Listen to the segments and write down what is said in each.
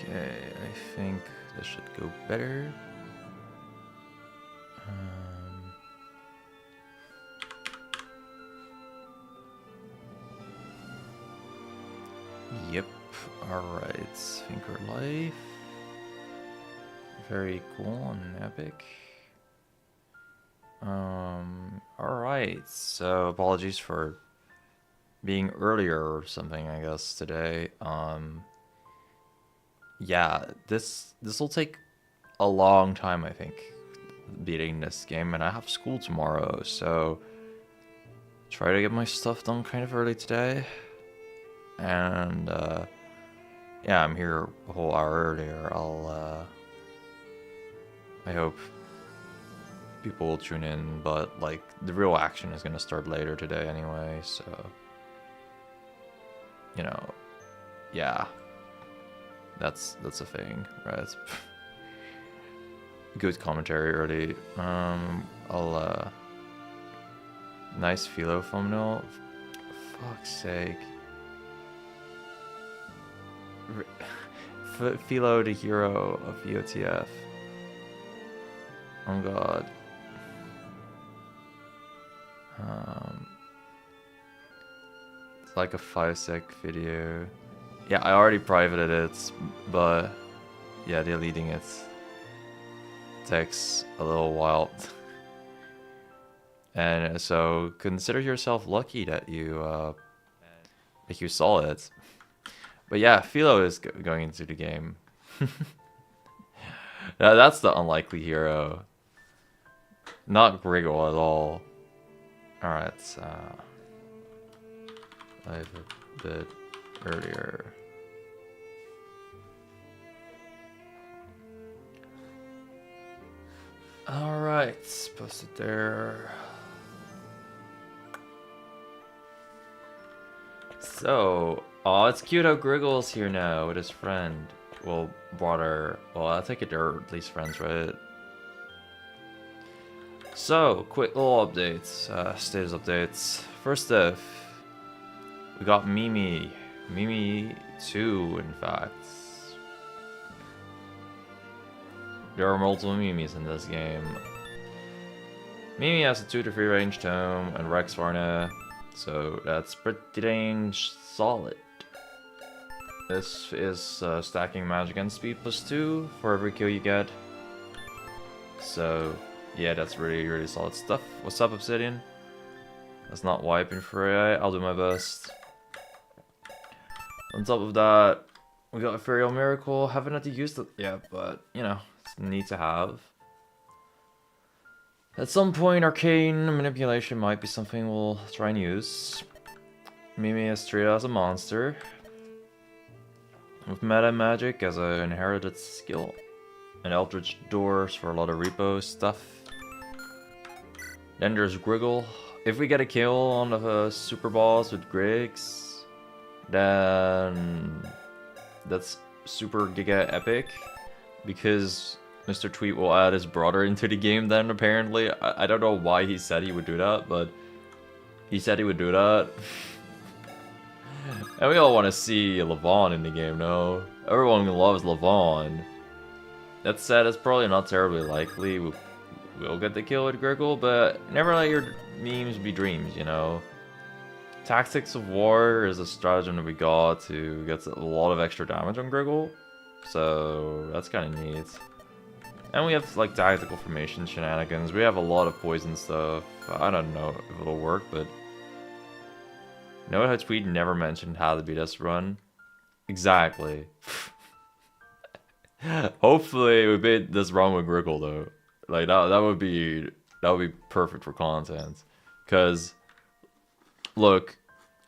Okay, I think this should go better. Yep, alright, Finger Life. Very cool and epic. Alright, so apologies for being earlier or something, I guess, today. Yeah, this will take a long time, I think, beating this game, and I have school tomorrow, so try to get my stuff done kind of early today. And yeah, I'm here a whole hour earlier. I hope people will tune in, but like the real action is gonna start later today anyway, so you know, yeah, that's a thing, right? Good commentary early. Nice philo thumbnail. Fuck's sake. Philo, the hero of VOTF. Oh god. It's like a 5-sec video. Yeah, I already privated it, but yeah, deleting it takes a little while. And so consider yourself lucky that you saw it. But yeah, Philo is going into the game. That's the unlikely hero. Not Griggle at all. Alright, I have a bit earlier. Alright, post it there. So, oh, it's cute how Griggle's here now with his friend. Well, brother. Well, I take it they're at least friends, right? So, quick little updates, status updates. First off, we got Mimi. Mimi 2, in fact. There are multiple Mimis in this game. Mimi has a 2 to 3 range tome and Rex Varna, so that's pretty dang solid. This is stacking magic and speed +2 for every kill you get. So yeah, that's really solid stuff. What's up, Obsidian? That's not wiping for AI. I'll do my best. On top of that, we got Ethereal Miracle. Haven't had to use it yet, but you know, it's neat to have. At some point, Arcane Manipulation might be something we'll try and use. Mimi is treated as a monster, with Meta Magic as an inherited skill, and Eldritch Doors for a lot of repo stuff. Then there's Griggle. If we get a kill on the Superboss with Griggs, then that's super giga epic, because Mr. Tweet will add his brother into the game then, apparently. I don't know why he said he would do that, but he said he would do that. And we all want to see Levon in the game, no? Everyone loves Levon. That said, it's probably not terribly likely we'll get the kill with Griggle, but never let your memes be dreams, you know? Tactics of War is a stratagem that we got to get a lot of extra damage on Griggle, so that's kind of neat. And we have like tactical formation shenanigans. We have a lot of poison stuff. I don't know if it'll work, but note how Tweet never mentioned how to beat this run. Exactly. Hopefully we beat this run with Griggle though. Like that would be perfect for content. Cause look,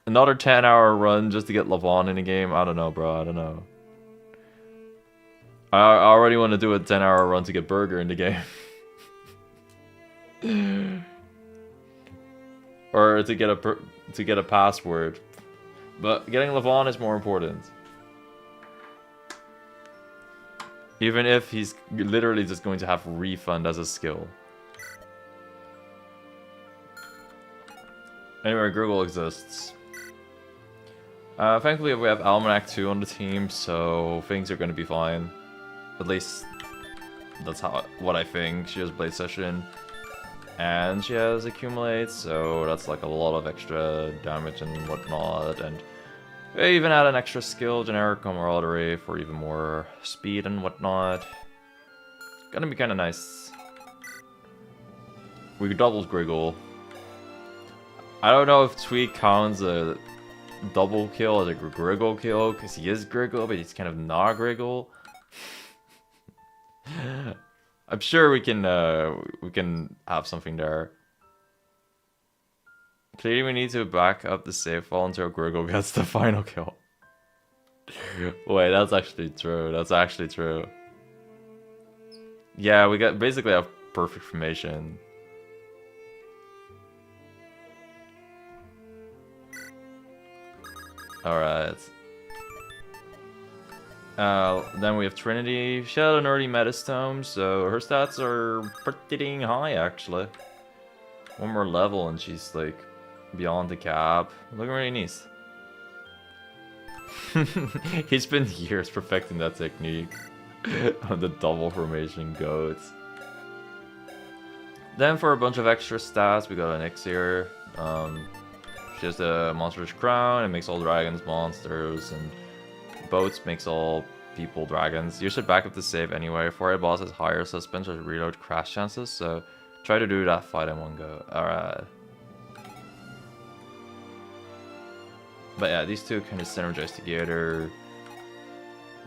another 10-hour run just to get Levon in the game. I don't know, bro. I don't know. I already want to do a 10-hour run to get Burger in the game. Or to get a password. But getting Levon is more important. Even if he's literally just going to have Refund as a skill. Anyway, Google exists. Thankfully we have Almanac 2 on the team, so things are gonna be fine. At least that's what I think. She has Blade Session, and she has Accumulate, so that's like a lot of extra damage and whatnot, and we even add an extra skill, Generic Camaraderie, for even more speed and whatnot. Gonna be kinda nice. We doubles Griggle. I don't know if Tweak counts a double kill as a Griggle kill, because he is Griggle, but he's kind of not Griggle. I'm sure we can have something there. Clearly we need to back up the save file until Griggle gets the final kill. Wait, that's actually true. That's actually true. Yeah, we got basically have perfect formation. Alright. Then we have Trinity. She had an early Metastone, so her stats are pretty dang high, actually. One more level and she's, like, beyond the cap. Looking really nice. He's been years perfecting that technique on the double formation goats. Then for a bunch of extra stats, we got an Elixir. She has the Monster's Crown, it makes all dragons monsters, and Boats makes all people dragons. You should back up the save anyway. 4A boss has higher suspense or reload crash chances, so try to do that fight in one go. Alright. But yeah, these two kind of synergize together.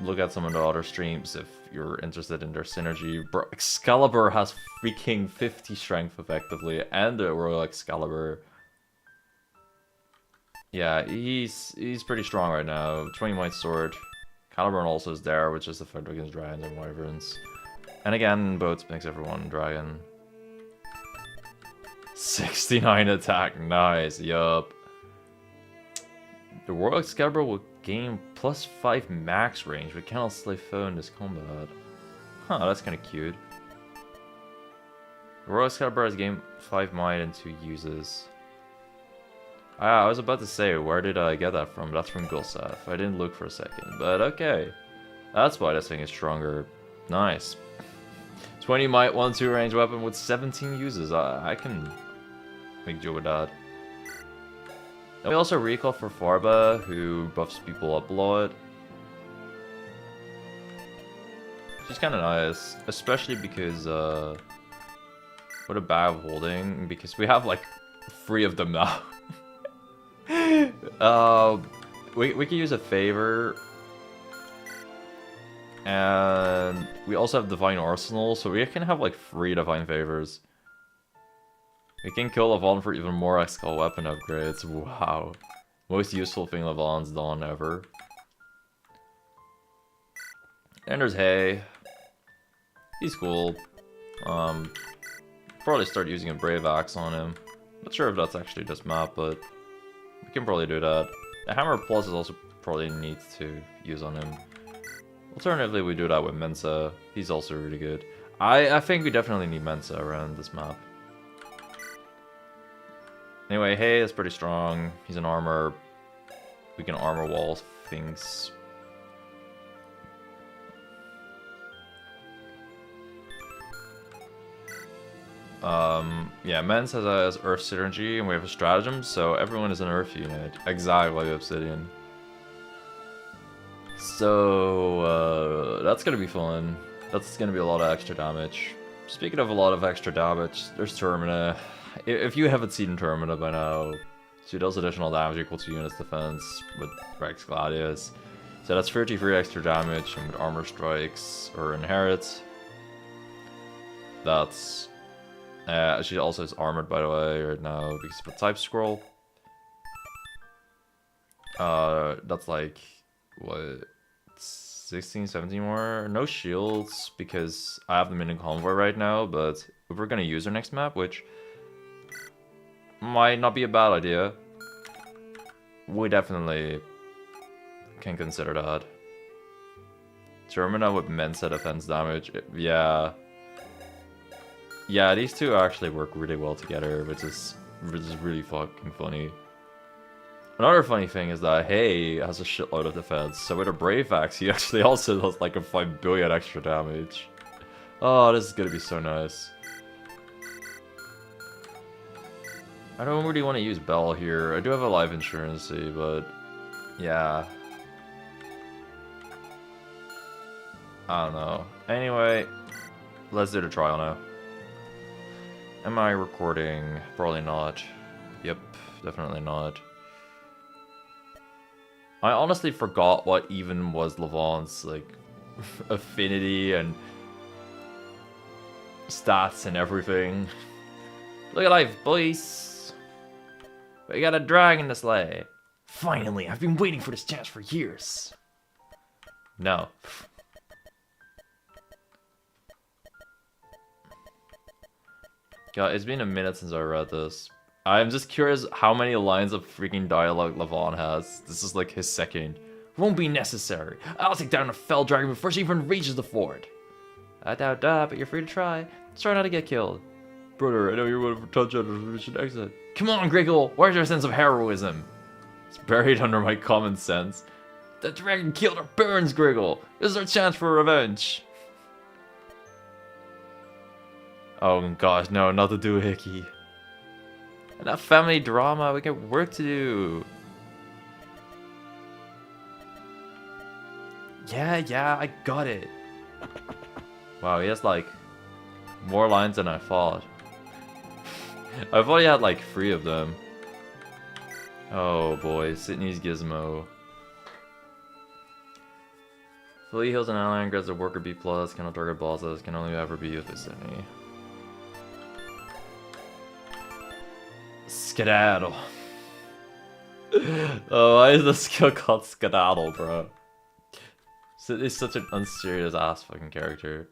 Look at some of the other streams if you're interested in their synergy. Bro, Excalibur has freaking 50 strength effectively, and the Royal Excalibur. Yeah, he's pretty strong right now. 20 Might Sword. Caliburn also is there, which is the fight against dragons and wyverns. And again, Boats makes everyone dragon. 69 attack, nice, yup. The Royal Excalibur will gain +5 max range, but cannot slay foe in this combat. Huh, that's kinda cute. The Royal Excalibur has gained 5 might and 2 uses. Ah, I was about to say, where did I get that from? That's from Gulseth. I didn't look for a second, but okay. That's why this thing is stronger. Nice. 20 might, 1-2 range weapon with 17 uses. I can make do with that. Then we also recall for Farba, who buffs people up a lot. She's kind of nice, especially because, what a bad holding, because we have like 3 of them now. We can use a favor, and we also have Divine Arsenal, so we can have like 3 Divine Favors. We can kill Levon for even more Excel weapon upgrades. Wow, most useful thing Levon's done ever. And there's Hay. He's cool. Probably start using a Brave Axe on him. Not sure if that's actually this map, but we can probably do that. The Hammer Plus is also probably neat to use on him. Alternatively, we do that with Mensa. He's also really good. I think we definitely need Mensa around this map. Anyway, Hay is pretty strong. He's an armor. We can armor wall things. Yeah, Mens has Earth Synergy, and we have a Stratagem, so everyone is an Earth unit. Exactly like Obsidian. So, that's gonna be fun. That's gonna be a lot of extra damage. Speaking of a lot of extra damage, there's Termina. If you haven't seen Termina by now, she does additional damage equal to units defense with Rex Gladius. So that's 33 extra damage, and with Armor Strikes or Inherit, that's... she also is armored, by the way, right now, because of the type scroll. That's like, what, 16, 17 more? No shields, because I have them in a convoy right now, but if we're gonna use our next map, which might not be a bad idea, we definitely can consider that. Termina with Mensa defense damage, yeah. Yeah, these two actually work really well together, which is really fucking funny. Another funny thing is that Hay has a shitload of defense, so with a Brave Axe, he actually also does like a 5 billion extra damage. Oh, this is gonna be so nice. I don't really want to use Bell here. I do have a life insurance, but yeah. I don't know. Anyway, let's do the trial now. Am I recording? Probably not. Yep, definitely not. I honestly forgot what even was Levon's like affinity and stats and everything. Look at life, boys. We got a dragon to slay. Finally, I've been waiting for this chance for years. No. God, it's been a minute since I read this. I'm just curious how many lines of freaking dialogue Levon has. This is like his second. Won't be necessary. I'll take down a fell dragon before she even reaches the fort. I doubt that, but you're free to try. Just try not to get killed. Brother, I know you're one of touch out of mission exit. Come on, Griggle. Where's your sense of heroism? It's buried under my common sense. The dragon killed our burns, Griggle. This is our chance for revenge. Oh gosh, no, not the doohickey. Enough family drama, we got work to do. Yeah, I got it. Wow, he has like more lines than I thought. I thought he had like 3 of them. Oh boy, Sydney's Gizmo. Flea heals an ally and grabs a worker B+, cannot target bosses, can only ever be used with Sydney. Skedaddle. Oh, why is the skill called Skedaddle, bro? Sydney's such an unserious ass fucking character.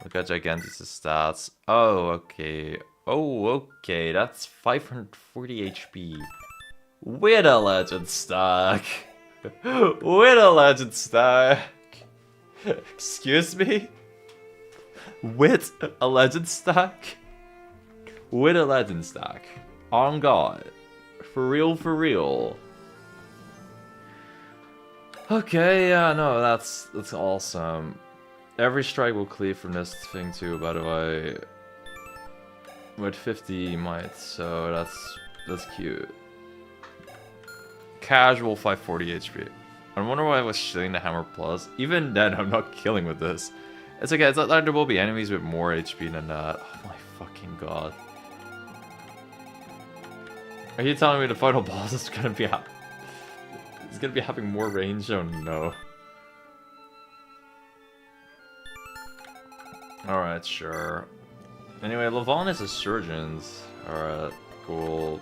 Look at Gigantis' stats. Oh, okay. Oh, okay. That's 540 HP. With a legend stack. With a legend stack. Excuse me? With a legend stack? With a legend stack. On God. For real, for real. Okay, yeah, no, that's awesome. Every strike will cleave from this thing too, by the way. With 50 might, so that's cute. Casual 540 HP. I wonder why I was shilling the hammer plus. Even then, I'm not killing with this. It's okay, it's not like there will be enemies with more HP than that. Oh my fucking god. Are you telling me the final boss is gonna be it's gonna be having more range? Oh no. Alright, sure. Anyway, Levon is a surgeon's. Alright, cool.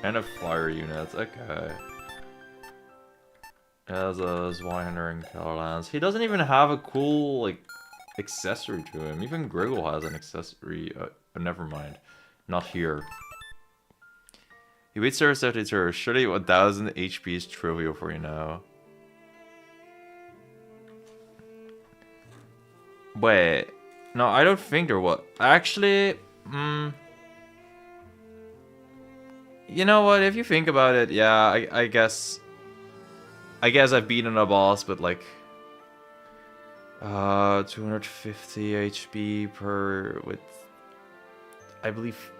And a flyer unit, okay. Has a Zweihander and Kellerlands. He doesn't even have a cool, like, accessory to him. Even Griggle has an accessory. Never mind. Not here. He waits service after turn. Surely 1000 HP is trivial for you now. Wait. No, I don't think there was. Actually, you know what? If you think about it, yeah, I guess I've beaten a boss, but like 250 HP per with, I believe.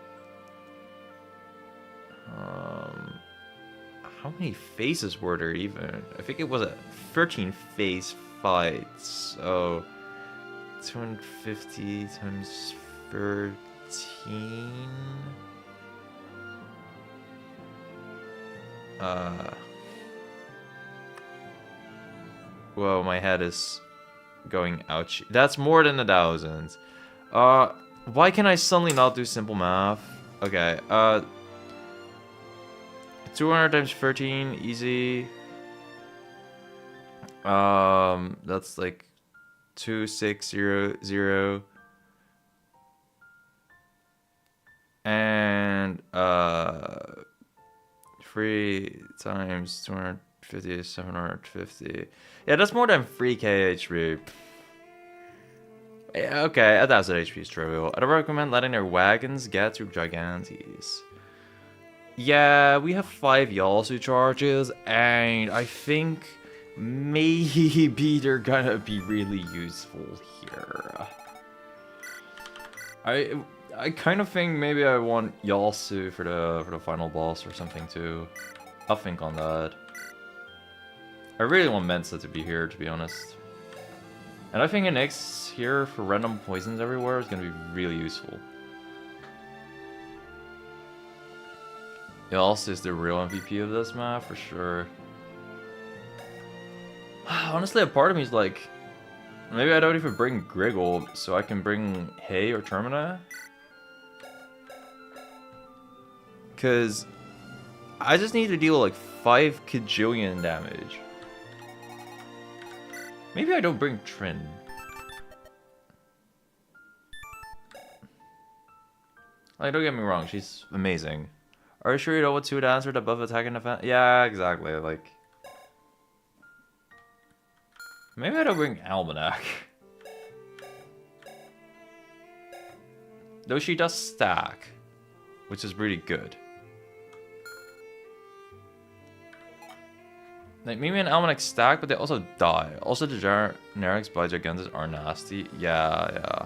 How many phases were there even? I think it was a 13 phase fight. So 250 times 13. Whoa, my head is going ouch. That's more than 1,000. Why can I suddenly not do simple math? Okay, 200 times 13, easy. That's like 2600. And 3 times 250 is 750. Yeah, that's more than 3k HP. Yeah, okay, 1000 HP is trivial. I'd recommend letting their wagons get to Gigantes. Yeah, we have 5 Yasu charges, and I think maybe they're gonna be really useful here. I kind of think maybe I want Yasu for the final boss or something too. I'll think on that. I really want Mensa to be here, to be honest. And I think an X here for random poisons everywhere is gonna be really useful. Yasu is the real MVP of this map, for sure. Honestly, a part of me is like, maybe I don't even bring Griggle, so I can bring Hay or Termina. Because I just need to deal like 5 kajillion damage. Maybe I don't bring Trin. Like, don't get me wrong, she's amazing. Are you sure you know what to answer above attack and defense? Yeah, exactly, like... Maybe I don't bring Almanac. Though she does stack, which is really good. Like, maybe an Almanac stack, but they also die. Also, the generics by Gigantus are nasty. Yeah.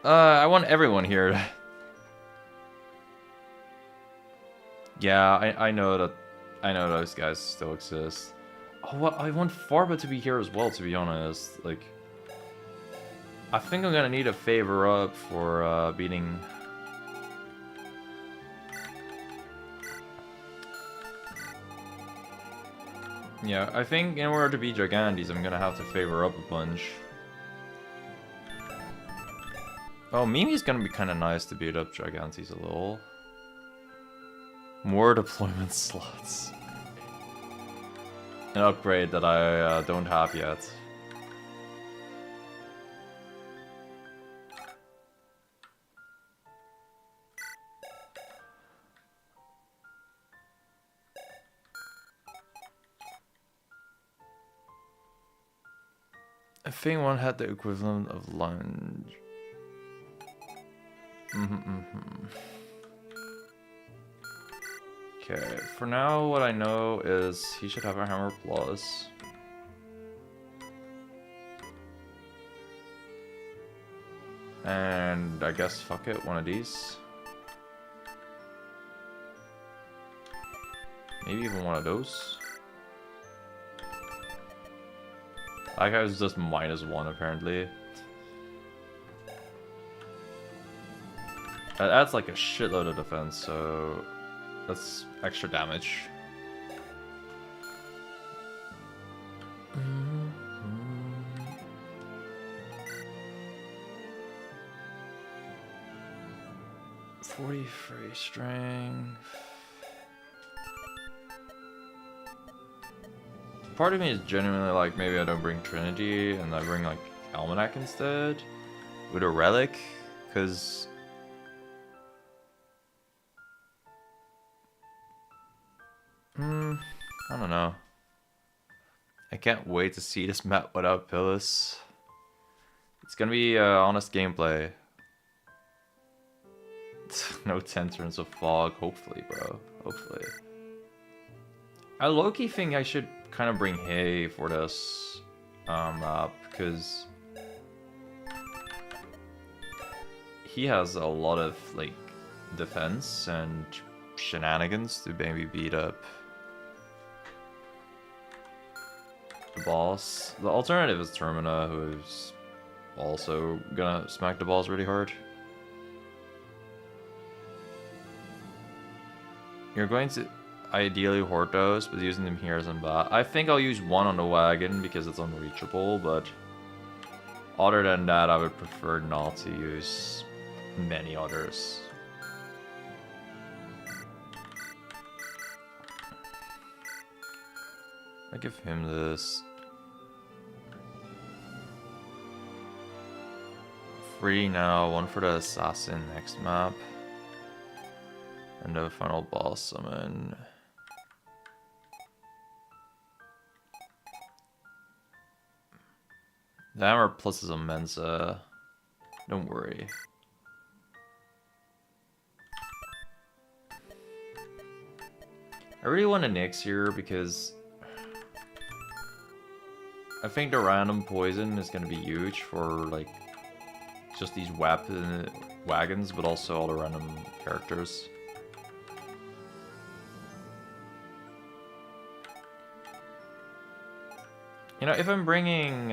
I want everyone here. Yeah, I know that. I know those guys still exist. Oh, well, I want Farba to be here as well, to be honest. Like, I think I'm gonna need a favor up for beating. Yeah, I think in order to beat Gigantes, I'm gonna have to favor up a bunch. Oh, Mimi's gonna be kind of nice to beat up Gigantes a little. More deployment slots. An upgrade that I don't have yet. I think one had the equivalent of lunge. Okay, for now what I know is he should have a hammer plus. And I guess fuck it, one of these. Maybe even one of those. That guy was just -1 apparently. That adds like a shitload of defense, so that's extra damage. Mm-hmm. 43 strength. Part of me is genuinely like, maybe I don't bring Trinity and I bring like Almanac instead with a relic, because I don't know. I can't wait to see this map without pillars. It's gonna be honest gameplay. No 10 turns of fog, hopefully, bro. Hopefully. I low-key think I should kind of bring Hay for this map, because he has a lot of like defense and shenanigans to maybe beat up the boss. The alternative is Termina, who's also gonna smack the balls really hard. You're going to ideally hoard those, but using them here isn't bad. I think I'll use one on the wagon because it's unreachable, but other than that, I would prefer not to use many others. I give him this. Free now, one for the assassin next map. And the final boss summon. The hammer plus is a Mensa. Don't worry. I really want to Nyx here because I think the random poison is going to be huge for like just these wagons, but also all the random characters. You know, if I'm bringing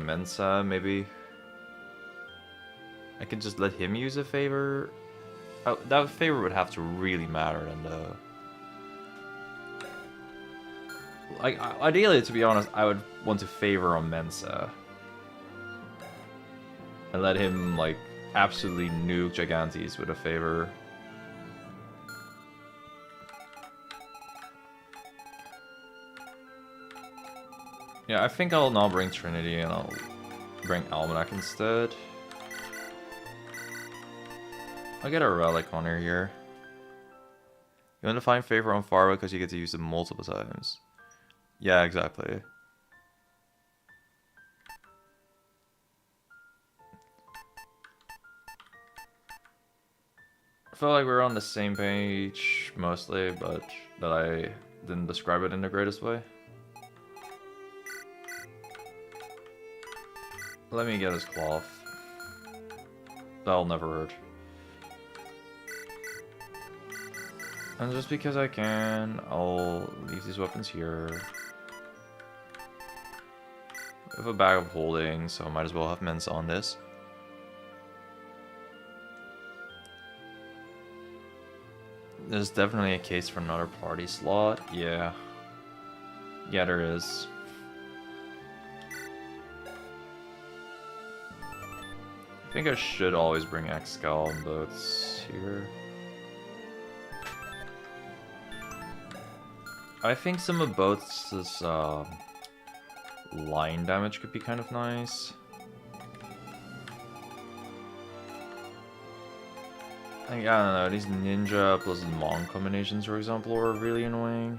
Mensa, maybe I could just let him use a favor. Oh, that favor would have to really matter, and like ideally, to be honest, I would want to favor on Mensa and let him like absolutely nuke Gigantes with a favor. Yeah, I think I'll now bring Trinity and I'll bring Almanac instead. I'll get a Relic on her here. You want to find favor on Farwa because you get to use it multiple times. Yeah, exactly. I felt like we were on the same page mostly, but that I didn't describe it in the greatest way. Let me get his cloth. That'll never hurt. And just because I can, I'll leave these weapons here. I have a bag of holding, so I might as well have Mensa on this. There's definitely a case for another party slot. Yeah. Yeah, there is. I think I should always bring Excal on boats here. I think some of boats' line damage could be kind of nice. I don't know, these ninja plus Mon combinations, for example, are really annoying.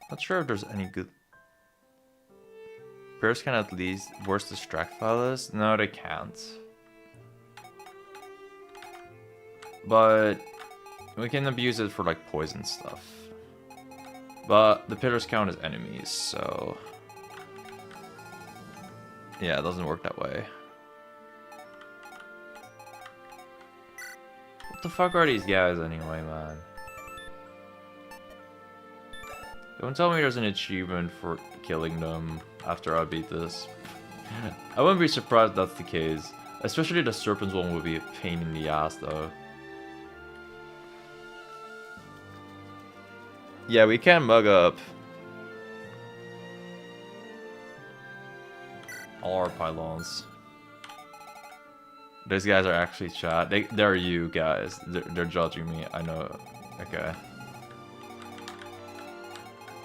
Not sure if there's any good... Bears can at least worst distract Phallus? No, they can't. But we can abuse it for like poison stuff. But the pillars count as enemies, so... Yeah, it doesn't work that way. What the fuck are these guys anyway, man? Don't tell me there's an achievement for killing them after I beat this. I wouldn't be surprised if that's the case. Especially the Serpents one would be a pain in the ass though. Yeah, we can mug up all our pylons. Those guys are actually chat. They're you guys. They're judging me. I know. Okay.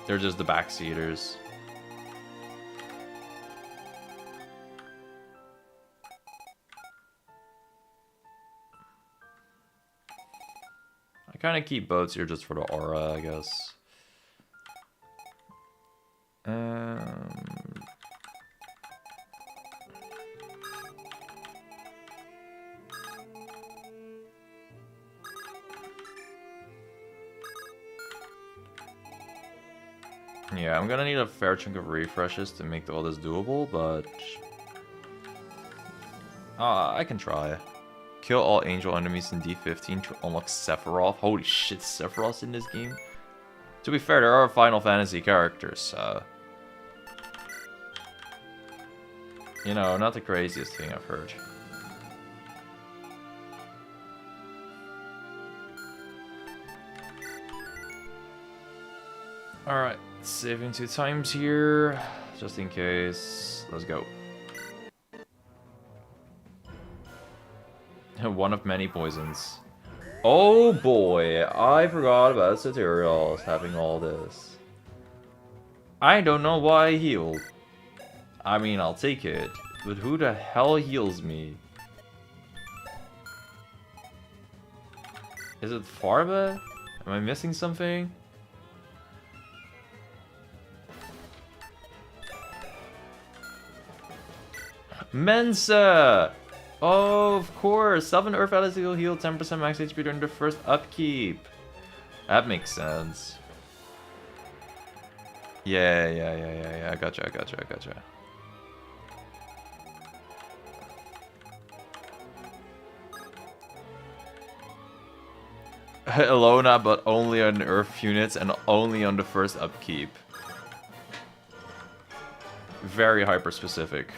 They're just the backseaters. I kind of keep boats here just for the aura, I guess. Yeah, I'm gonna need a fair chunk of refreshes to make all this doable, but... I can try. Kill all angel enemies in D15 to unlock Sephiroth. Holy shit, Sephiroth's in this game? To be fair, there are Final Fantasy characters, so... You know, not the craziest thing I've heard. Alright, saving 2 times here, just in case. Let's go. One of many poisons. Oh boy, I forgot about Satirios having all this. I don't know why I healed. I mean, I'll take it, but who the hell heals me? Is it Farba? Am I missing something? Mensa! Oh, of course. Summon Earth Allies will heal 10% max HP during the first upkeep. That makes sense. Yeah. I gotcha. Elona, but only on Earth units and only on the first upkeep. Very hyper specific.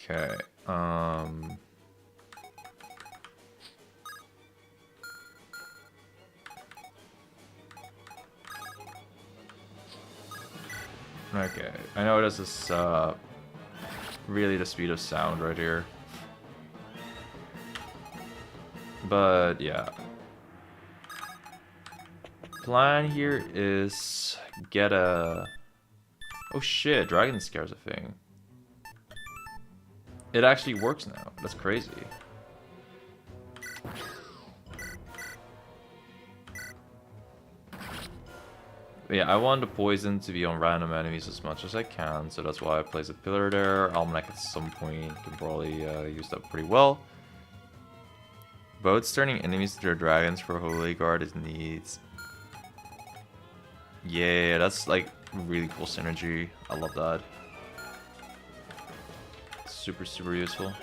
Okay. Okay. I know this is really the speed of sound right here. But yeah. Plan here is get a... Oh shit, Dragon Scare's a thing. It actually works now. That's crazy. But yeah, I want the poison to be on random enemies as much as I can, so that's why I place a pillar there. Almanac at some point can probably use that pretty well. Boats turning enemies to their dragons for Holy Guard is neat. Yeah, that's like really cool synergy. I love that. Super useful.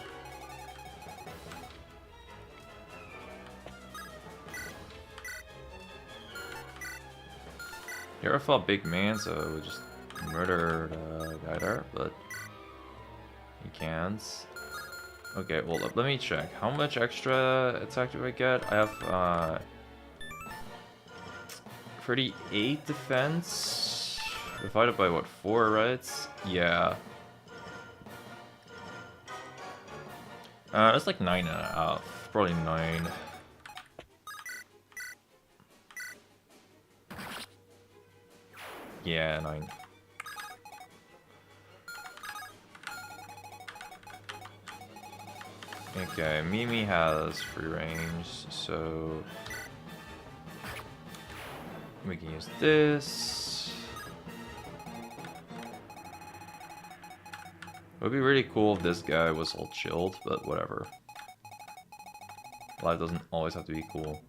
Here I fought big man, so we just murdered a guy there, but he can't. Okay, well let me check. How much extra attack do I get? I have 38 defense divided by what, 4, right? Yeah. That's like 9.5, probably 9. Yeah, 9. Okay, Mimi has free range, so we can use this. It would be really cool if this guy was all chilled, but whatever. Life doesn't always have to be cool.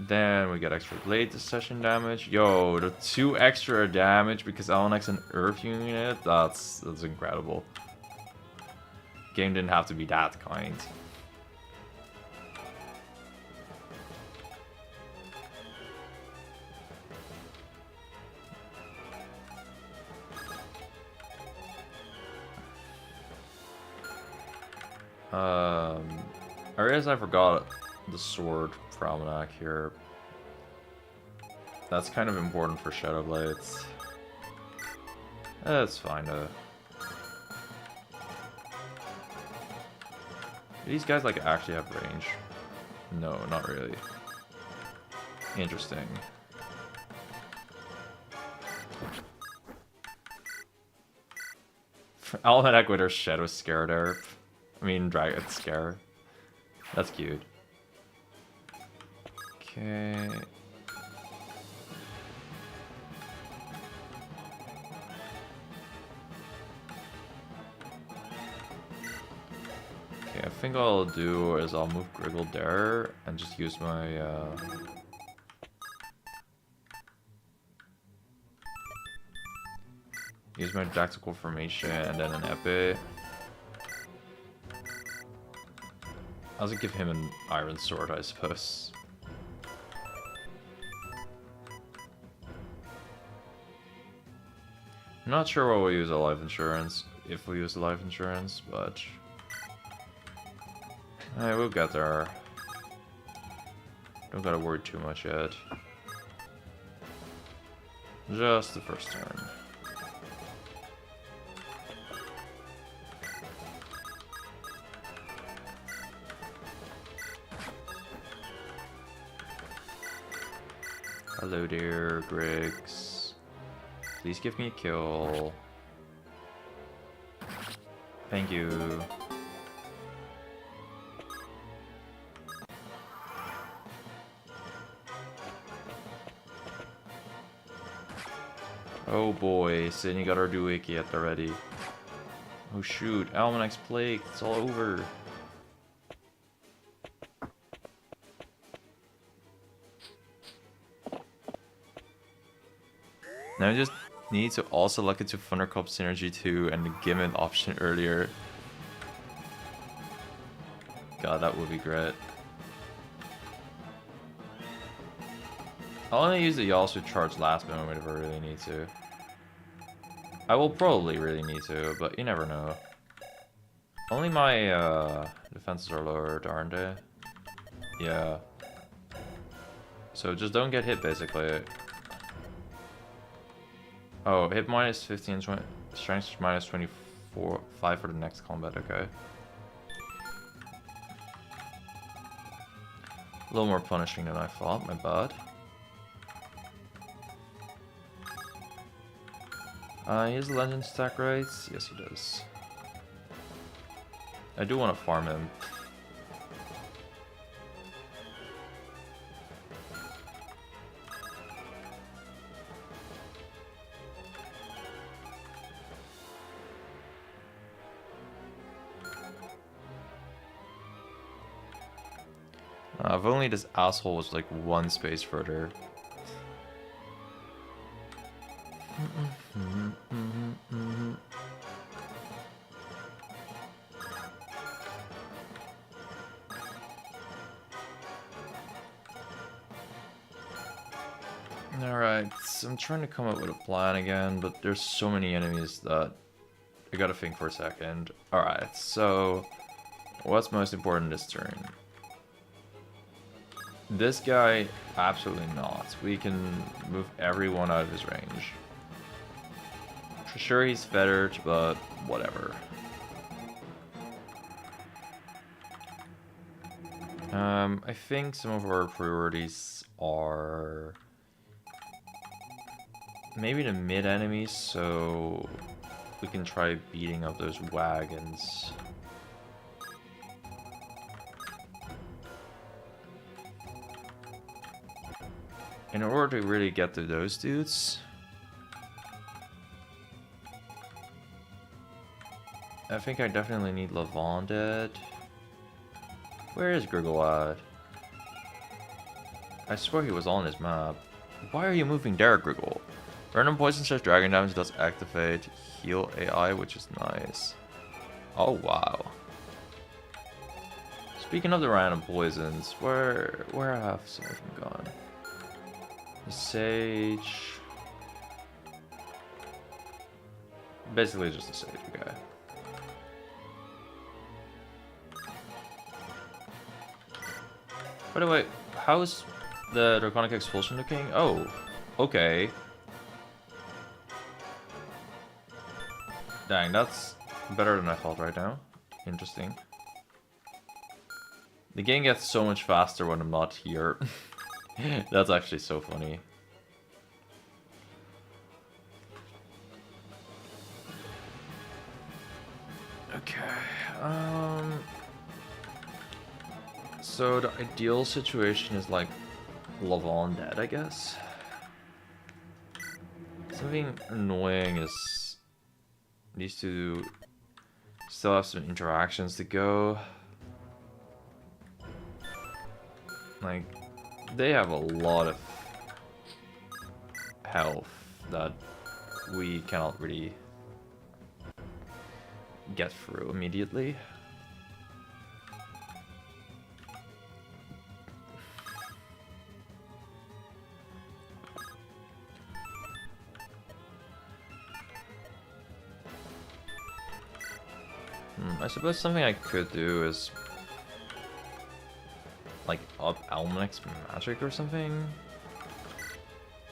Then we get extra blade session damage. Yo, the 2 extra damage because Alnex's an Earth unit. That's incredible. Game didn't have to be that kind. I realized I forgot the sword for Almanac here. That's kind of important for Shadow Blades. That's fine though. These guys like actually have range? No, not really. Interesting. Almanac with her Shadow Scare there. I mean, Dragon Scare. That's cute. Okay. Okay, I think all I'll do is I'll move Griggle there and just use my tactical formation and then an epic. I'll just give him an iron sword, I suppose. I'm not sure what we'll use a life insurance, if we use life insurance, but we'll get there. Don't gotta worry too much yet. Just the first turn. Hello there, Griggs. Please give me a kill. Thank you. Oh boy, Sydney got our doohickey at the ready. Oh shoot, Almanac's plague, it's all over. Now I just need to also look into Thundercup Synergy 2 and the Gimmet option earlier. God, that would be great. I'll only use the Yasuo charge last moment if I really need to. I will probably really need to, but you never know. Only my defenses are lowered, aren't they? Yeah. So just don't get hit, basically. Oh, hit minus 15, 20, strength minus 24, 5 for the next combat, okay. A little more punishing than I thought, my bad. He has legend stack rights? Yes, he does. I do want to farm him. If only this asshole was like one space further. Alright, so I'm trying to come up with a plan again, but there's so many enemies that I gotta think for a second. Alright, so what's most important this turn? This guy, absolutely not. We can move everyone out of his range. For sure he's fettered, but whatever. I think some of our priorities are maybe the mid enemies, so we can try beating up those wagons. In order to really get to those dudes, I think I definitely need Levon dead. Where is Griggle at? I swear he was on his map. Why are you moving there, Griggle? Random poison slash dragon damage does activate heal AI, which is nice. Oh wow. Speaking of the random poisons, where have some of them gone? The Sage. Basically just a Sage guy. By the way, how's the Draconic Expulsion looking? Oh, okay. Dang, that's better than I thought right now. Interesting. The game gets so much faster when I'm not here. That's actually so funny. Okay, so the ideal situation is like Levon dead, I guess. Something annoying is these two still have some interactions to go. Like, they have a lot of health that we cannot really get through immediately. I suppose something I could do is like up Almanac's magic or something.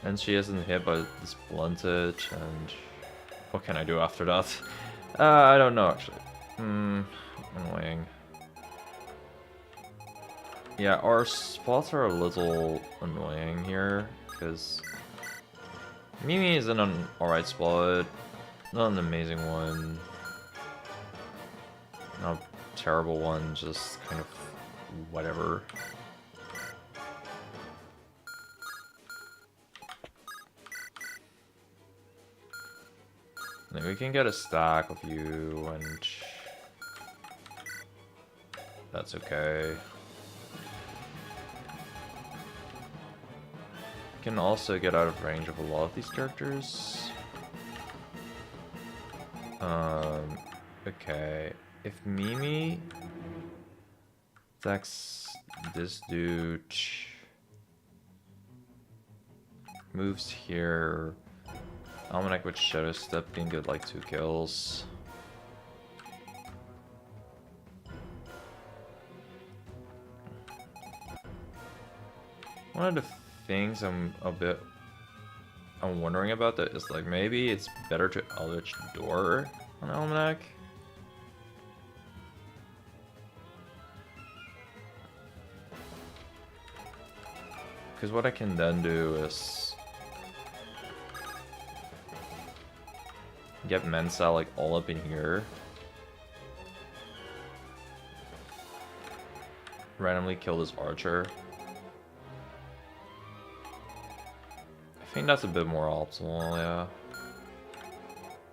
And she isn't hit by this blunted, and what can I do after that? I don't know actually. Annoying. Yeah, our spots are a little annoying here. because Mimi is in an alright spot. Not an amazing one. Not a terrible one, just kind of whatever. And we can get a stack of you, and that's okay. Can also get out of range of a lot of these characters. Okay. If Mimi attacks this dude, moves here, Almanac with Shadow Step can get like 2 kills. One of the things I'm wondering about that is like maybe it's better to Eldritch Door on Almanac. Because what I can then do is get Mensa like all up in here. Randomly kill this archer. I think that's a bit more optimal, yeah.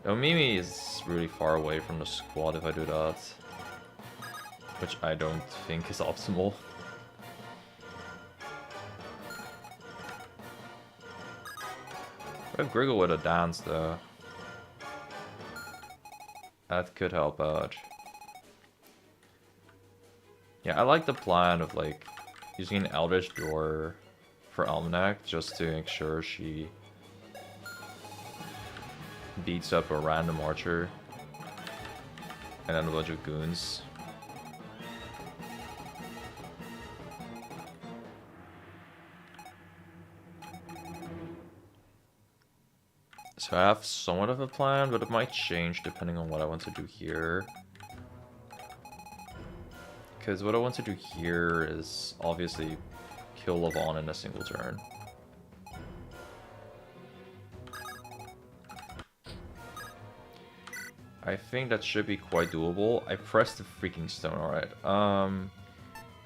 Though Mimi is really far away from the squad if I do that. Which I don't think is optimal. I have Griggle with a dance though. That could help out. Yeah, I like the plan of like using an Eldritch Door for Almanac just to make sure she beats up a random archer and then a bunch of goons. So I have somewhat of a plan, but it might change depending on what I want to do here. Because what I want to do here is obviously kill Levon in a single turn. I think that should be quite doable. I pressed the freaking stone, alright.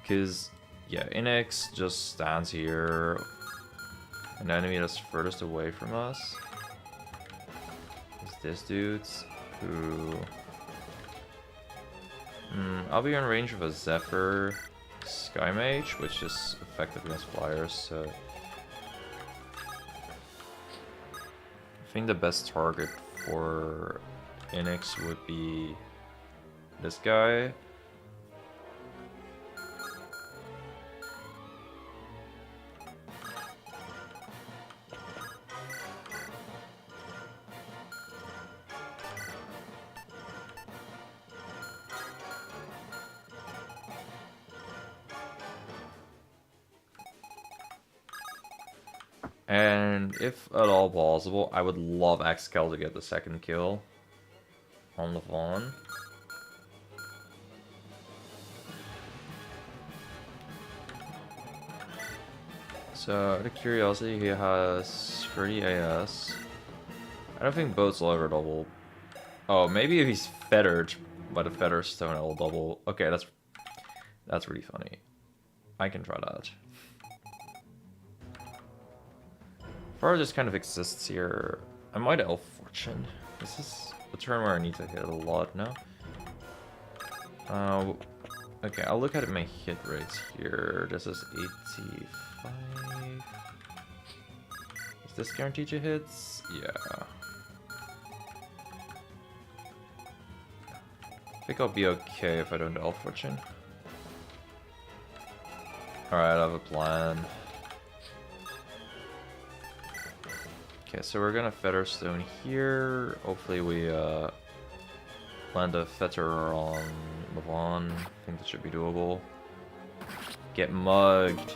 Because, yeah, Inex just stands here. An enemy that's furthest away from us is this dude, who... I'll be in range of a Zephyr Sky Mage, which is effective against flyers, so... I think the best target for Inex would be this guy. And if at all possible, I would love Axkel to get the second kill on Levon. So, out of curiosity, he has 30 AS. I don't think boats will ever double. Oh, maybe if he's fettered by the feather stone, it will double. Okay, that's really funny. I can try that. Far just kind of exists here. I might Elf Fortune. This is a turn where I need to hit a lot now. Okay, I'll look at my hit rates here. This is 85. Is this guaranteed to hits? Yeah. I think I'll be okay if I don't Elf Fortune. Alright, I have a plan. Okay, so we're gonna Featherstone here. Hopefully we land a Fetter on Levon. I think that should be doable. Get mugged.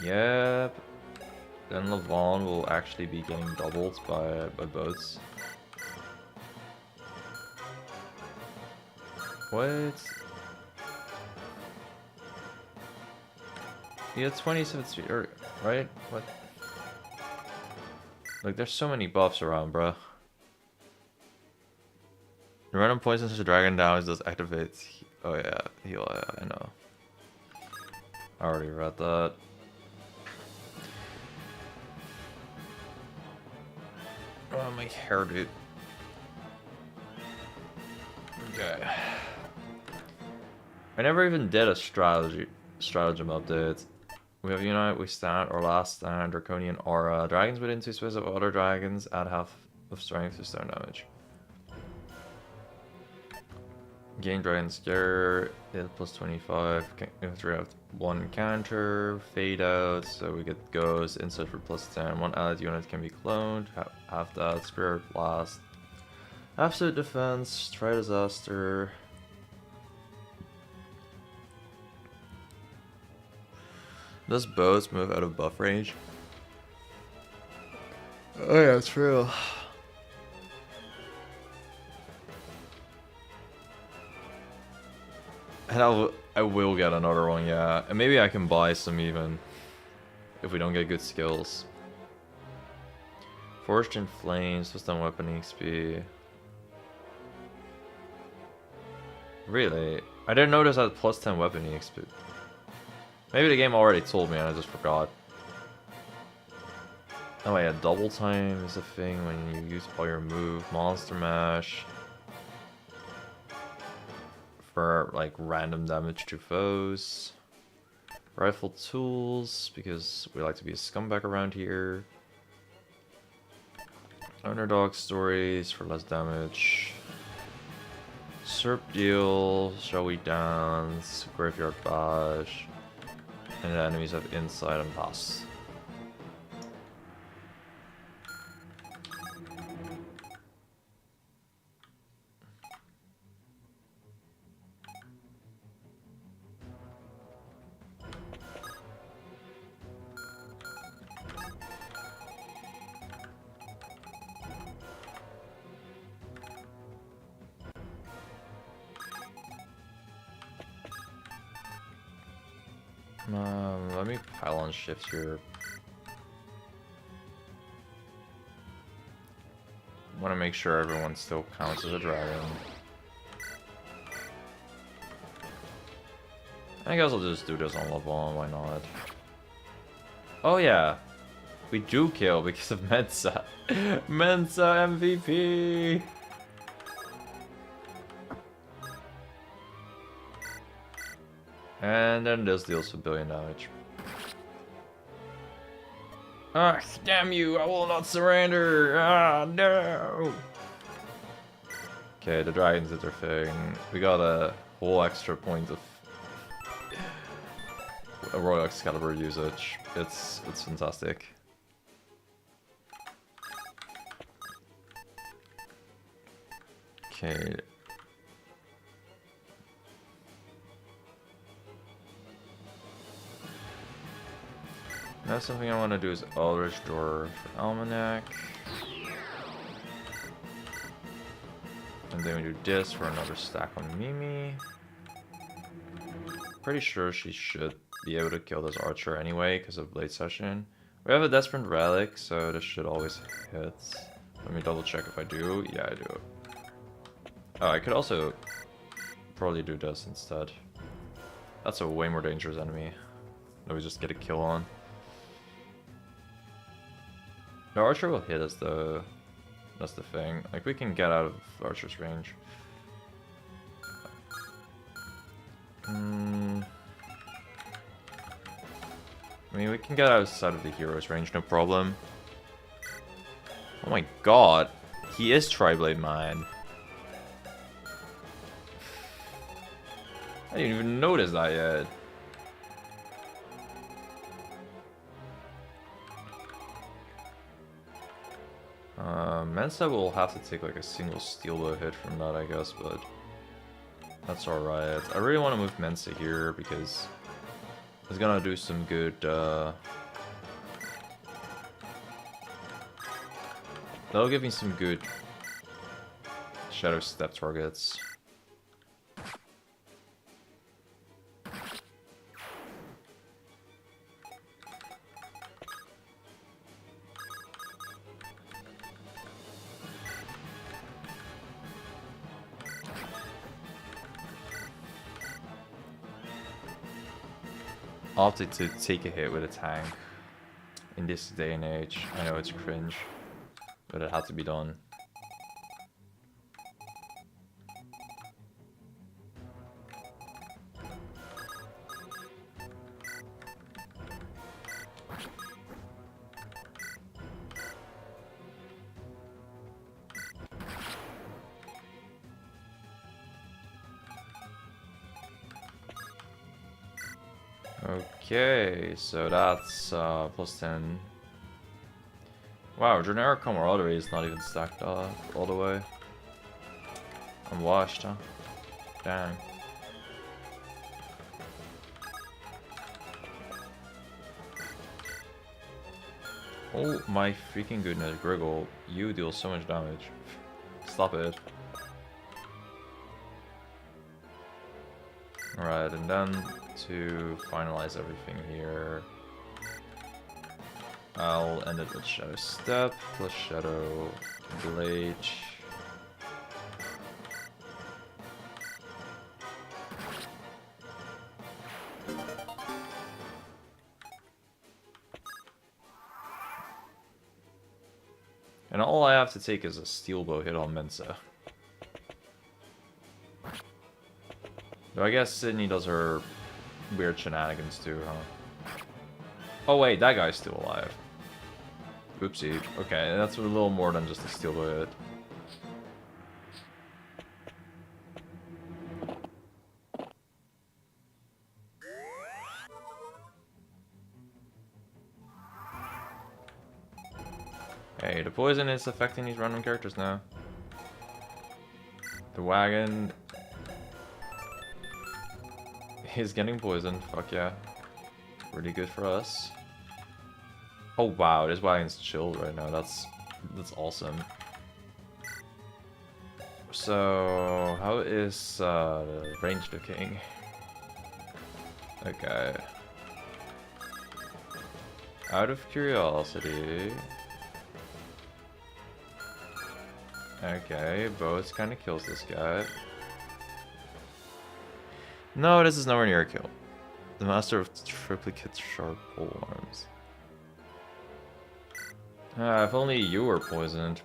Yep. Then Levon will actually be getting doubled by boats. What? You had 27 speed, right? What? Like, there's so many buffs around, bro. The random poisons the dragon damage does activates. Oh yeah, heal. Yeah, I know. I already read that. Oh, my hair, dude. Okay. I never even did a stratagem update. We have Unite, we stand, or last stand, Draconian Aura. Dragons within 2 spaces of other dragons add half of strength to stone damage. Gain Dragon Scare, hit plus 25, if we have 1 counter, fade out, so we get Ghost, insert for plus 10, 1 allied unit can be cloned, half that, Spirit Blast, Absolute Defense, Try Disaster. Does bows move out of buff range? Oh yeah, it's true. And I will get another one, yeah. And maybe I can buy some even, if we don't get good skills. Forged in Flames, +10 weapon XP. Really? I didn't notice that +10 weapon XP. Maybe the game already told me and I just forgot. Oh yeah, double time is a thing when you use all your move. Monster Mash. For like random damage to foes. Rifle tools, because we like to be a scumbag around here. Underdog stories for less damage. Serp deal, shall we dance, graveyard bash. And the enemies have insight and pass. Let me pile on shift here. Want to make sure everyone still counts as a dragon. I guess I'll just do this on Levon, why not? Oh yeah, we do kill because of Mensa. Mensa MVP! And then this deals a billion damage. Ah, damn you, I will not surrender! Ah, no! Okay, the dragons did their thing. We got a whole extra point of a Royal Excalibur usage. It's fantastic. Okay. Now something I want to do is Eldritch Door for Almanac. And then we do this for another stack on Mimi. Pretty sure she should be able to kill this archer anyway because of late session. We have a Desperate Relic, so this should always hit. Let me double check if I do. Yeah, I do. Oh, I could also probably do this instead. That's a way more dangerous enemy that we just get a kill on. The archer will hit us though. That's the thing. Like, we can get out of archer's range. I mean, we can get outside of the hero's range, no problem. Oh my god. He is Triblade Man. I didn't even notice that yet. Mensa will have to take like a single steel blow hit from that, I guess, but that's alright. I really want to move Mensa here because it's gonna do some good, that'll give me some good Shadow Step targets. opted to take a hit with a tank in this day and age. I know it's cringe, but it had to be done. Okay, so that's plus 10. Wow, generic camaraderie is not even stacked up all the way. I'm washed, huh? Dang. Oh my freaking goodness, Griggle, you deal so much damage. Stop it. Alright, and then to finalize everything here, I'll end it with Shadow Step plus Shadow Blade. And all I have to take is a Steel Bow hit on Mensa. Though I guess Sydney does her weird shenanigans too, huh? Oh wait, that guy's still alive. Oopsie. Okay, that's a little more than just a Steel Bow hit. Hey, the poison is affecting these random characters now. The wagon is getting poisoned. Fuck yeah. Really good for us. Oh wow, this wagon's chilled right now. That's awesome. So how is the range looking? Okay. Out of curiosity. Okay, both kind of kills this guy. No, this is nowhere near a kill. The master of triplicate sharp pole arms. Ah, if only you were poisoned.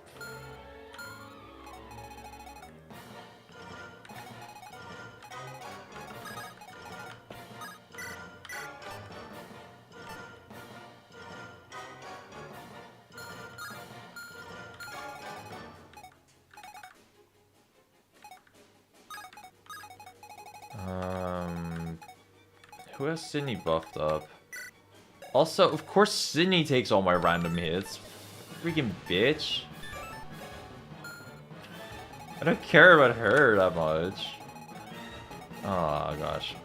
Who has Sydney buffed up? Also, of course Sydney takes all my random hits. Freaking bitch. I don't care about her that much. Oh gosh.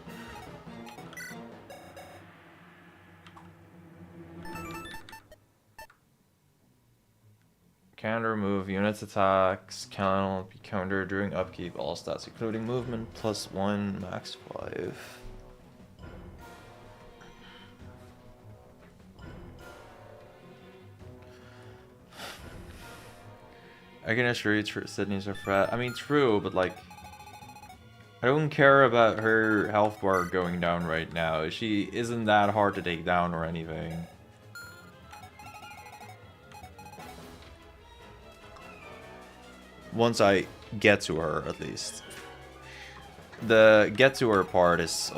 Can remove units attacks, cannot be countered during upkeep, all stats including movement, +1, max 5. I can assure you Sydney's a threat. I mean, true, but like, I don't care about her health bar going down right now. She isn't that hard to take down or anything. Once I get to her, at least. The get to her part is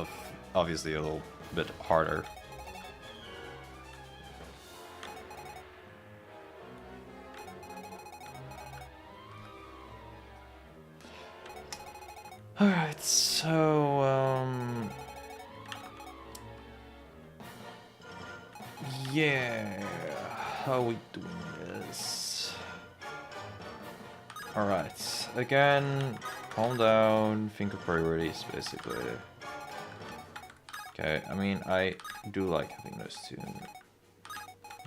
obviously a little bit harder. Alright, so, yeah, how are we doing this? Alright, again, calm down, think of priorities, basically. Okay, I mean, I do like having those two.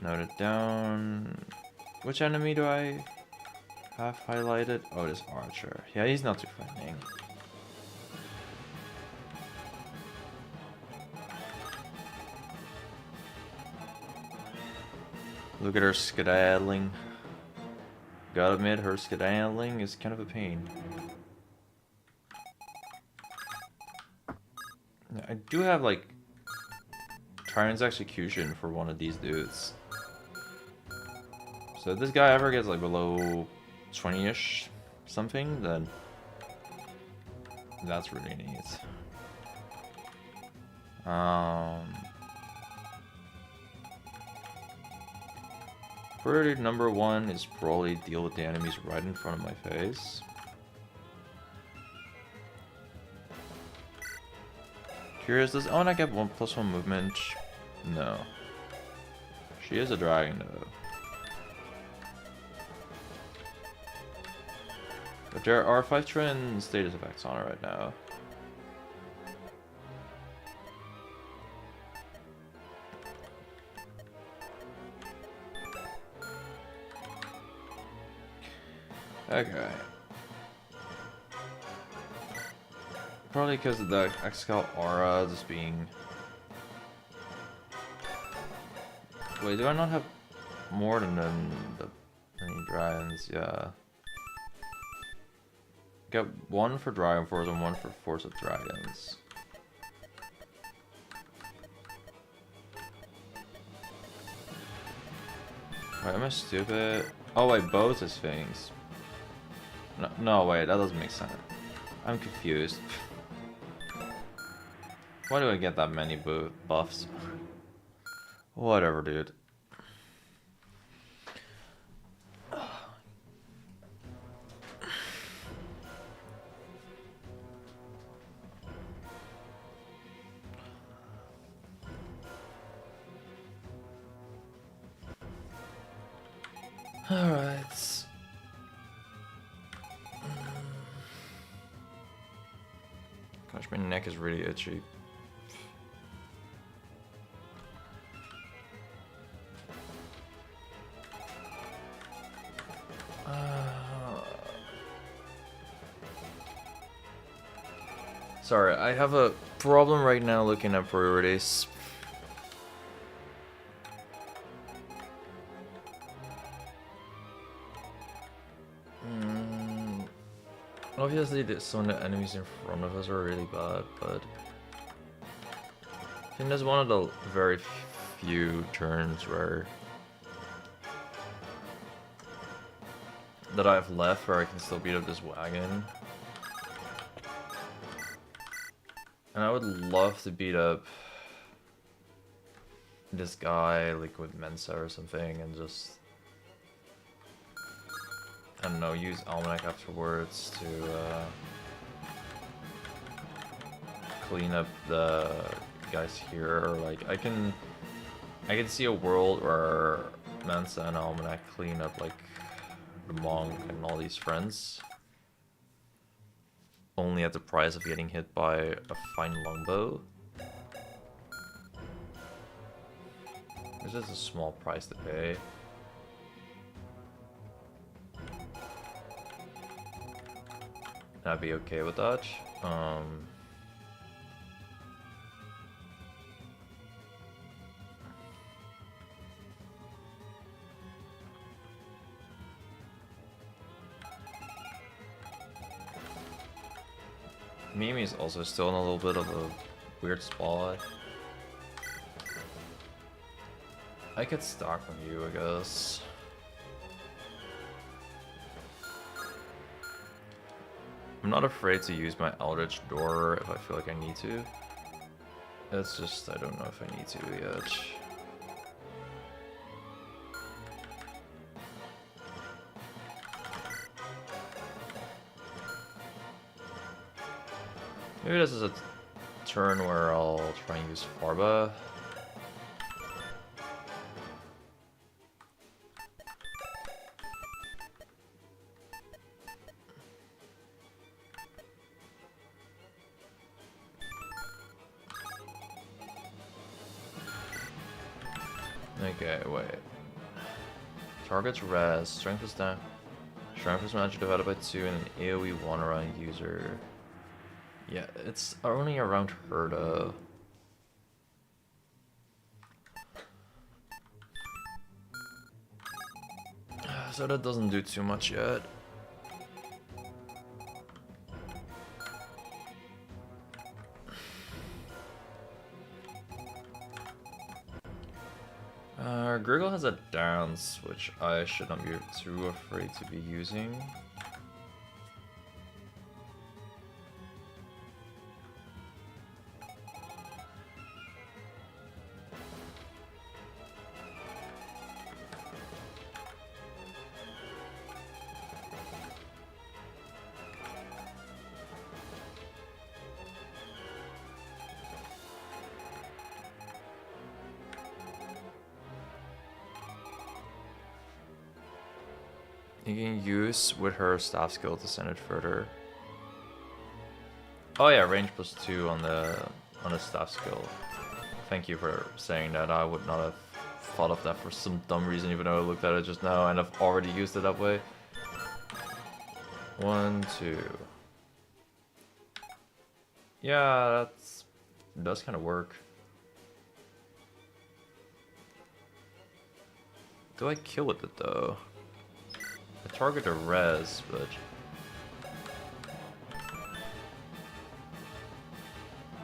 Note it down. Which enemy do I have highlighted? Oh, this archer. Yeah, he's not too frightening. Look at her skedaddling. Gotta admit, her skedaddling is kind of a pain. I do have, like, Tyrant's Execution for one of these dudes. So if this guy ever gets like below 20-ish something, then that's really neat. Priority number 1 is probably deal with the enemies right in front of my face. Curious, does Ona get 1+1 movement? No. She is a dragon though. But there are 5 trillion status effects on it right now. Okay. Probably because of the Excal aura just being... Wait, do I not have more than the any dragons? Yeah. Got 1 for Dragon Force and 1 for Force of Dragons. Wait, am I stupid? Oh wait, both is things. No, wait, that doesn't make sense. I'm confused. Why do I get that many buffs? Whatever, dude. Alright. Gosh, my neck is really itchy. Sorry, I have a problem right now looking at priorities. Obviously, some of the enemies in front of us are really bad, but I think that's one of the very few turns where that I have left where I can still beat up this wagon. And I would love to beat up this guy, like with Mensa or something, and just, I don't know, use Almanac afterwards to clean up the guys here. Or like, I can see a world where Mensa and Almanac clean up like the monk and all these friends, only at the price of getting hit by a fine longbow. It's just a small price to pay. I'd be okay with that. Mimi's also still in a little bit of a weird spot. I could stock from you, I guess. I'm not afraid to use my Eldritch Door if I feel like I need to. It's just, I don't know if I need to yet. Maybe this is a turn where I'll try and use Farba. Okay, wait. Target's rest, strength is down. Strength is magic divided by 2 and an AoE 1 around user. Yeah, it's only around her though. So that doesn't do too much yet. Gurgle has a dance, which I should not be too afraid to be using. You can use with her staff skill to send it further. Oh yeah, range +2 on the staff skill. Thank you for saying that. I would not have thought of that for some dumb reason, even though I looked at it just now and I've already used it that way. 1, 2. Yeah, it does kind of work. Do I kill with it though? I target a res, but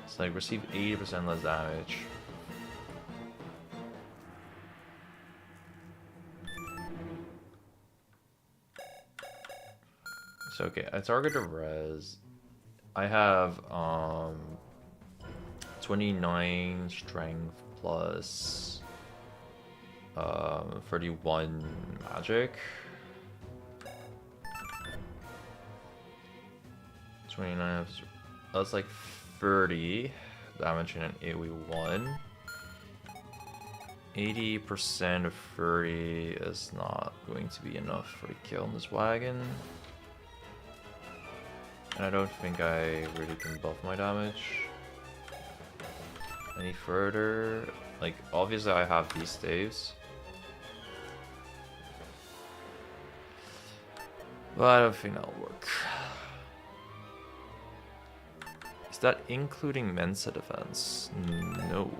it's like receive 80% less damage. So okay, I target a res. I have 29 strength plus 31 magic. 29, that's like 30 damage in an AoE1. 80% of 30 is not going to be enough for the kill on this wagon. And I don't think I really can buff my damage any further. Like, obviously I have these staves, but I don't think that'll work. Is that including Mensa defense? No.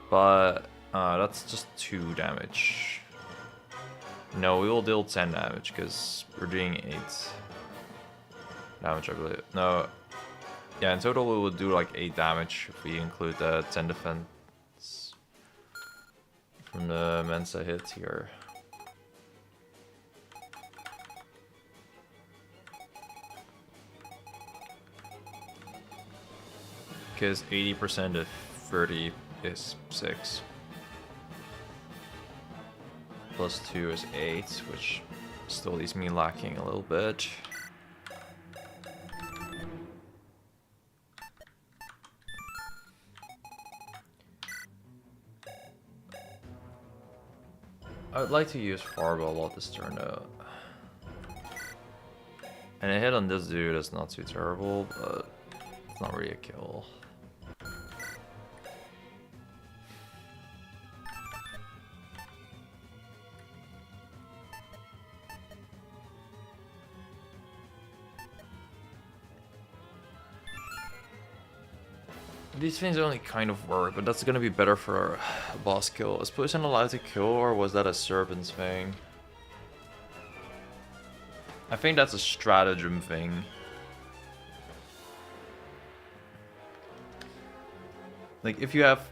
But that's just 2 damage. No, we will deal 10 damage because we're doing 8 damage, I believe. No. Yeah, in total we will do like 8 damage if we include the 10 defense from the Mensa hit here. Because 80% of 30 is 6. Plus 2 is 8, which still leaves me lacking a little bit. I would like to use Fireball a lot this turn though. And a hit on this dude is not too terrible, but it's not really a kill. These things only kind of work, but that's gonna be better for a boss kill. Is poison allowed to kill, or was that a serpent's thing? I think that's a stratagem thing. Like, if you have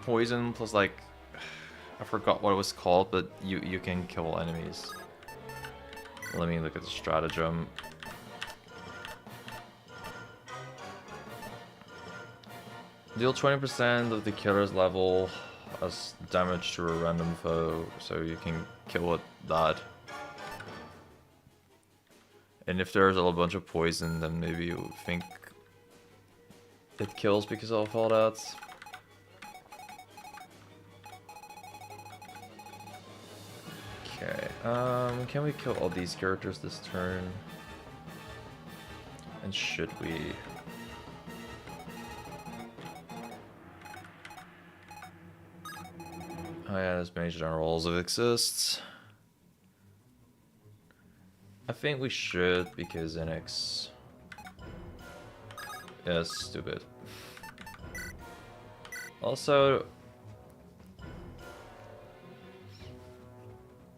poison plus, like, I forgot what it was called, but you can kill enemies. Let me look at the stratagem. Deal 20% of the killer's level as damage to a random foe, so you can kill with that. And if there's a bunch of poison, then maybe you think it kills because of all that. Okay, can we kill all these characters this turn? And should we? Oh yeah, there's Mage Generals if it exists. I think we should, because NX is stupid. Also,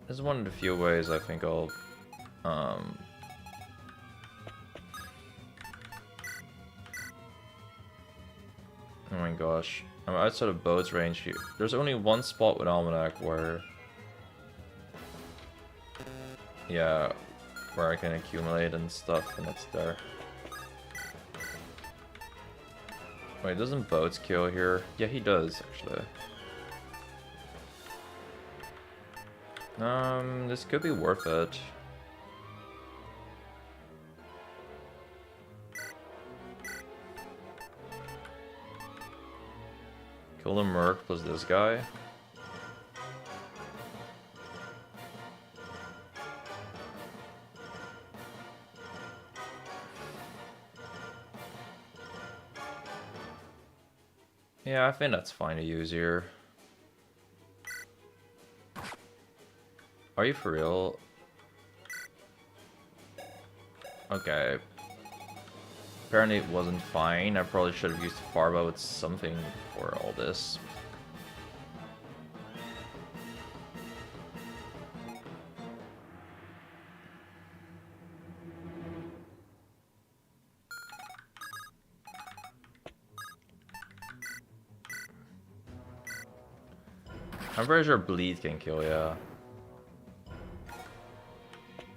this is one of the few ways I think I'll oh my gosh. I'm outside of boat's range here. There's only one spot with Almanac where... Yeah, where I can accumulate and stuff, and it's there. Wait, doesn't boats kill here? Yeah, he does, actually. This could be worth it. Kill the Merc plus this guy. Yeah, I think that's fine to use here. Are you for real? Okay. Apparently it wasn't fine. I probably should have used Farba with something for all this. I'm pretty sure bleed can kill, yeah.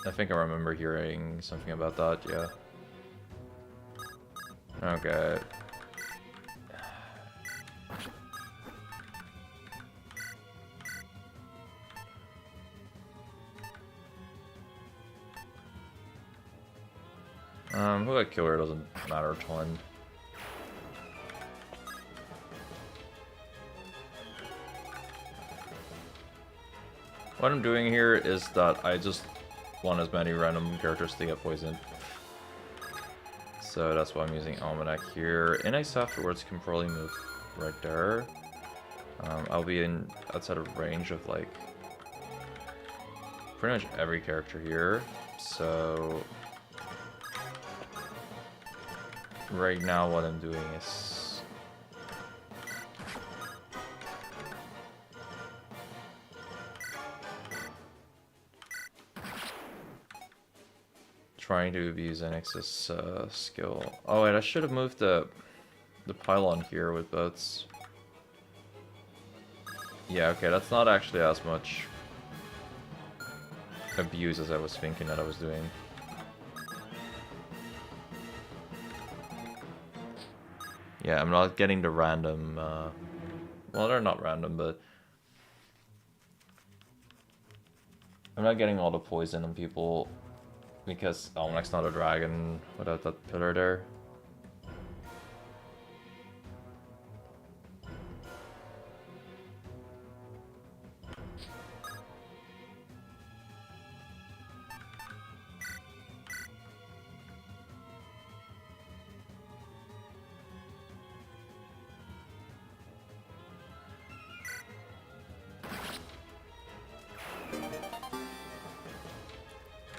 I think I remember hearing something about that, yeah. Okay. Who I kill here doesn't matter a ton. What I'm doing here is that I just want as many random characters to get poisoned. So that's why I'm using Almanac here. Index afterwards can probably move right there. I'll be in outside of range of like pretty much every character here. So right now what I'm doing is trying to abuse NX's skill. Oh wait, I should have moved the pylon here with boats. Yeah, okay, that's not actually as much abuse as I was thinking that I was doing. Yeah, I'm not getting the random, well, they're not random, but I'm not getting all the poison on people because Almanac's not a dragon without that pillar there.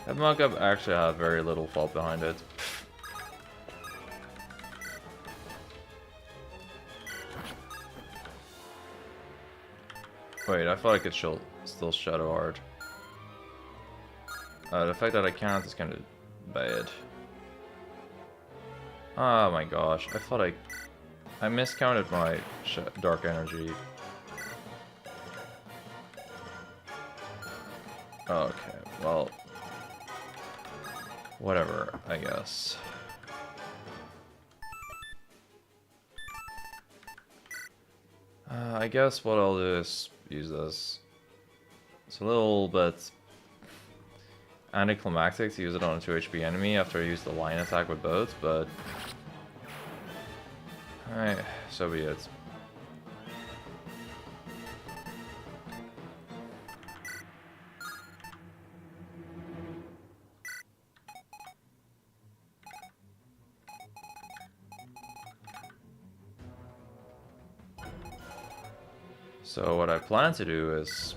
That mock-up actually had very little fault behind it. Wait, I thought I could still Shadow Art. The fact that I can't is kind of bad. Oh my gosh, I thought I miscounted my Dark Energy. Okay, well... whatever, I guess. I guess what I'll do is use this. It's a little bit anticlimactic to use it on a 2 HP enemy after I use the line attack with both, but... alright, so be it. So what I plan to do is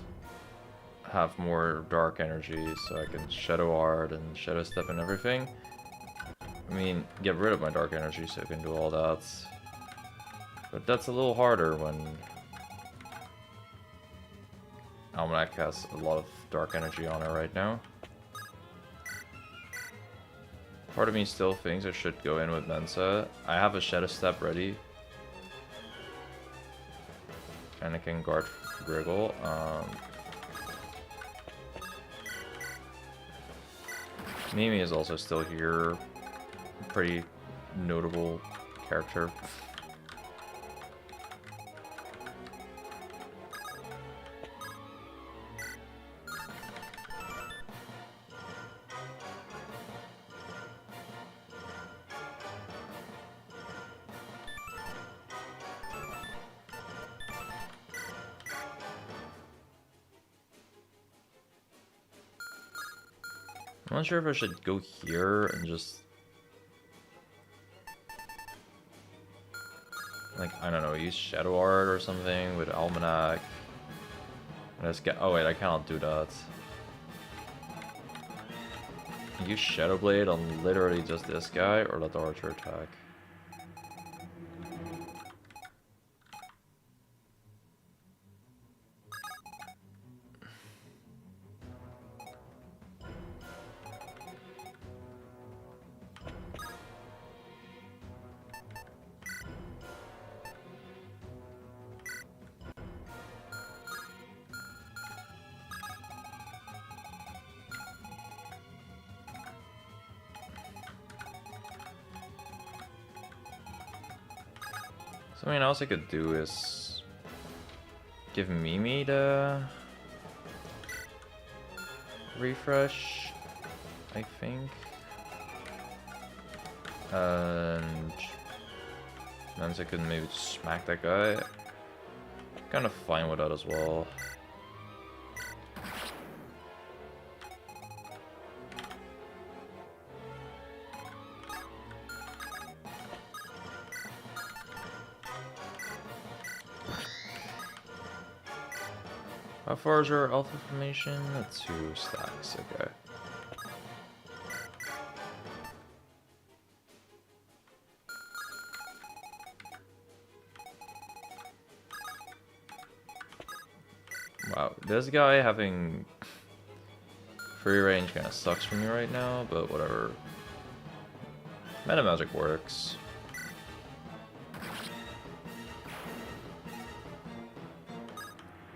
have more dark energy so I can Shadow Art and Shadow Step and everything. I mean, get rid of my dark energy so I can do all that. But that's a little harder when Almanac has a lot of dark energy on it right now. Part of me still thinks I should go in with Mensa. I have a Shadow Step ready. And I can guard Griggle. Mimi is also still here. Pretty notable character. I'm not sure if I should go here and just... like, I don't know, use Shadow Art or something with Almanac. And just get... oh wait, I cannot do that. Use Shadow Blade on literally just this guy, or let the archer attack. Something else I could do is give Mimi the refresh, I think. And then I could maybe smack that guy. Kind of fine with that as well. How far is our alpha formation? That's 2 stacks, okay. Wow, this guy having free range kind of sucks for me right now, but whatever. Meta magic works.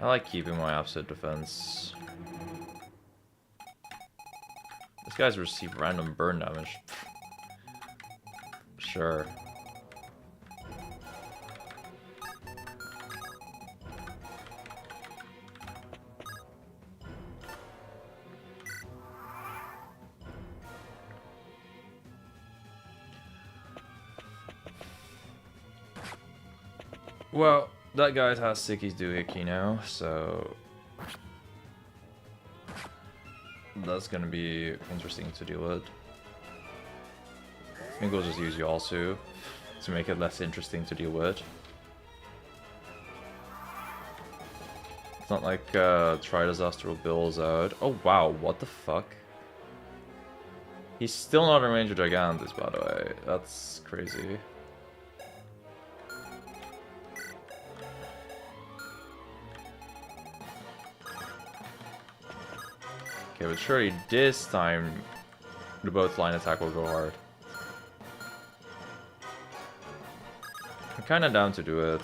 I like keeping my opposite defense. This guy's received random burn damage. Sure. Well, that guy has Sicky's doohickey now, so that's gonna be interesting to deal with. I think we'll just use Yalsu to make it less interesting to deal with. It's not like Tri-Disaster will bills out. Oh wow, what the fuck? He's still not in range of Gigantus, by the way. That's crazy. Okay, but surely this time the both line attack will go hard. I'm kinda down to do it.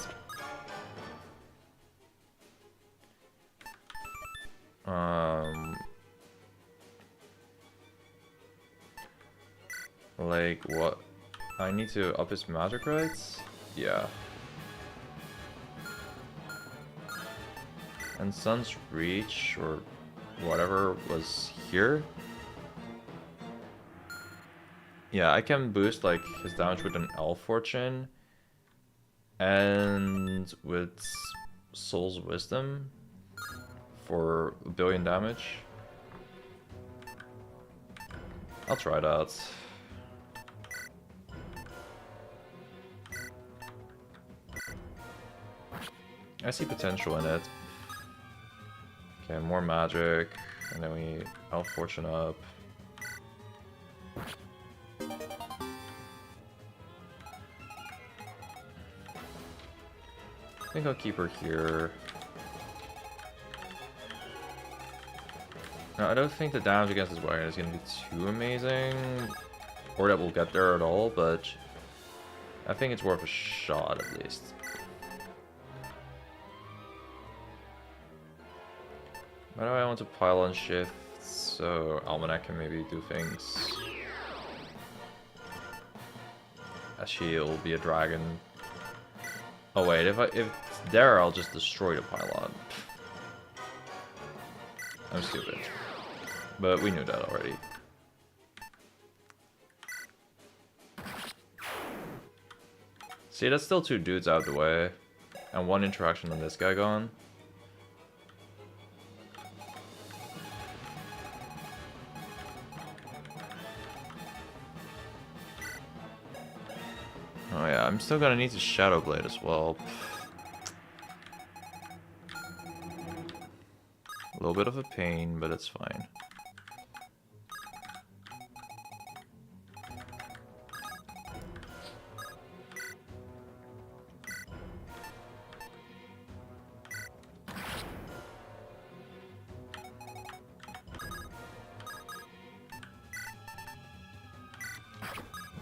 Like what? I need to up his magic rates? Yeah. And Sun's Reach, or whatever was here. Yeah, I can boost like his damage with an Elf Fortune and with Soul's Wisdom for 1 billion damage. I'll try that. I see potential in it. Okay, more magic, and then we Elf Fortune up. I think I'll keep her here. Now, I don't think the damage against this wagon is going to be too amazing, or that we'll get there at all, but I think it's worth a shot at least. Why do I want to pile on shift so Almanac can maybe do things? A shield will be a dragon. Oh wait, if it's there, I'll just destroy the pylon. I'm stupid. But we knew that already. See, that's still 2 dudes out the way. And 1 interaction on this guy gone. Oh yeah, I'm still gonna need to Shadow Blade as well. A little bit of a pain, but it's fine.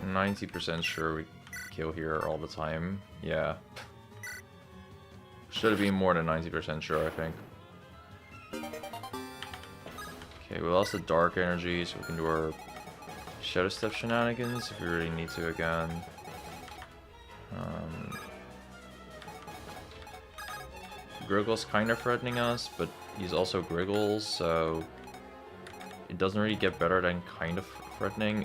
I'm 90% sure we kill here all the time. Yeah. Should have been more than 90% sure, I think. Okay, we lost the dark energy, so we can do our Shadow Step shenanigans if we really need to again. Griggle's kind of threatening us, but he's also Griggle, so it doesn't really get better than kind of threatening.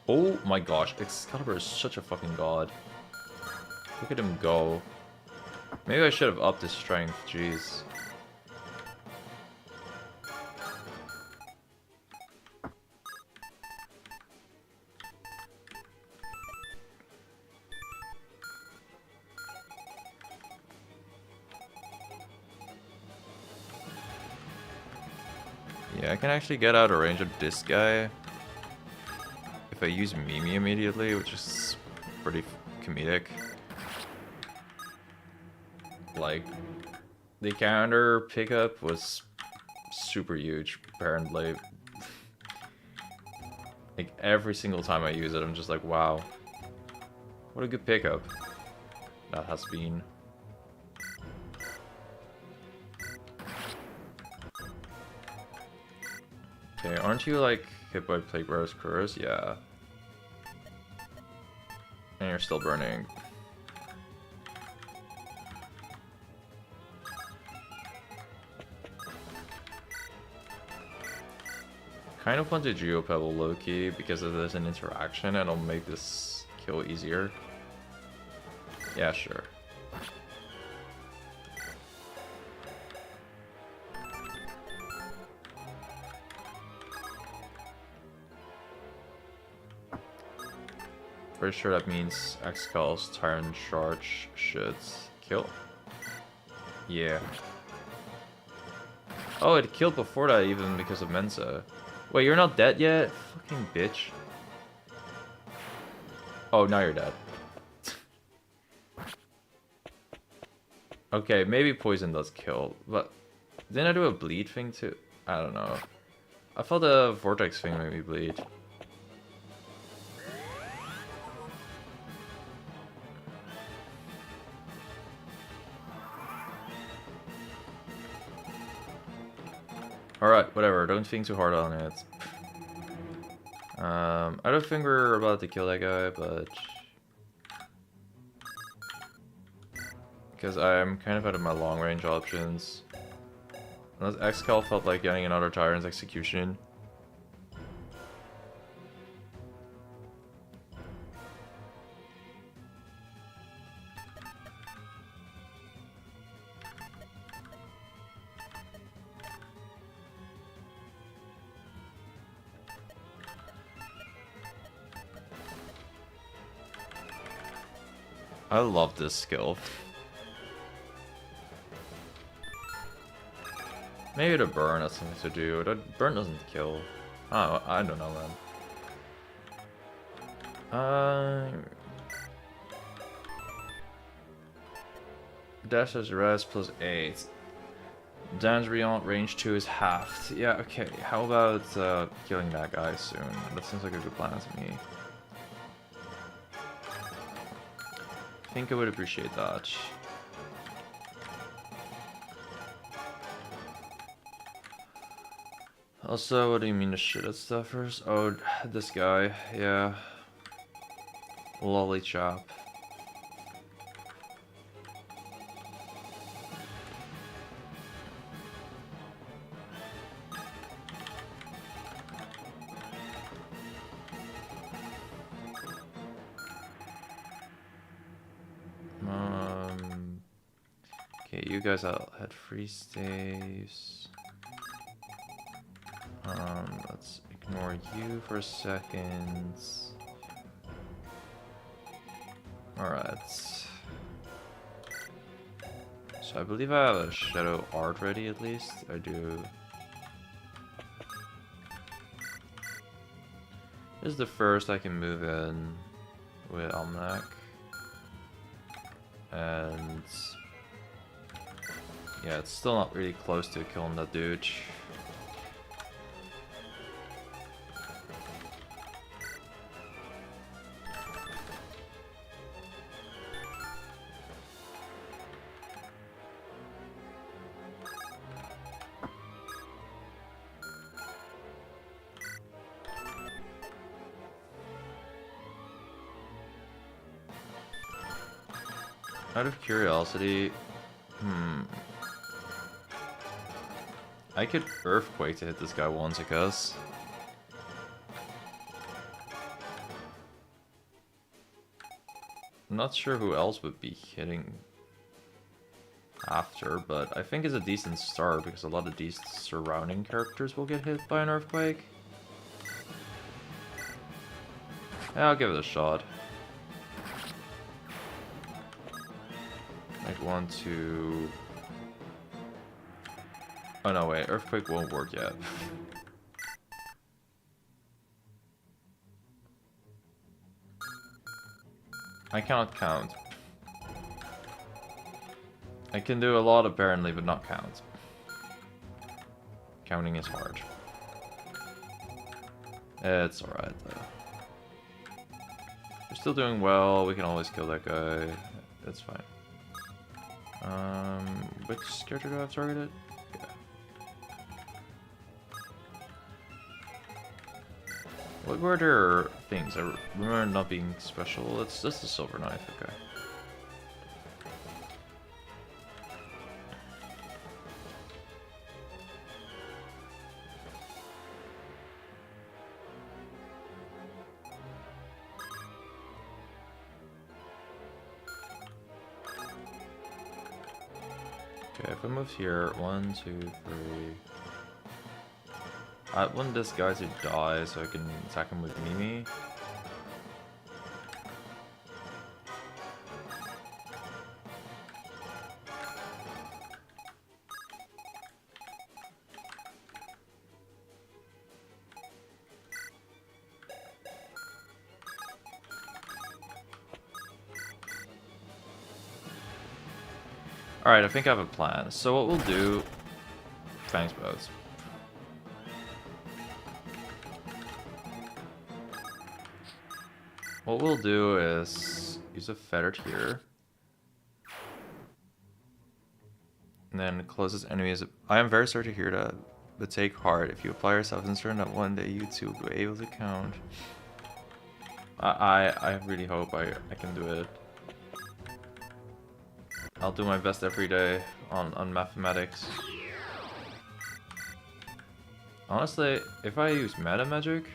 Oh my gosh, Excalibur is such a fucking god. Look at him go. Maybe I should have upped his strength, jeez. Yeah, I can actually get out of range of this guy if I use Mimi immediately, which is pretty comedic. Like, the counter pickup was super huge, apparently. Like, every single time I use it, I'm just like, wow. What a good pickup that has been. Okay, aren't you, like, hit by Plague Bearer's Curse? Yeah. And you're still burning. Kind of want to Geopebble low-key because if there's an interaction, it'll make this kill easier. Yeah, sure. Pretty sure that means Excal's Tyrant Charge should kill. Yeah. Oh, it killed before that even because of Mensa. Wait, you're not dead yet? Fucking bitch. Oh, now you're dead. Okay, maybe poison does kill, but didn't I do a bleed thing too? I don't know. I thought the vortex thing made me bleed. Alright, whatever, don't think too hard on it. I don't think we're about to kill that guy, but... because I'm kind of out of my long range options. Unless Excal felt like getting another Tyrant's Execution. I love this skill. Maybe the burn has something to do. The burn doesn't kill. Oh, I don't know, man. Dash as rest plus 8. Damage beyond range 2 is halved. Yeah, okay. How about killing that guy soon? That seems like a good plan to me. think I would appreciate that. Also, what do you mean the shit at stuffers? Oh, this guy, yeah. Lolly chap. Okay, you guys had free staves. Let's ignore you for a second. Alright. So I believe I have a shadow art ready at least. I do. This is the first I can move in with Almanac. And yeah, it's still not really close to killing that dude. Out of curiosity, I could Earthquake to hit this guy once, I guess. I'm not sure who else would be hitting after, but I think it's a decent start because a lot of these surrounding characters will get hit by an Earthquake. Yeah, I'll give it a shot. Like 1, 2... Oh no, wait, Earthquake won't work yet. I cannot count. I can do a lot apparently, but not count. Counting is hard. It's alright though. We're still doing well, we can always kill that guy. That's fine. Which character do I have targeted? Yeah. What were their things? I remember not being special. It's just a silver knife, okay. Okay, if I move here, 1, 2, 3. I want this guy to die so I can attack him with Mimi. Alright, I think I have a plan. So what we'll do... Thanks, both. What we'll do is use a feather here. And then closest enemies. I am very sorry to hear that, but take heart. If you apply yourself and certain that one day you too will be able to count. I really hope I can do it. I'll do my best every day on mathematics. Honestly, if I use meta magic,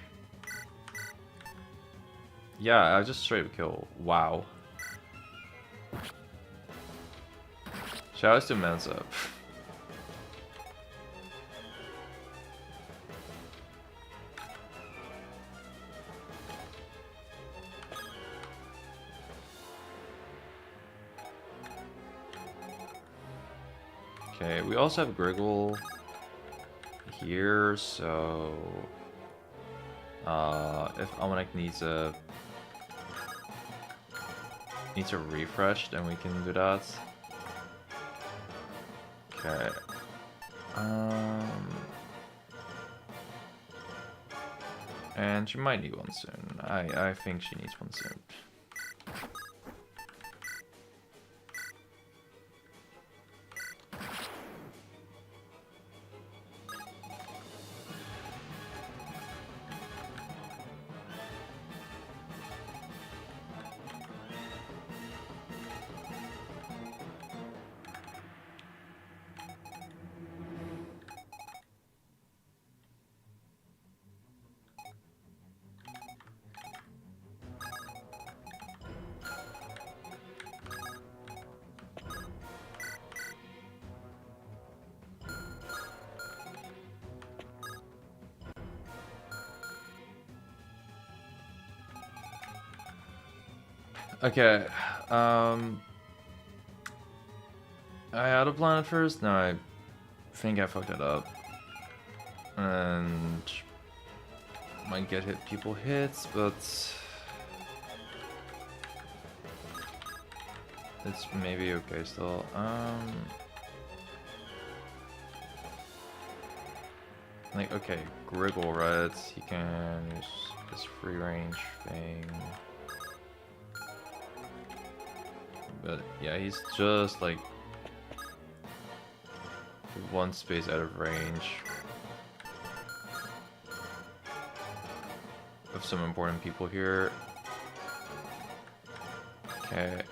yeah, I just straight up kill. Wow. Shouts to Mensa. Okay, we also have Griggle here, so if Almanac needs a refresh, then we can do that. Okay. And she might need one soon. I think she needs one soon. Okay. I had a plan at first. No, I think I fucked it up. And might get people hits, but it's maybe okay still. Like, okay, Griggle, right? He can use this free range thing. But yeah, he's just like one space out of range of some important people here. Okay.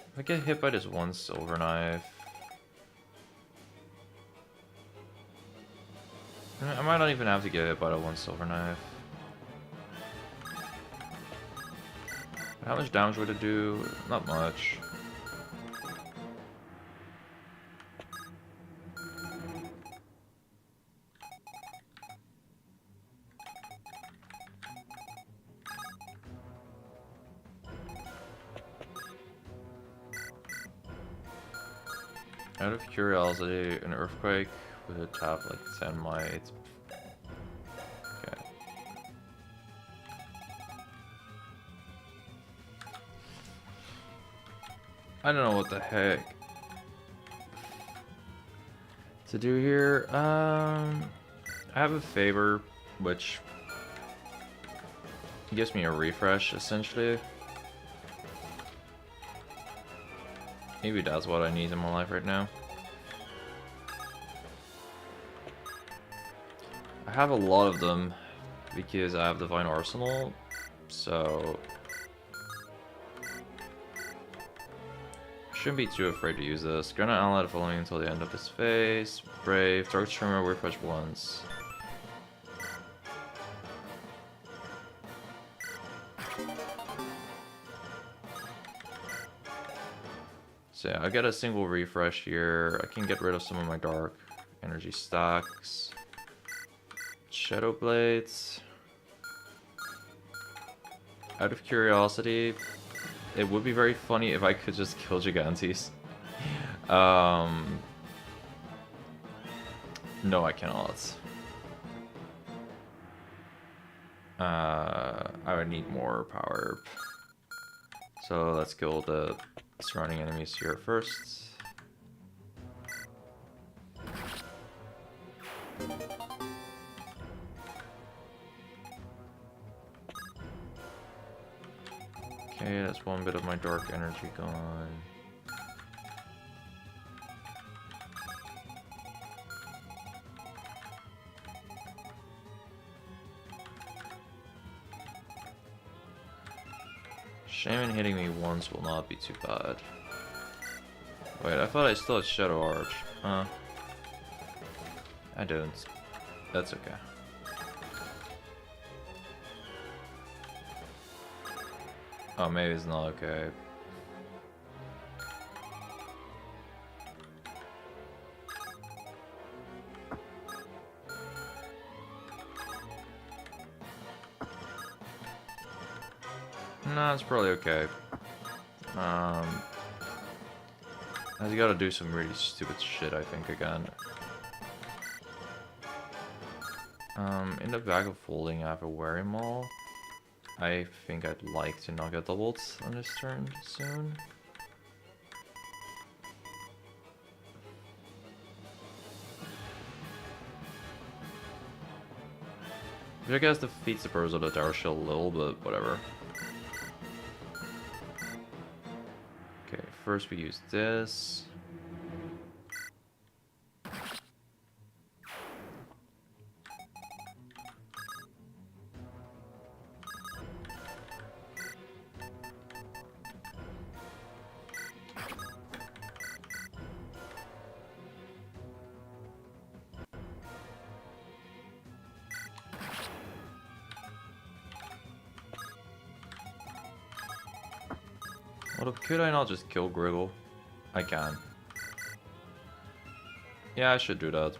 If I get hit by this one silver knife, I might not even have to get hit by that one silver knife. How much damage would it do? Not much. Out of curiosity, an earthquake would have like 10 might. Okay. I don't know what the heck to do here. I have a favor, which gives me a refresh essentially. Maybe that's what I need in my life right now. I have a lot of them because I have Divine Arsenal, so shouldn't be too afraid to use this. Gonna ally the following until the end of this phase. Brave, Dark Trimmer, refresh once. So yeah, I get a single refresh here. I can get rid of some of my dark energy stacks. Shadow Blades. Out of curiosity, it would be very funny if I could just kill Gigantes. No, I cannot. I would need more power. So let's kill the surrounding enemies here first. Okay, that's one bit of my dark energy gone. Shaman hitting me once will not be too bad. Wait, I thought I still had Shadow Arch. Huh. I don't. That's okay. Oh, maybe it's not okay. No, it's probably okay. He's gotta do some really stupid shit, I think, again. In the bag of folding, I have a Wary Maul. I think I'd like to not get doubled on this turn soon. Which I guess defeats the purpose of the Tower Shield a little, but whatever. Okay, first we use this. What, could I not just kill Griggle? I can. Yeah, I should do that.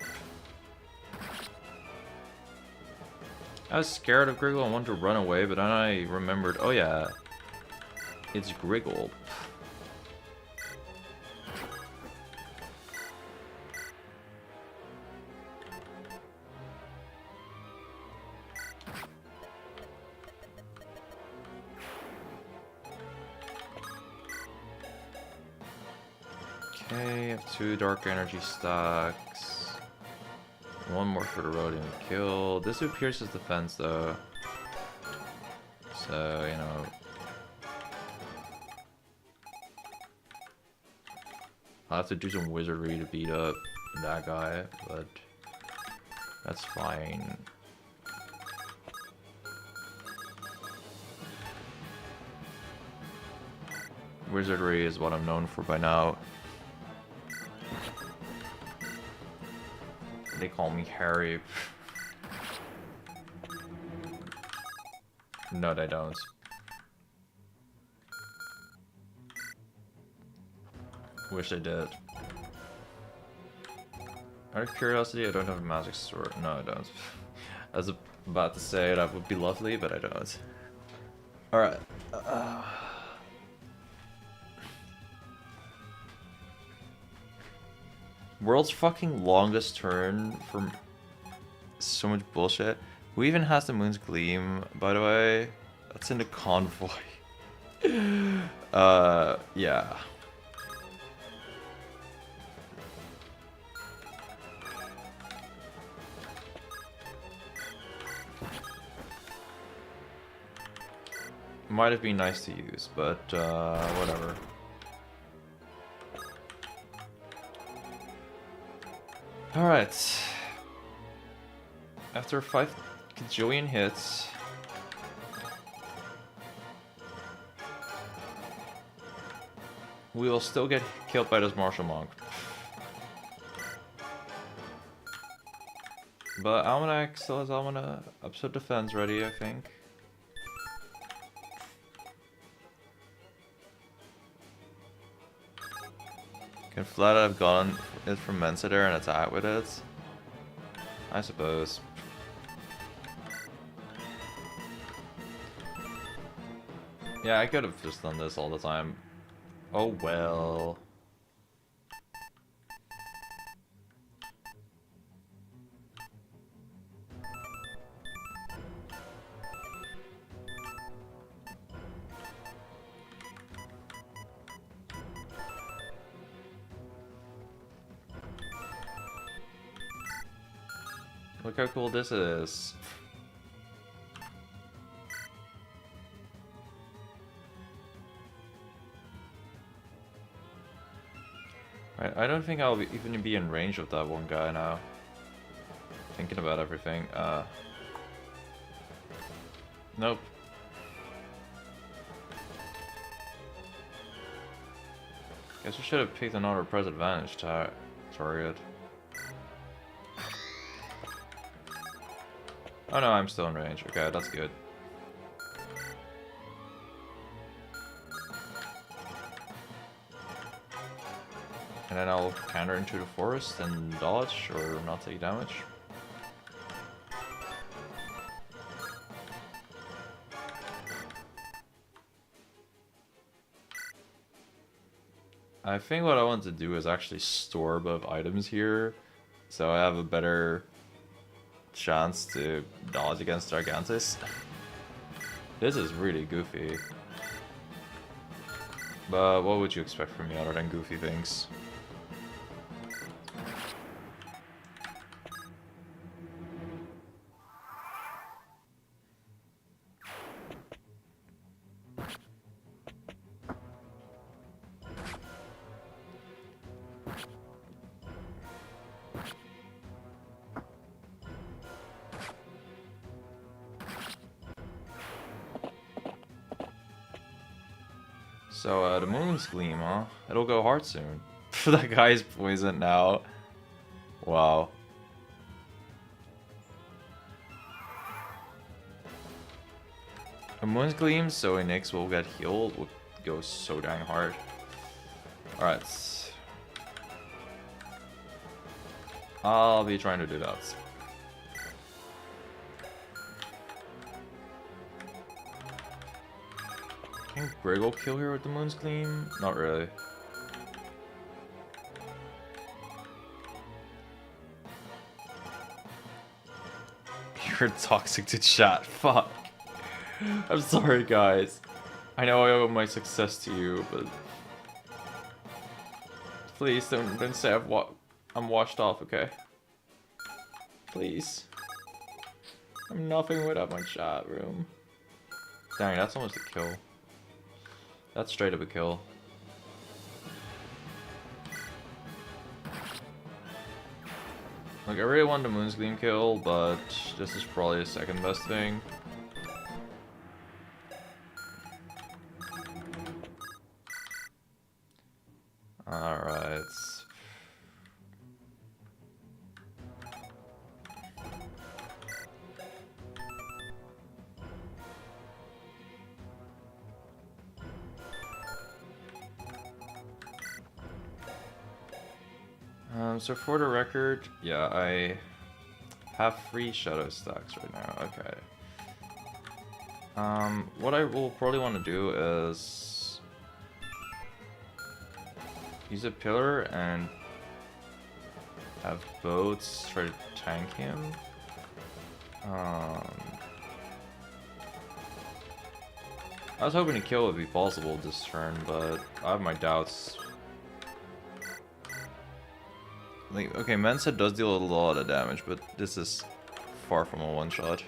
I was scared of Griggle and wanted to run away, but then I remembered, oh yeah, it's Griggle. Okay, I have 2 dark energy stacks. 1 more for the Rhodium kill. This would pierce his defense though. So, you know. I'll have to do some wizardry to beat up that guy, but that's fine. Wizardry is what I'm known for by now. They call me Harry. No, they don't. Wish I did. Out of curiosity, I don't have a magic sword. No, I don't. I was about to say that would be lovely, but I don't. Alright. World's fucking longest turn for so much bullshit. Who even has the Moon's Gleam, by the way? That's in the convoy. Yeah. Might have been nice to use, but whatever. Alright. After 5 gajillion hits, we will still get killed by this martial monk. But Almanac still has Upset Defense ready, I think. Can flat out have gotten it from Mensider and attack with it? I suppose. Yeah, I could have just done this all the time. Oh well. Look how cool this is. I don't think I'll even be in range of that one guy now. Thinking about everything. Nope. Guess we should have picked another press advantage target. Oh no, I'm still in range. Okay, that's good. And then I'll counter into the forest and dodge or not take damage. I think what I want to do is actually store both items here, so I have a better chance to dodge against Gigantus. This is really goofy. But what would you expect from me other than goofy things? So, the Moon's Gleam, huh? It'll go hard soon. That guy's poisoned now. Wow. A Moon's Gleam, so Nyx will get healed, will go so dang hard. Alright. I'll be trying to do that. Can Griggle kill here with the Moon's Gleam? Not really. You're toxic to chat. Fuck. I'm sorry, guys. I know I owe my success to you, but please don't say I'm washed off, okay? Please. I'm nothing without my chat room. Dang, that's almost a kill. That's straight up a kill. Like, I really want the Moon's Gleam kill, but this is probably the second best thing. Alright. So for the record, yeah, I have 3 shadow stacks right now. Okay. What I will probably want to do is use a pillar and have boats try to tank him. I was hoping to kill would be possible this turn, but I have my doubts. Like, okay, Mensa does deal a lot of damage, but this is far from a one-shot.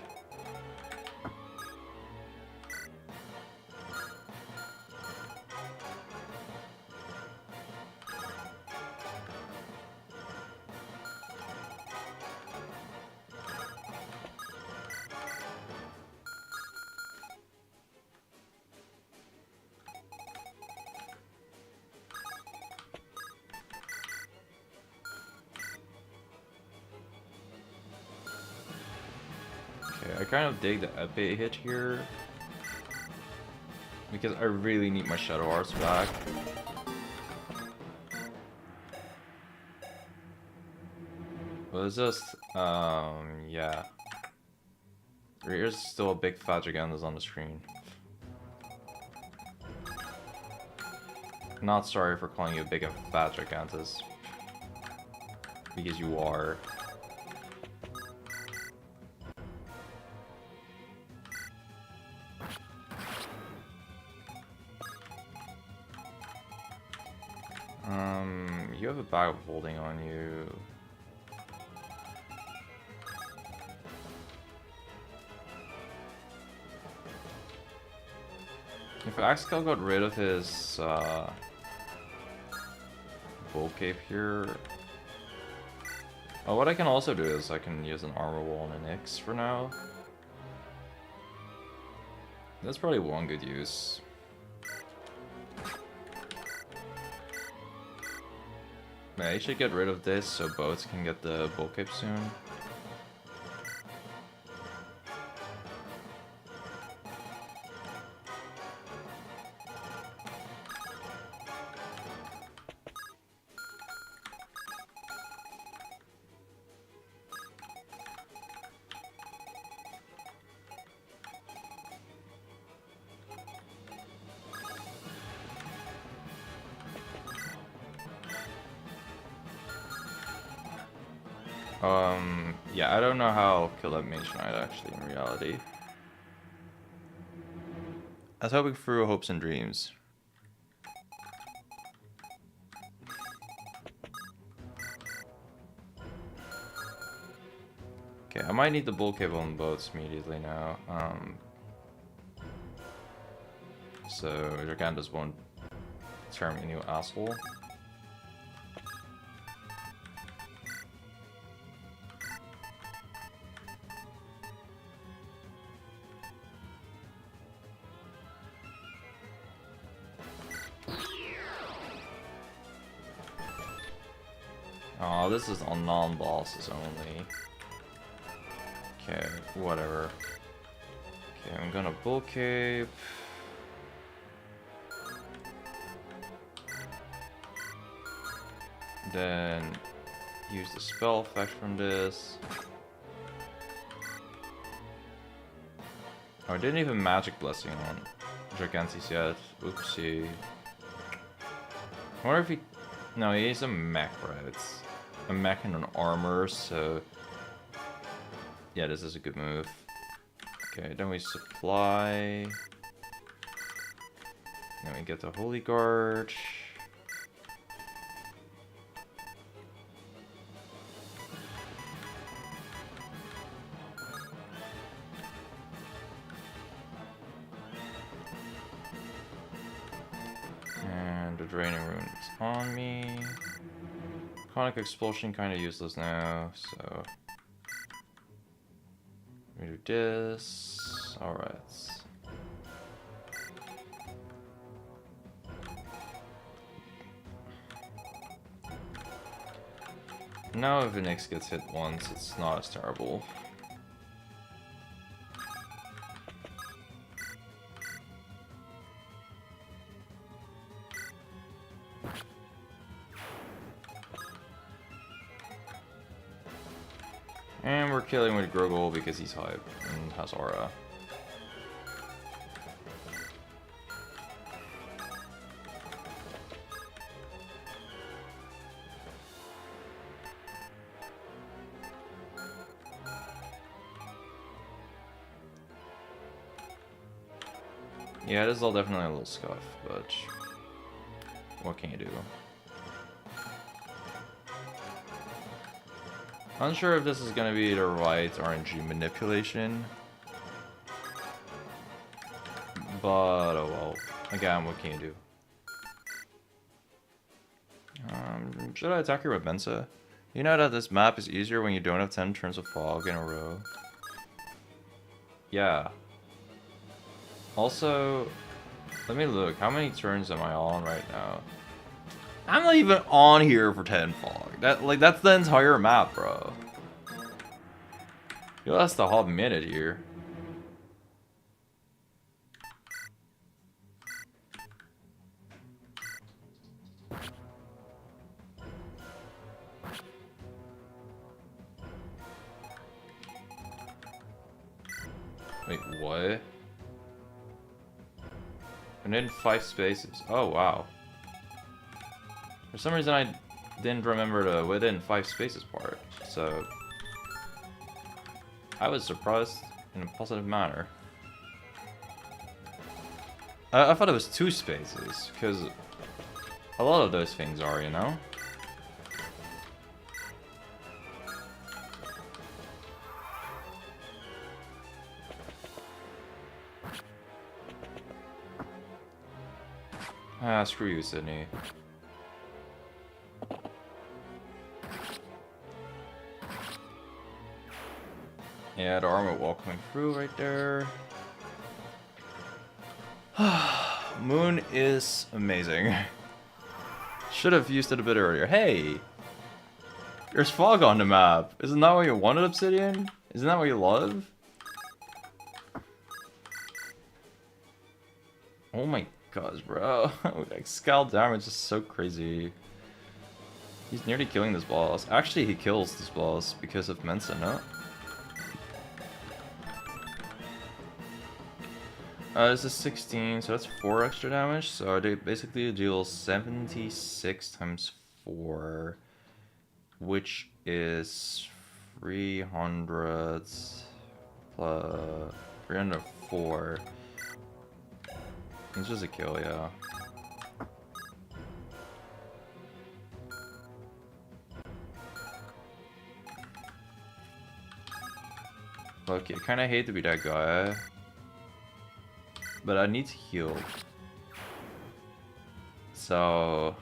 I kind of dig the epee hit here because I really need my Shadow Arts back. But it's just, yeah. There's still a big fat Gigantus on the screen. Not sorry for calling you a big and fat Gigantus, because you are. You have a bag of holding on you. If Axel got rid of his bull cape here, what I can also do is I can use an armor wall and an X for now. That's probably one good use. I should get rid of this so boats can get the bull cape soon. Yeah, I don't know how I'll kill that Mage Knight actually in reality. I was hoping through hopes and dreams. Okay, I might need the bull cape on boats immediately now. So Gigantus won't turn me into an asshole. Oh, this is on non-bosses only. Okay, whatever. Okay, I'm gonna bull cape. Then use the spell effect from this. Oh, I didn't even magic blessing on Gigantes yet. Oopsie. I wonder if he... No, he's a mech, right? A mech and an armor, so... Yeah, this is a good move. Okay, then we supply... Then we get the Holy Guard. And the Draining Rune is on me. Conic Expulsion kind of useless now, so... We do this. Alright. Now if Nyx gets hit once, it's not as terrible. And we're killing with Grogol because he's hype and has aura. Yeah, this is all definitely a little scuff, but what can you do? Unsure if this is gonna be the right RNG manipulation, but oh well. Again, what can you do? Should I attack her with Mensa? You know that this map is easier when you don't have 10 turns of fog in a row. Yeah. Also, let me look. How many turns am I on right now? I'm not even on here for 10 fog. That's the entire map, bro. You lost the whole minute here. Wait, what? And in 5 spaces. Oh, wow. For some reason, I didn't remember the within 5 spaces part, so I was surprised in a positive manner. I thought it was 2 spaces, because a lot of those things are, you know? Ah, screw you, Sydney. Yeah, the armor wall coming through right there. Moon is amazing. Should have used it a bit earlier. Hey! There's fog on the map. Isn't that what you wanted, Obsidian? Isn't that what you love? Oh my gosh, bro. Like, scale damage is so crazy. He's nearly killing this boss. Actually, he kills this boss because of Mensa, no? This is 16, so that's 4 extra damage. So they basically deal 76 times 4, which is 300 plus 304. It's just a kill, yeah. Look, I kind of hate to be that guy. But I need to heal. So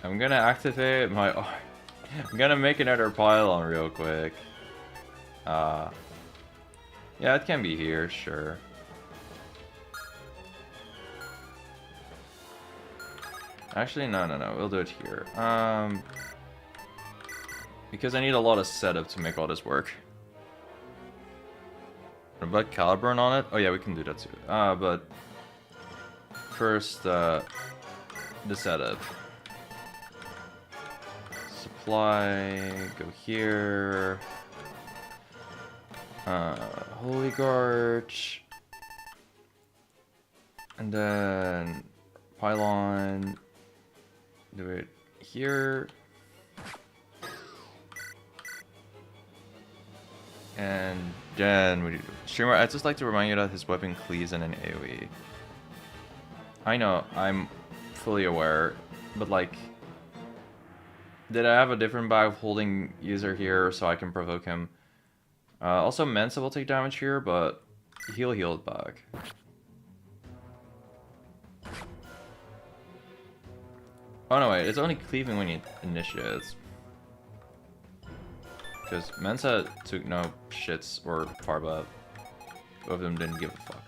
I'm gonna activate my I'm gonna make another pylon real quick. Yeah, it can be here, sure. Actually, no, we'll do it here. Because I need a lot of setup to make all this work. What about Caliburn on it? Oh yeah, we can do that too. But first, the setup. Supply, go here. Holy Guard. And then pylon, do it here. And then we streamer, I'd just like to remind you that his weapon cleaves in an AoE. I know, I'm fully aware, but like, did I have a different bag of holding user here so I can provoke him? Also, Mensa will take damage here, but he'll heal it back. Oh no, wait, it's only cleaving when he initiates. Because Mensa took no shits or Farba. Both of them didn't give a fuck.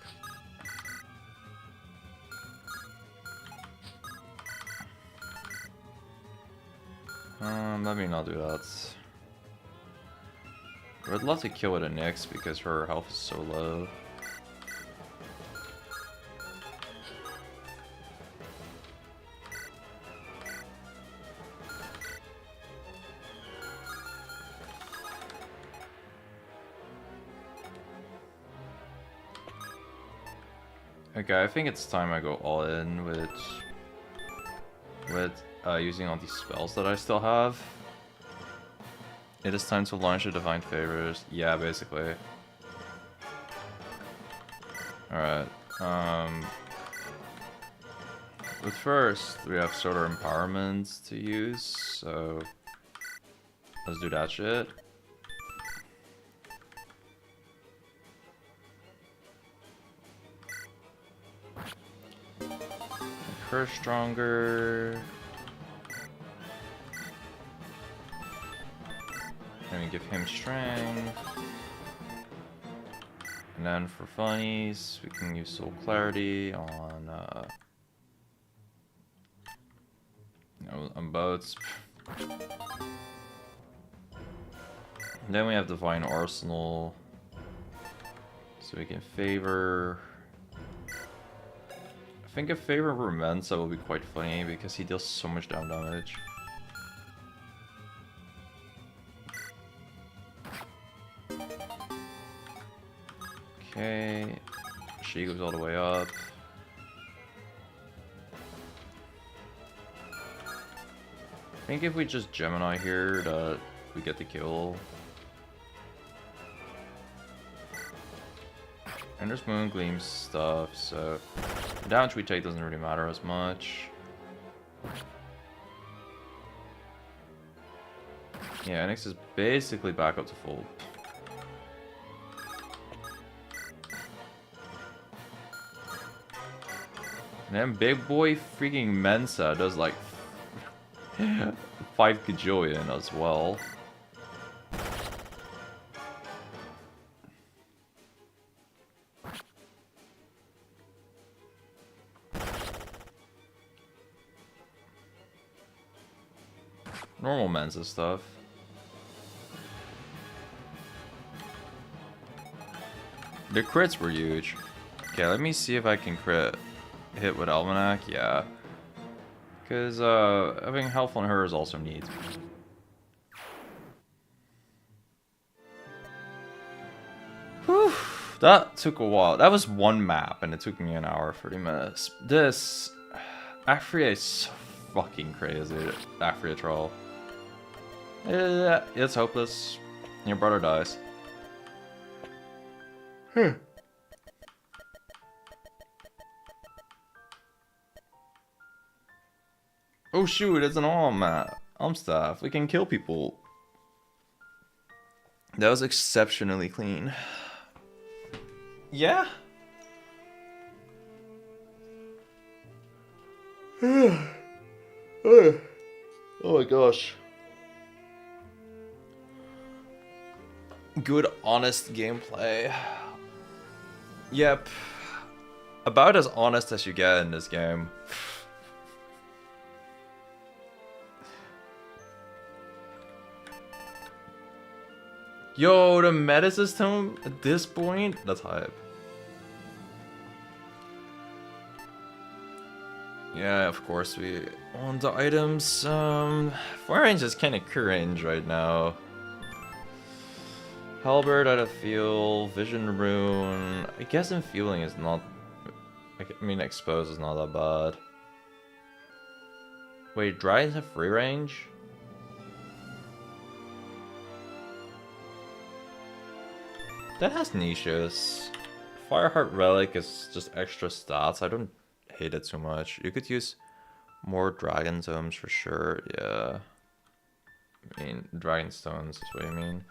Let me not do that. I would love to kill with a Nyx because her health is so low. Okay, I think it's time I go all in with using all these spells that I still have. It is time to launch the Divine Favors. Yeah, basically. Alright. But first, we have Solar Empowerment to use, so let's do that shit. Make her stronger. And we give him strength. And then for funnies, we can use Soul Clarity on boats. And then we have Divine Arsenal. So we can favor. I think a favor over Mensa will be quite funny because he deals so much down damage. Okay, she goes all the way up. I think if we just Gemini here, that we get the kill. And there's Moongleam stuff, so the damage we take doesn't really matter as much. Yeah, Nyx is basically back up to full. And then big boy freaking Mensa does like 5 gajillion as well. Normal Mensa stuff. The crits were huge. Okay, let me see if I can crit hit with Almanac, yeah. Because having health on her is also neat. Whew, that took a while. That was one map and it took me an hour, 30 minutes. This Aphria is so fucking crazy. Aphria troll. It's hopeless. Your brother dies. Oh shoot, it's an arm staff. We can kill people. That was exceptionally clean. Yeah? Oh my gosh. Good, honest gameplay. Yep. About as honest as you get in this game. Yo, the meta system at this point? That's hype. Yeah, of course we want the items. Fire range is kinda cringe right now. Halberd out of feel, Vision Rune. I guess Enfueling is not I mean, expose is not that bad. Wait, dragons have free range? That has niches. Fireheart Relic is just extra stats. I don't hate it too much. You could use more dragon tomes for sure. Yeah. I mean, dragon stones is what I mean.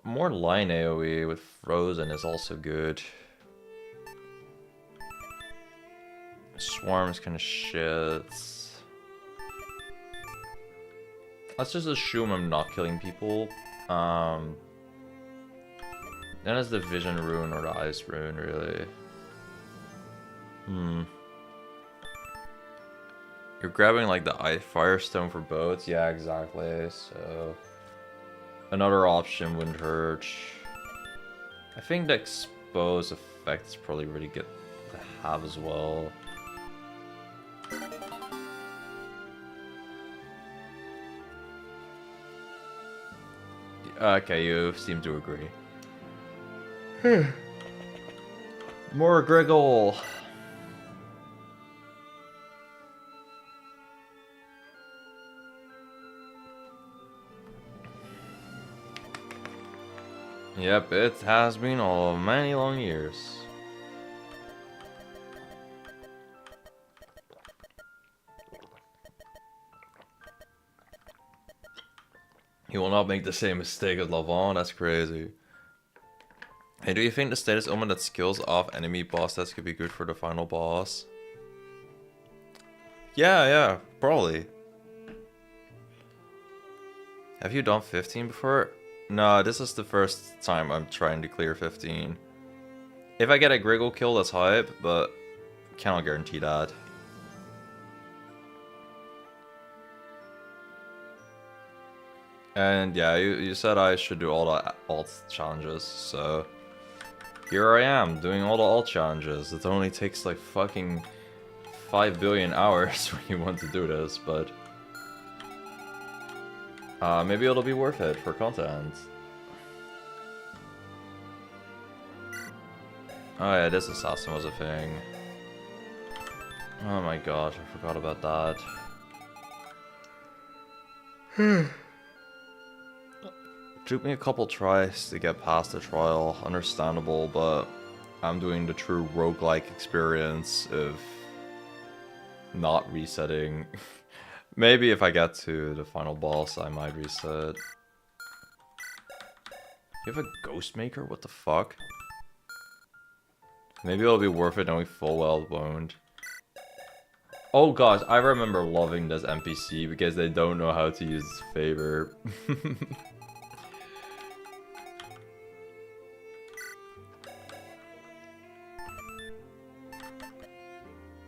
More line AoE with Frozen is also good. Swarm's kind of shit. Let's just assume I'm not killing people. Then it's the Vision Rune or the Ice Rune, really. You're grabbing like the Firestone for both? Yeah, exactly. So another option wouldn't hurt. I think the expose effect is probably really good to have as well. Okay, you seem to agree. More Griggle. Yep, it has been all many long years. He will not make the same mistake as Lavon, that's crazy. Hey, do you think the status omen that skills off enemy boss stats could be good for the final boss? Yeah, probably. Have you done 15 before? No, this is the first time I'm trying to clear 15. If I get a Griggle kill, that's hype, but cannot guarantee that. And yeah, you said I should do all the alt challenges, so here I am, doing all the alt challenges. It only takes like fucking 5 billion hours when you want to do this, but maybe it'll be worth it for content. Oh yeah, this assassin was a thing. Oh my god, I forgot about that. Took me a couple tries to get past the trial, understandable, but I'm doing the true roguelike experience of not resetting. Maybe if I get to the final boss, I might reset. You have a Ghost Maker? What the fuck? Maybe it'll be worth it knowing full well won't. Oh gosh, I remember loving this NPC because they don't know how to use favor.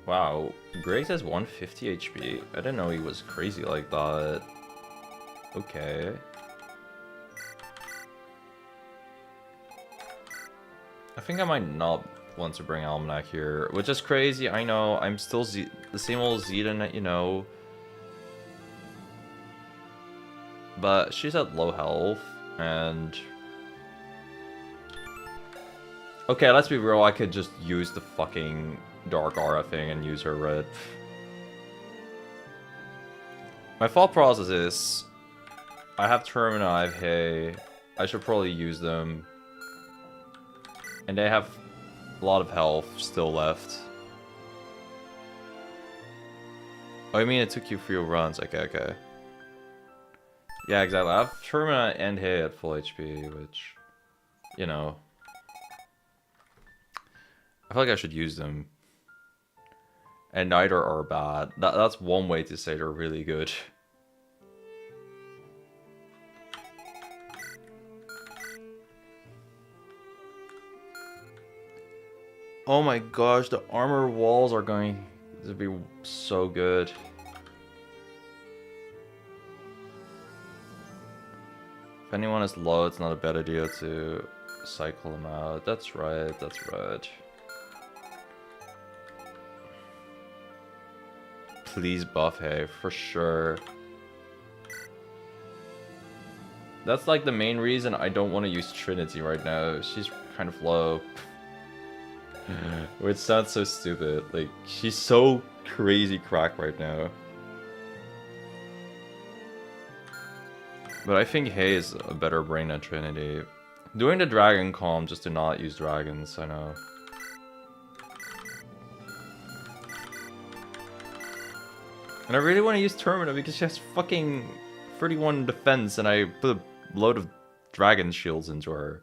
Wow, Grace has 150 HP. I didn't know he was crazy like that. Okay. I think I might not want to bring Almanac here, which is crazy. I know, I'm still the same old Zeden, you know. But she's at low health, and... Okay, let's be real, I could just use the fucking Dark Aura thing and use her red. My thought process is, I have Termina, I have Hay, I should probably use them. And they have a lot of health still left. Oh, I mean it took you a few runs, okay. Yeah, exactly, I have Termina and Hay at full HP, which, you know. I feel like I should use them. And neither are bad. That's one way to say they're really good. Oh my gosh, the armor walls are going to be so good. If anyone is low, it's not a bad idea to cycle them out. That's right, that's right. Please buff Hay, for sure. That's like the main reason I don't want to use Trinity right now. She's kind of low. Which sounds so stupid. Like, she's so crazy crack right now. But I think Hay is a better brain than Trinity. Doing the dragon calm just to not use dragons, I know. And I really want to use Termina because she has fucking 31 defense and I put a load of dragon shields into her.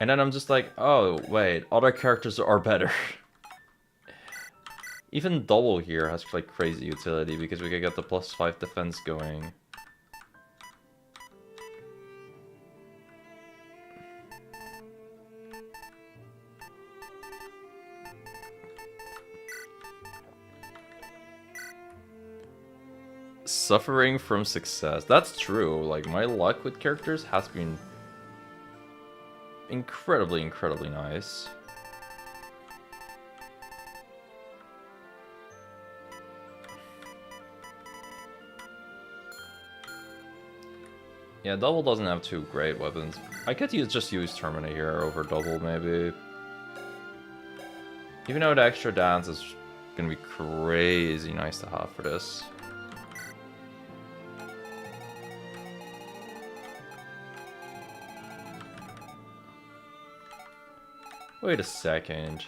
And then I'm just like, oh wait, other characters are better. Even Double here has like crazy utility because we can get the +5 defense going. Suffering from success. That's true. Like, my luck with characters has been incredibly, incredibly nice. Yeah, Double doesn't have two great weapons. I could just use Termina here over Double, maybe. Even though the extra dance is gonna be crazy nice to have for this. Wait a second.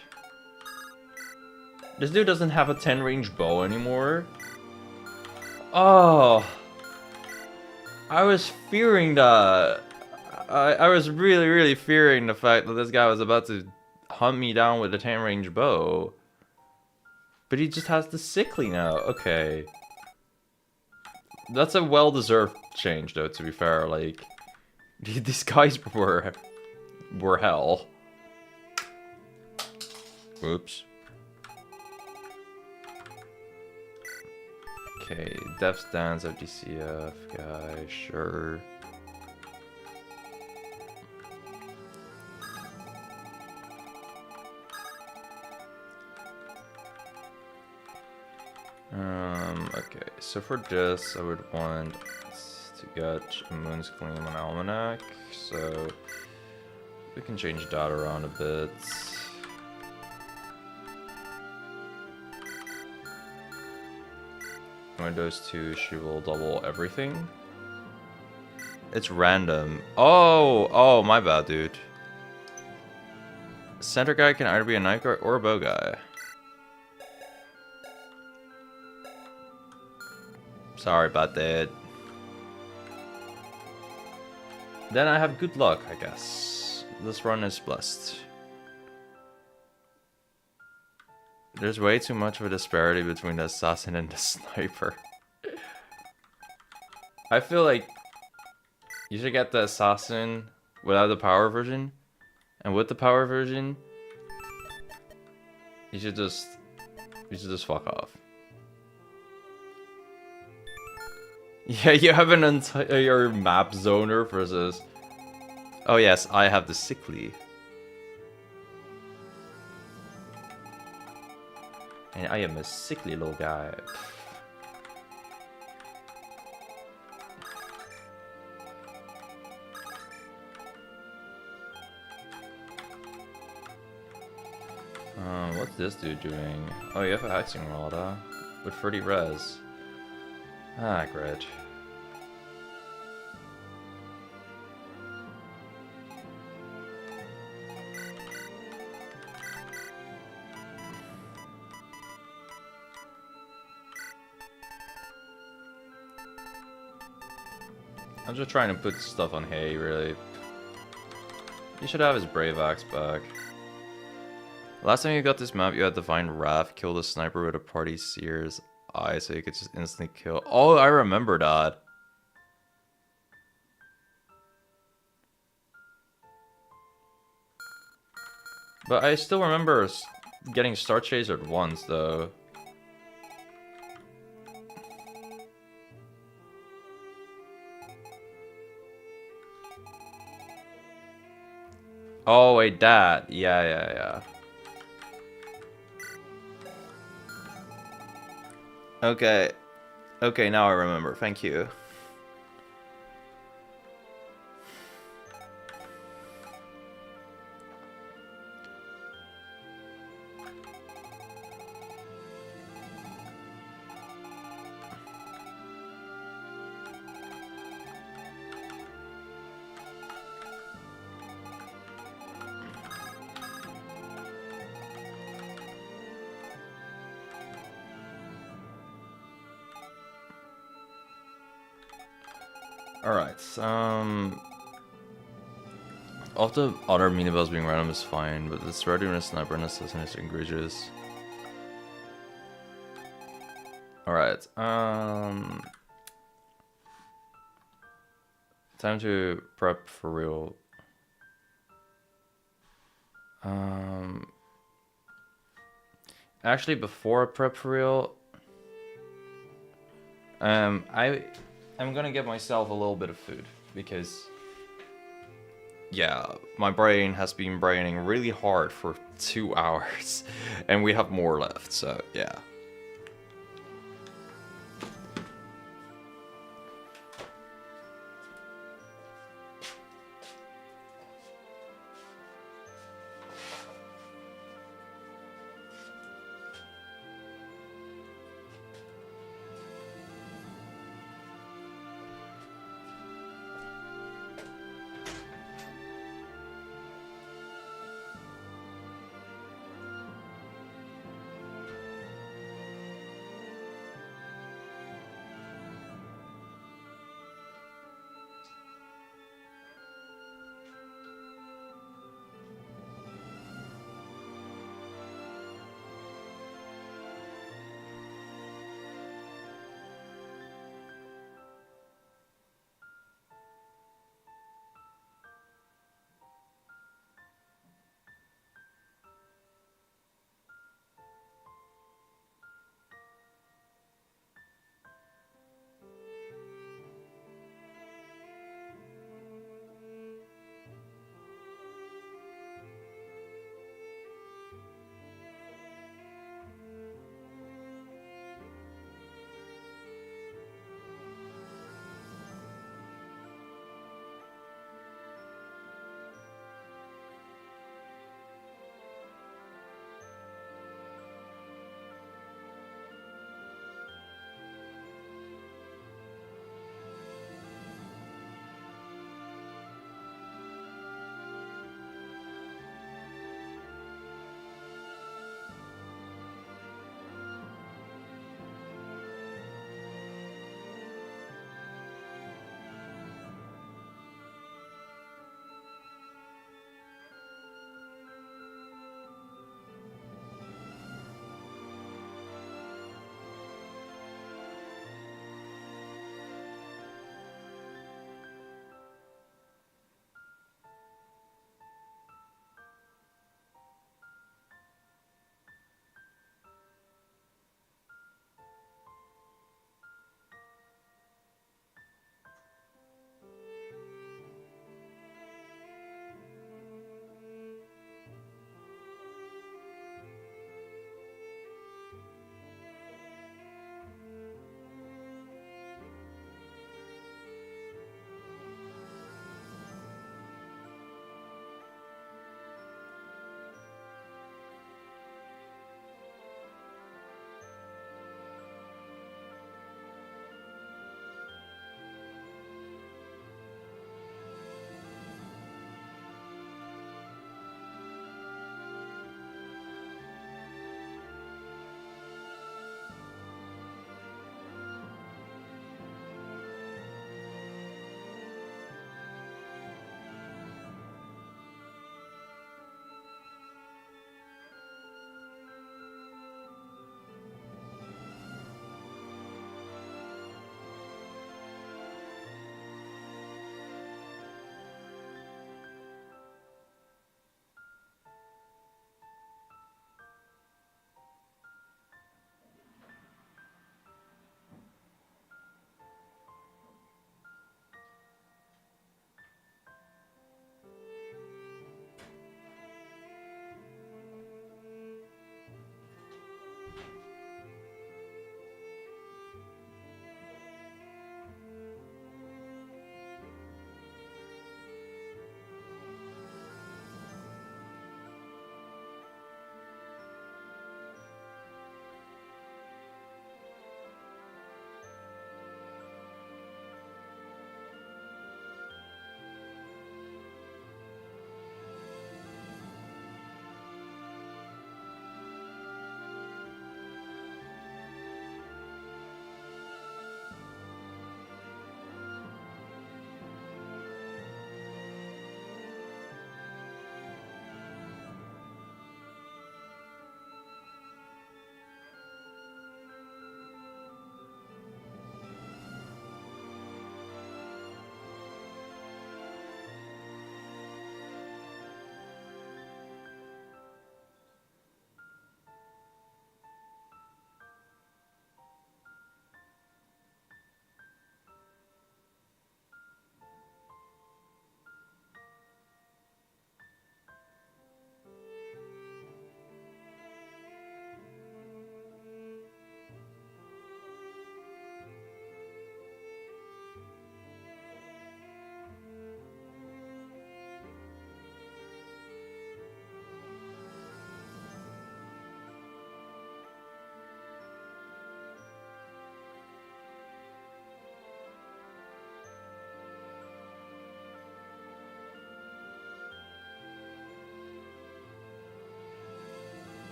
This dude doesn't have a 10 range bow anymore? Oh. I was fearing that. I was really, really fearing the fact that this guy was about to hunt me down with a 10 range bow. But he just has the sickly now. Okay. That's a well-deserved change, though, to be fair. Like, these guys were hell. Oops. Okay, Depth Dance FDCF guy, sure. Okay, so for this, I would want to get Moon's Gleam on Almanac, so we can change that around a bit. With those two, she will double everything. It's random. Oh, my bad, dude. Center guy can either be a knife guard or a bow guy. Sorry about that. Then I have good luck, I guess. This run is blessed. There's way too much of a disparity between the assassin and the sniper. I feel like you should get the assassin without the power version, and with the power version, you should just fuck off. Yeah, you have an entire map zoner versus. Oh yes, I have the sickly. And I am a sickly little guy. What's this dude doing? Oh, you have a hexing rod, huh? With 30 res. Ah, great. I'm just trying to put stuff on Hay, really. You should have his Brave Axe back. Last time you got this map, you had to find Wrath, kill the sniper with a party seer's eye so you could just instantly kill. Oh, I remember that. But I still remember getting Star Chasered once, though. Oh, wait, that. Yeah. Okay. Okay, now I remember. Thank you. Alright, all the other mini-boss being random is fine, but this readiness, sniper, and assassination egregious. Alright, time to prep for real. Actually, before I prep for real, I'm gonna get myself a little bit of food because, yeah, my brain has been braining really hard for 2 hours, and we have more left. So yeah.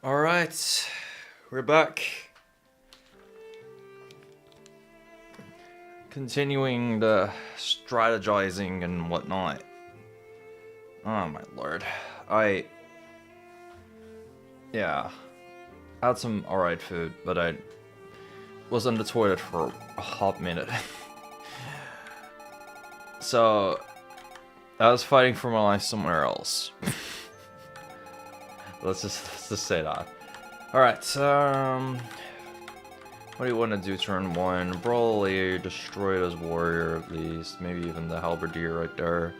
Alright, we're back. Continuing the strategizing and whatnot. Oh my lord. Yeah. I had some alright food, but I was on the toilet for a hot minute. So, I was fighting for my life somewhere else. Let's just say that. Alright, what do you want to do turn 1? Probably destroy this warrior at least. Maybe even the halberdier right there.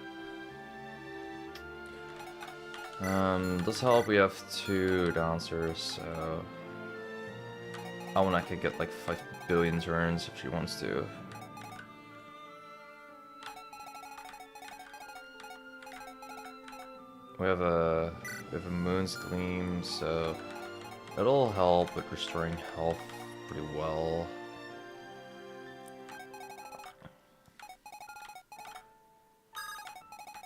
This help we have 2 downstairs, so... Almanac could get like 5 billion turns if she wants to. We have a Moon's Gleam, so it'll help with restoring health pretty well.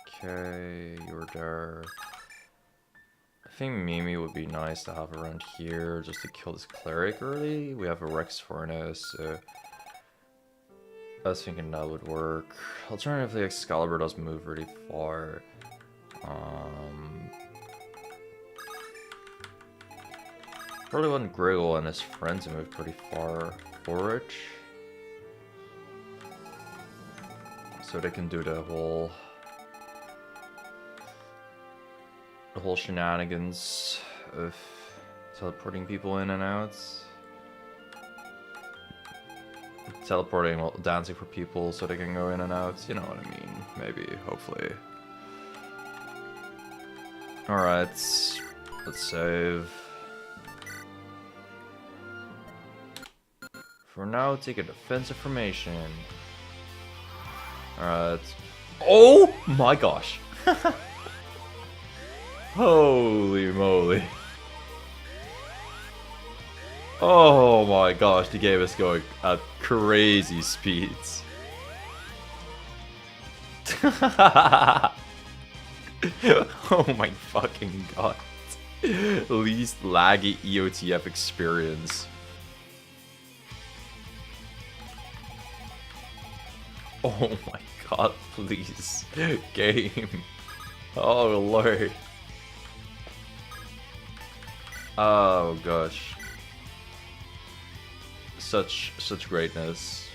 Okay, you're there. I think Mimi would be nice to have around here just to kill this cleric early. We have a Rex Furnace, so I was thinking that would work. Alternatively, Excalibur does move really far. Probably want Griggle and his friends to move pretty far forward, so they can do the whole shenanigans of teleporting people in and out. Teleporting while dancing for people so they can go in and out, you know what I mean, maybe, hopefully. Alright, let's save. For now, take a defensive formation. Alright. Oh my gosh! Holy moly. Oh my gosh, the game is going at crazy speeds. Oh my fucking god. Least laggy EOTF experience. Oh my god, please. Game. Oh lord. Oh gosh. Such greatness.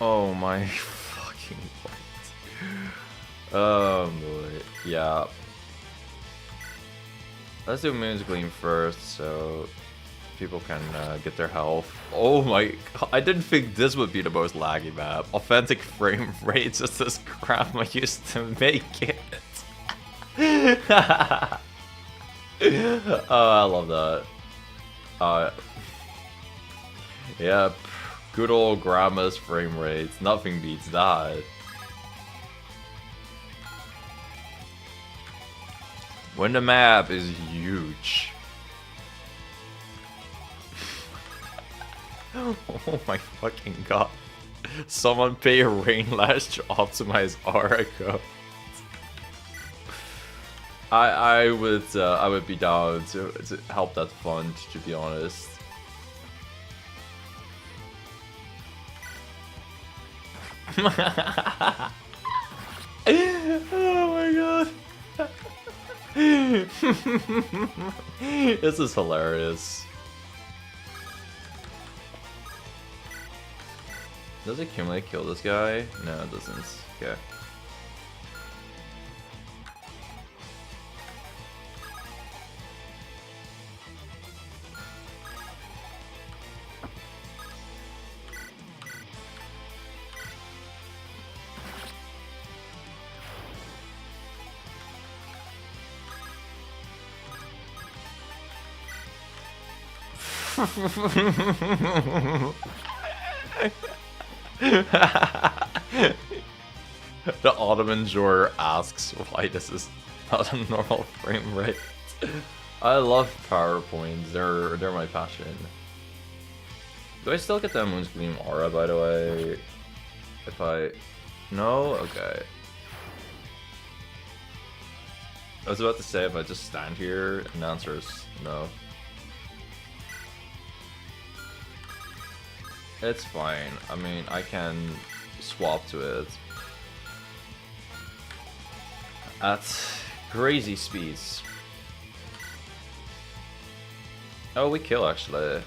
Oh my fucking god. Oh boy. Yeah. Let's do Moon's Gleam first so people can get their health. Oh my god, I didn't think this would be the most laggy map. Authentic frame rates is this crap I used to make it. Oh, I love that. Yep, good old grandma's frame rates. Nothing beats that. When the map is huge. Oh my fucking god. Someone pay a Rain Lash to optimize Oracle. I would be down to help that fund, to be honest. Oh my god. This is hilarious. Does Accumulate kill this guy? No, it doesn't. Okay. The Ottoman juror asks why this is about a normal frame rate. I love PowerPoints. They're my passion. Do I still get that Moon's Gleam aura, by the way? If I... No? Okay. I was about to say if I just stand here, and the answer is no. It's fine. I mean, I can swap to it at crazy speeds. Oh, we kill actually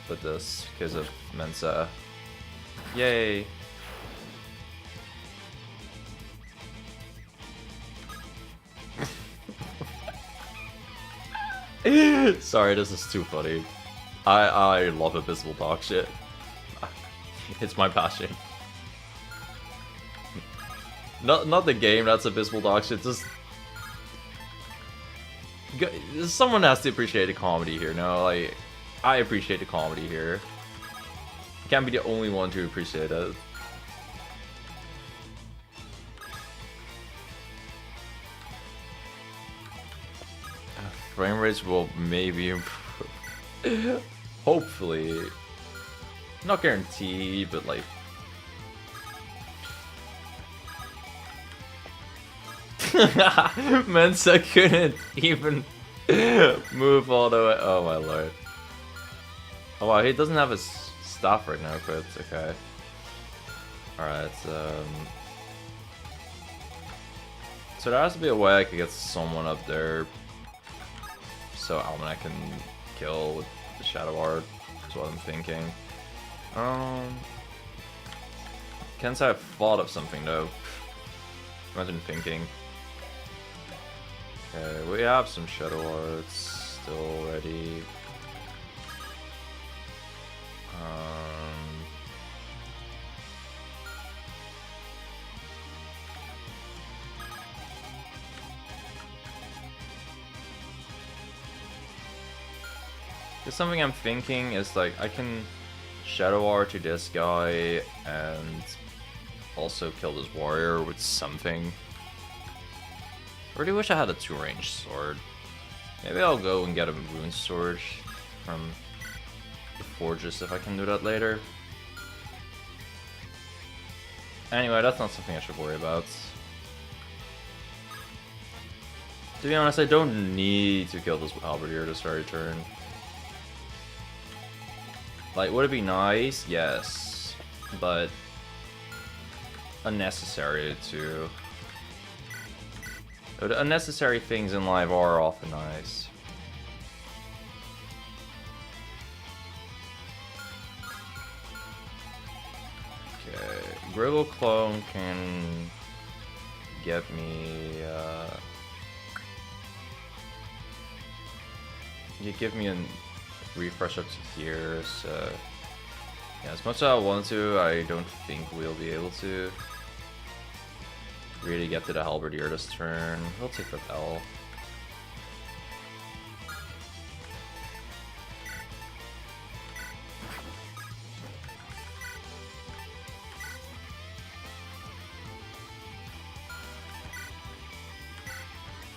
with this because of Mensa. Yay! Sorry, this is too funny. I love abysmal dog shit. It's my passion. Not the game that's abysmal dog shit, just... Someone has to appreciate the comedy here, no? Like, I appreciate the comedy here. I can't be the only one to appreciate it. Frame rates will maybe improve. Hopefully. Not guaranteed, but like... Mensa couldn't even move all the way. Oh my lord. Oh wow, he doesn't have his staff right now, but it's okay. Alright, so there has to be a way I could get someone up there so Almanac can kill with the Shadow Art, is what I'm thinking. Can't say I've thought of something though. Imagine thinking. Okay, we have some Shadow Arts still ready. Something I'm thinking is like I can Shadow Art to this guy and also kill this warrior with something. I really wish I had a 2-range sword. Maybe I'll go and get a rune sword from the forges if I can do that later. Anyway, that's not something I should worry about. To be honest, I don't need to kill this halberdier this very turn. Like, would it be nice? Yes. But unnecessary too. The unnecessary things in life are often nice. Okay, Gribble Clone can get me, you give me a refresh up to here, so yeah, as much as I want to, I don't think we'll be able to really get to the halberdier this turn. We'll take the L.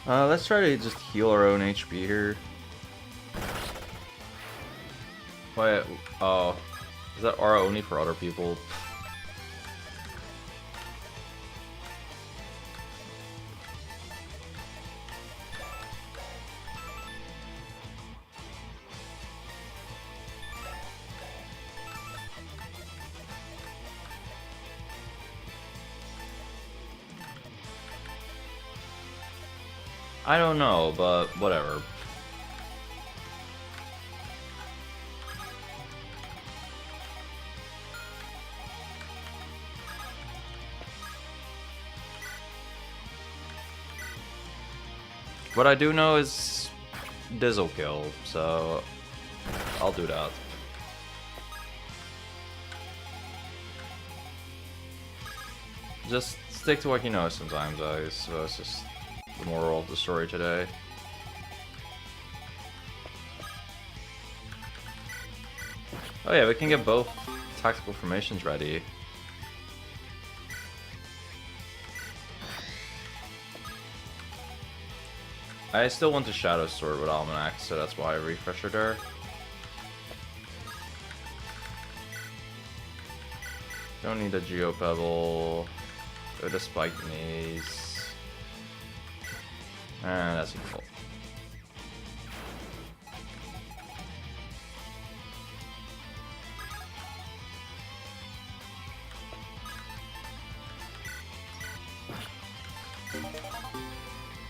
Let's try to just heal our own HP here. Wait, oh, is that aura only for other people? I don't know, but whatever. What I do know is Dizzle kill, so I'll do that. Just stick to what you know sometimes, guys. So it's just the moral of the story today. Oh yeah, we can get both tactical formations ready. I still want the Shadow Sword with Almanac, so that's why I refreshed her. Don't need a Geopebble. Go to Spike Maze. And that's useful.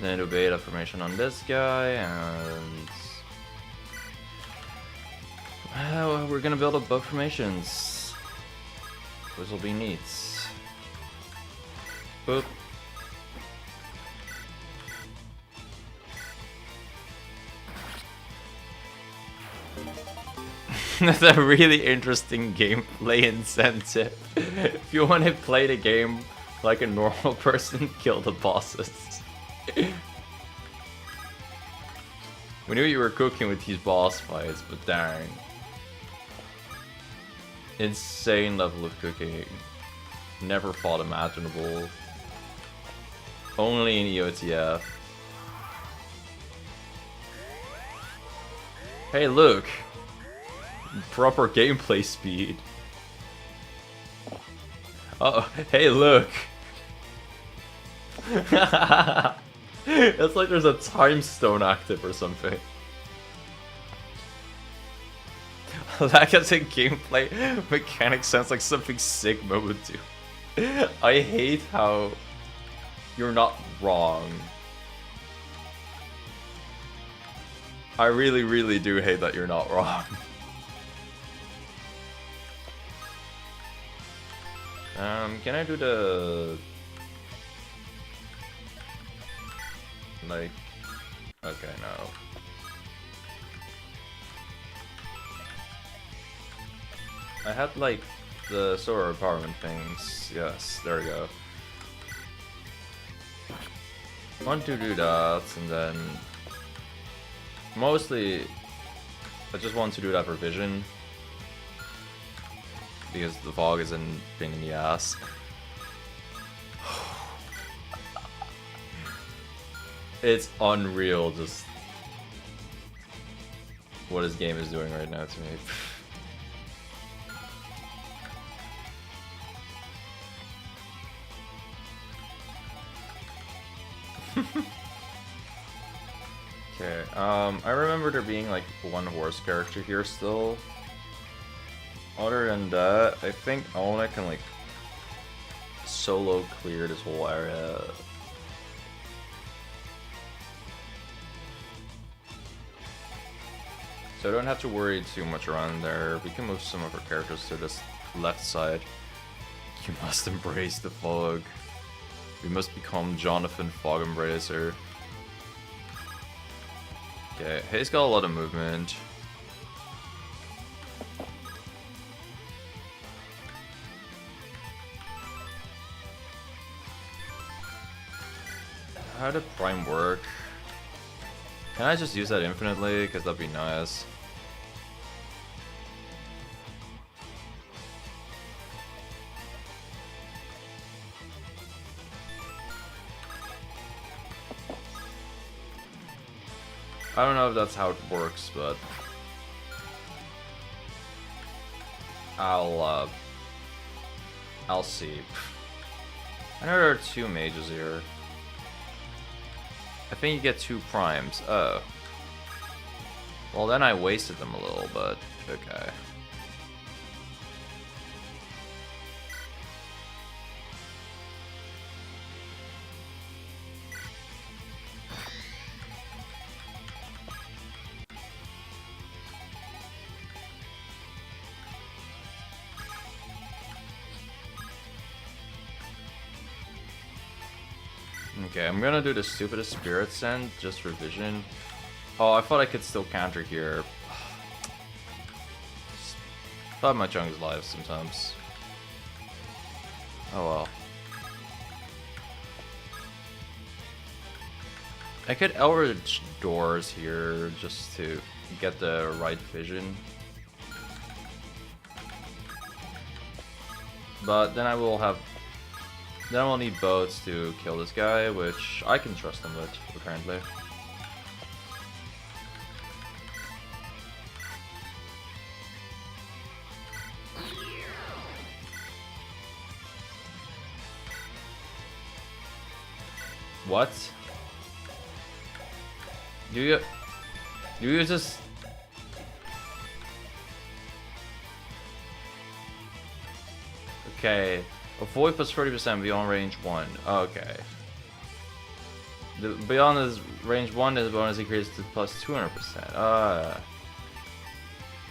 Then do beta formation on this guy, and we're gonna build up bug formations. This will be neat. Boop. That's a really interesting gameplay incentive. If you want to play the game like a normal person, kill the bosses. We knew you were cooking with these boss fights, but dang. Insane level of cooking. Never thought imaginable. Only in EOTF. Hey, look! Proper gameplay speed. Oh, hey, look! It's like there's a time stone active or something. That gets a gameplay mechanic sounds like something Sigma would do. I hate how you're not wrong. I really, really do hate that you're not wrong. Can I do the... like... okay, no. I had, like, the solar empowerment things. Yes, there we go. I want to do that, and then... mostly, I just want to do that for vision. Because the fog is a pain in the ass. It's unreal just what this game is doing right now to me. Okay, I remember there being like one horse character here still. Other than that, I think Ona can like solo clear this whole area. So I don't have to worry too much around there. We can move some of our characters to this left side. You must embrace the fog. We must become Jonathan Fog Embracer. Okay, he's got a lot of movement. How did Prime work? Can I just use that infinitely? Because that'd be nice. I don't know if that's how it works, but I'll see. I know there are two mages here. I think you get 2 primes. Oh. Well, then I wasted them a little, but okay. Okay, I'm gonna do the stupidest Spirit Send just for vision. Oh, I thought I could still counter here. Thought my chunk is live sometimes. Oh well. I could Eldritch Doors here just to get the right vision. But then I will have... then I will need boats to kill this guy, which I can trust him with, apparently. What? Do you just... Okay. Avoid plus 30% beyond range 1. Okay. Beyond this range 1, the bonus increases to plus 200%.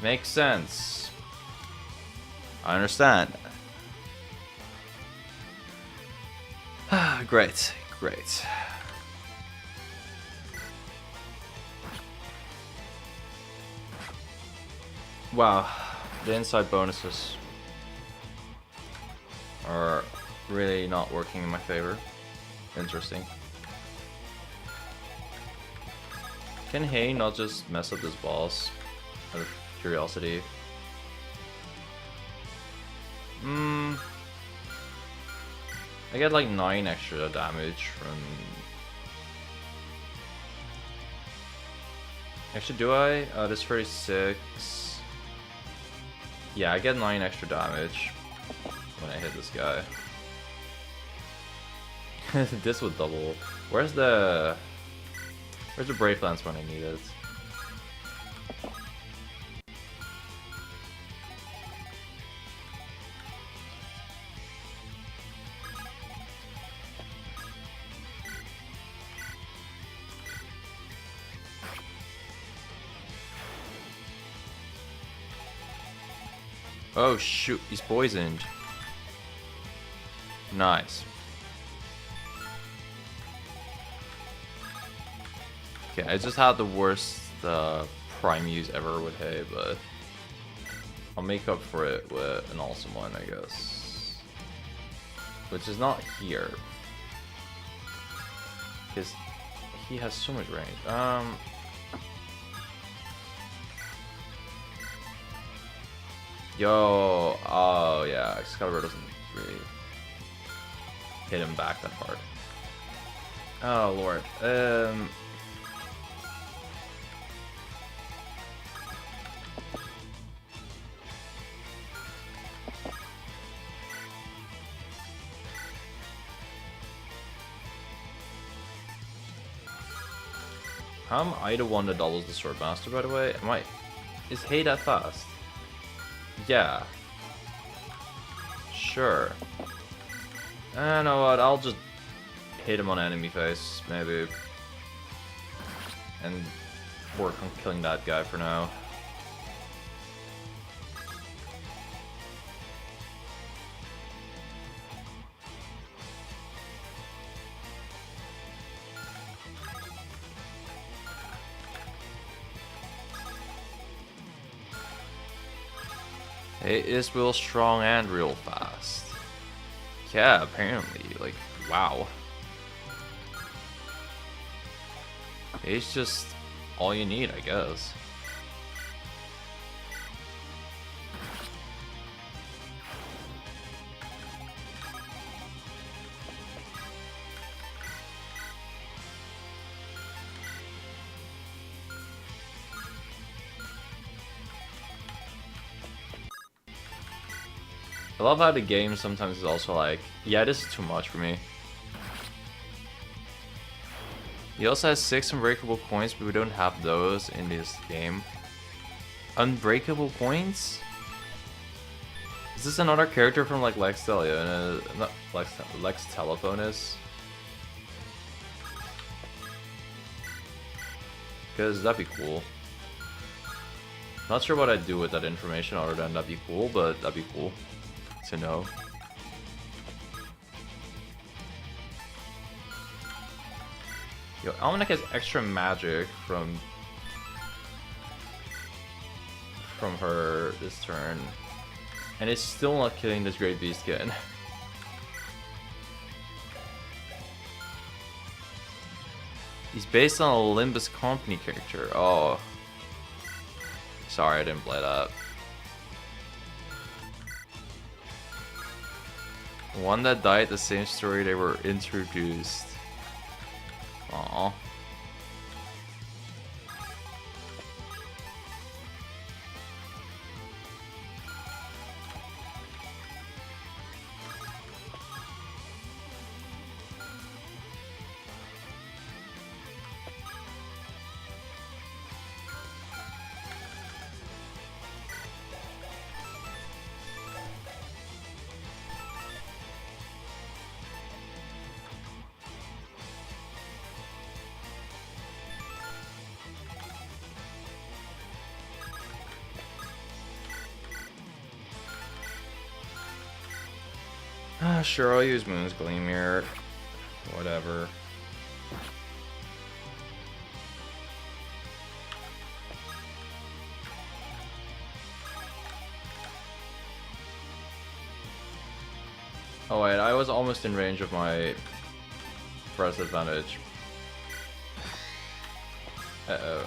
Makes sense. I understand. Great. Great. Wow. The inside bonuses are really not working in my favor. Interesting. Can Hay not just mess up this boss out of curiosity? I get like 9 extra damage from... Actually, do I? This 36. Yeah, I get 9 extra damage when I hit this guy. This would double. Where's the Brave Lance when I need it? Oh shoot, he's poisoned. Nice. Okay, I just had the worst prime use ever with Hay, but I'll make up for it with an awesome one, I guess. Which is not here. Because he has so much range. Yo, oh yeah, Excalibur doesn't really hit him back that hard. Oh lord. How am I the one that doubles the Swordmaster, by the way? Is Hay that fast? Yeah. Sure. You know what, I'll just hit him on enemy face, maybe. And work on killing that guy for now. It is real strong and real fast. Yeah, apparently. Like, wow. It's just all you need, I guess. I love how the game sometimes is also like, yeah, this is too much for me. He also has 6 unbreakable points, but we don't have those in this game. Unbreakable points? Is this another character from like Lex Telephonus? Not Lex Telephonus? Because that'd be cool. Not sure what I'd do with that information other than that'd be cool, but that'd be cool to know. Yo, Almanac has extra magic from her this turn, and it's still not killing this Great Beast kid. He's based on a Limbus Company character. Oh, sorry, I didn't play that. One that died the same story they were introduced. Aww. Sure, I'll use Moon's Gleam here. Whatever. Oh wait, I was almost in range of my press advantage. Uh-oh.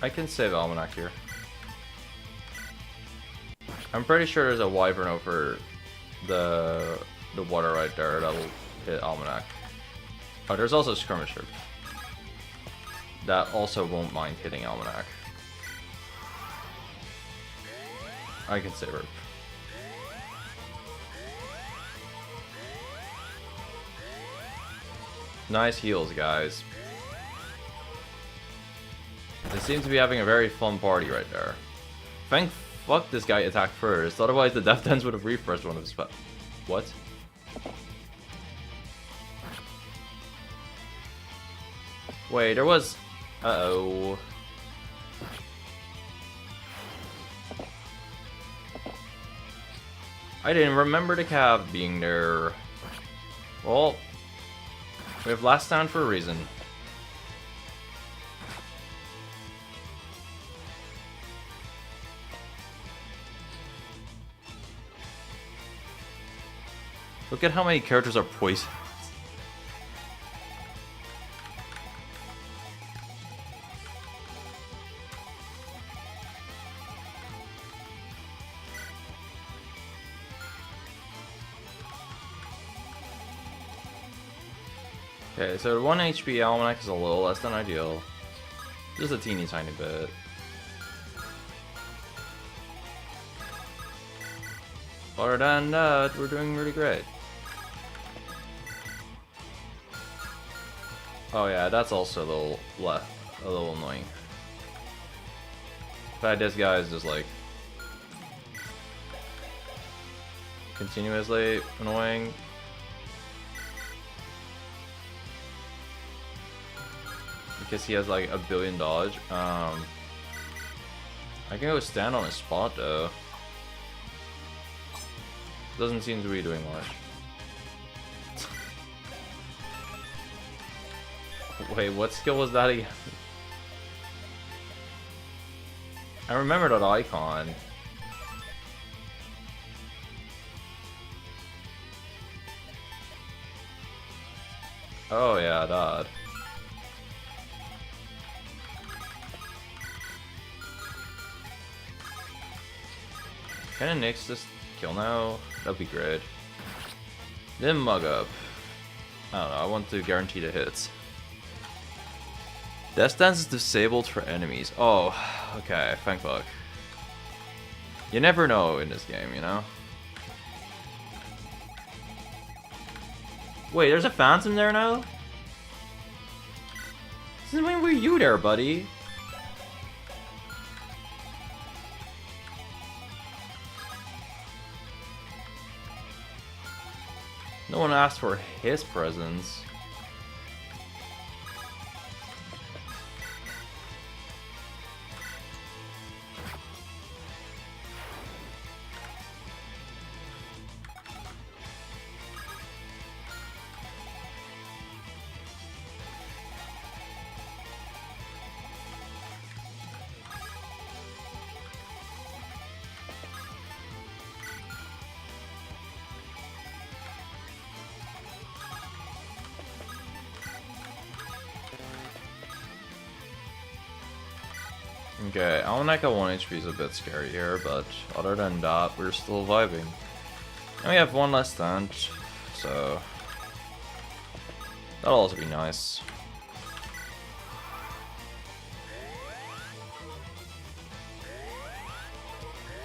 I can save Almanac here. I'm pretty sure there's a Wyvern over the water right there that'll hit Almanac. Oh, there's also a Skirmisher. That also won't mind hitting Almanac. I can save her. Nice heals, guys. They seem to be having a very fun party right there. Thank fuck this guy attacked first, otherwise the Death Dance would have refreshed one of his What? Wait, there was... Uh-oh. I didn't remember the cab being there. Well, we have last stand for a reason. Look at how many characters are poisoned. Okay, so 1 HP Almanac is a little less than ideal. Just a teeny tiny bit. Other than that, we're doing really great. Oh yeah, that's also a little annoying. In fact, this guy is just like continuously annoying. Because he has like a billion dodge. I can go stand on his spot though. Doesn't seem to be doing much. Wait, what skill was that again? I remember that icon. Oh yeah, that. Can I nix this kill now? That'd be great. Then mug up. I don't know, I want to guarantee the hits. Death Dance is disabled for enemies. Oh, okay, thank fuck. You never know in this game, you know? Wait, there's a Phantom there now? Since when were you there, buddy? No one asked for his presence. Okay, Almanac at 1 HP is a bit scary here, but other than that, we're still vibing. And we have one less stand, so that'll also be nice.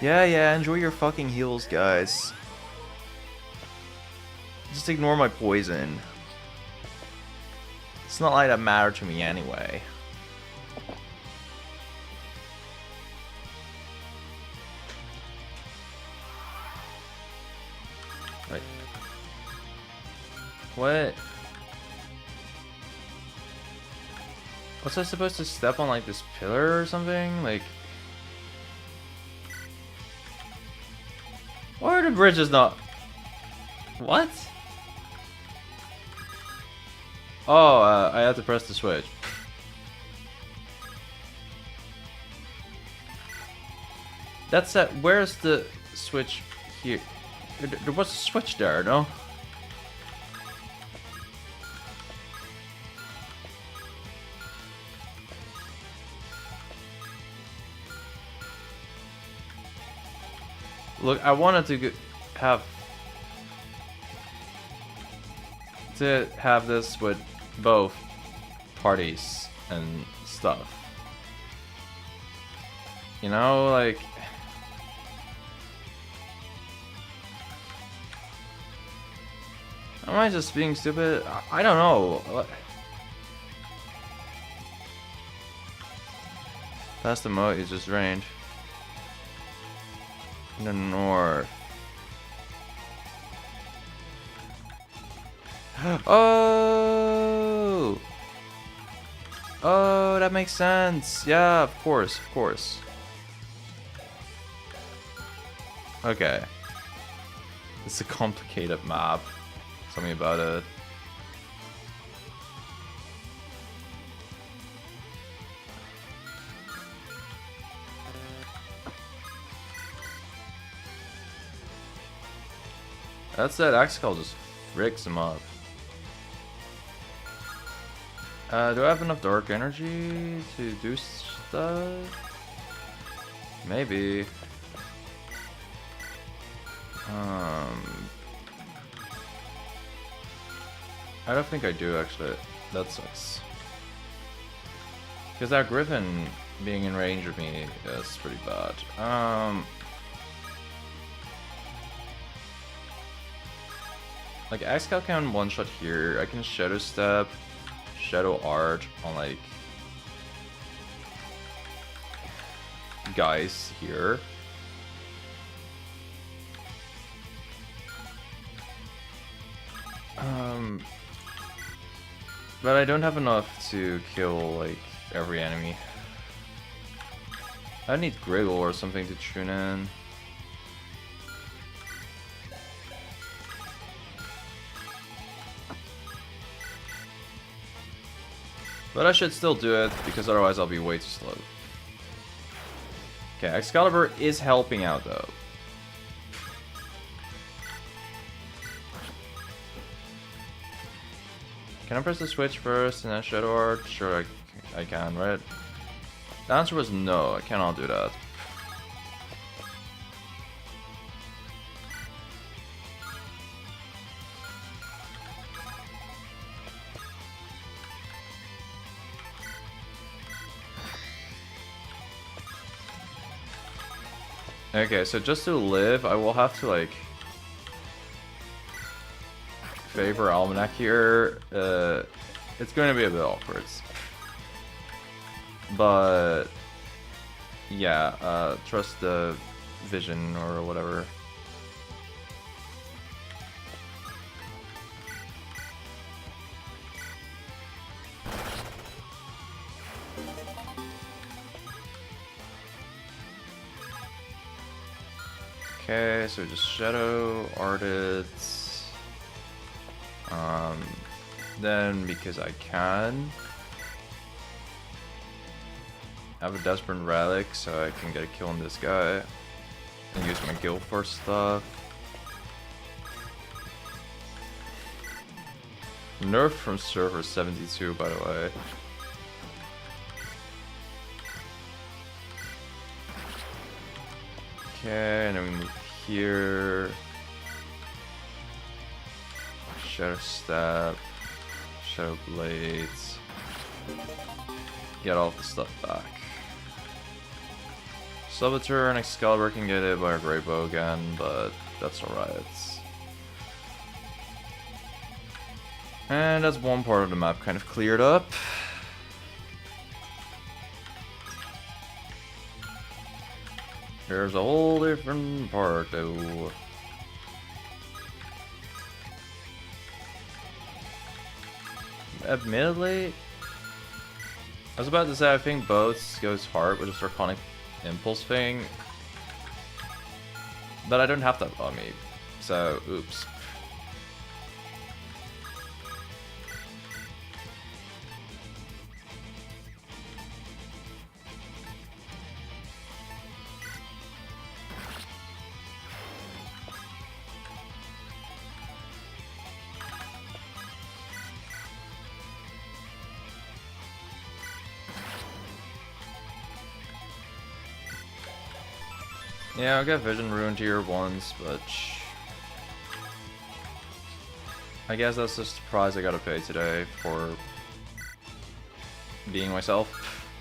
Yeah, enjoy your fucking heals, guys. Just ignore my poison. It's not like that mattered to me anyway. Wait. What? Was I supposed to step on like this pillar or something? Like, why are bridge is not... What? Oh, I had to press the switch. That's it. Where's the switch here? There was a switch there, no? Look, I wanted to have this with both parties and stuff. You know, like... Am I just being stupid? I don't know. Past the moat is just drained. In the north. Oh! Oh, that makes sense. Yeah, of course, of course. Okay. It's a complicated map. Tell me about it. That's that Axel just rigs him up. Do I have enough dark energy to do stuff? Maybe. I don't think I do actually. That sucks. Because that Griffin being in range of me is pretty bad. Like Axel can one shot here. I can Shadow Step, Shadow Art on like guys here. But I don't have enough to kill like every enemy. I need Griggle or something to tune in. But I should still do it, because otherwise I'll be way too slow. Okay, Excalibur is helping out though. Can I press the switch first and then Shadow Art? Sure, I can, right? The answer was no, I cannot do that. Okay, so just to live, I will have to like favor Almanac here. It's going to be a bit awkward, but yeah, trust the vision or whatever. Okay, so just Shadow Art it. Then, because I can, I have a Desperate Relic, so I can get a kill on this guy. And use my Guild Force stuff. Nerf from server 72, by the way. Okay, and then we move here. Shadow Step, Shadow Blades. Get all the stuff back. Saboteur and Excalibur can get hit by a Great Bow again, but that's alright. And that's one part of the map kind of cleared up. There's a whole different part though. Admittedly, I was about to say I think both goes hard with this Draconic Impulse thing, but I don't have that on me So, oops. Yeah, I'll get Vision Rune tier once, but I guess that's just the price I gotta pay today for being myself.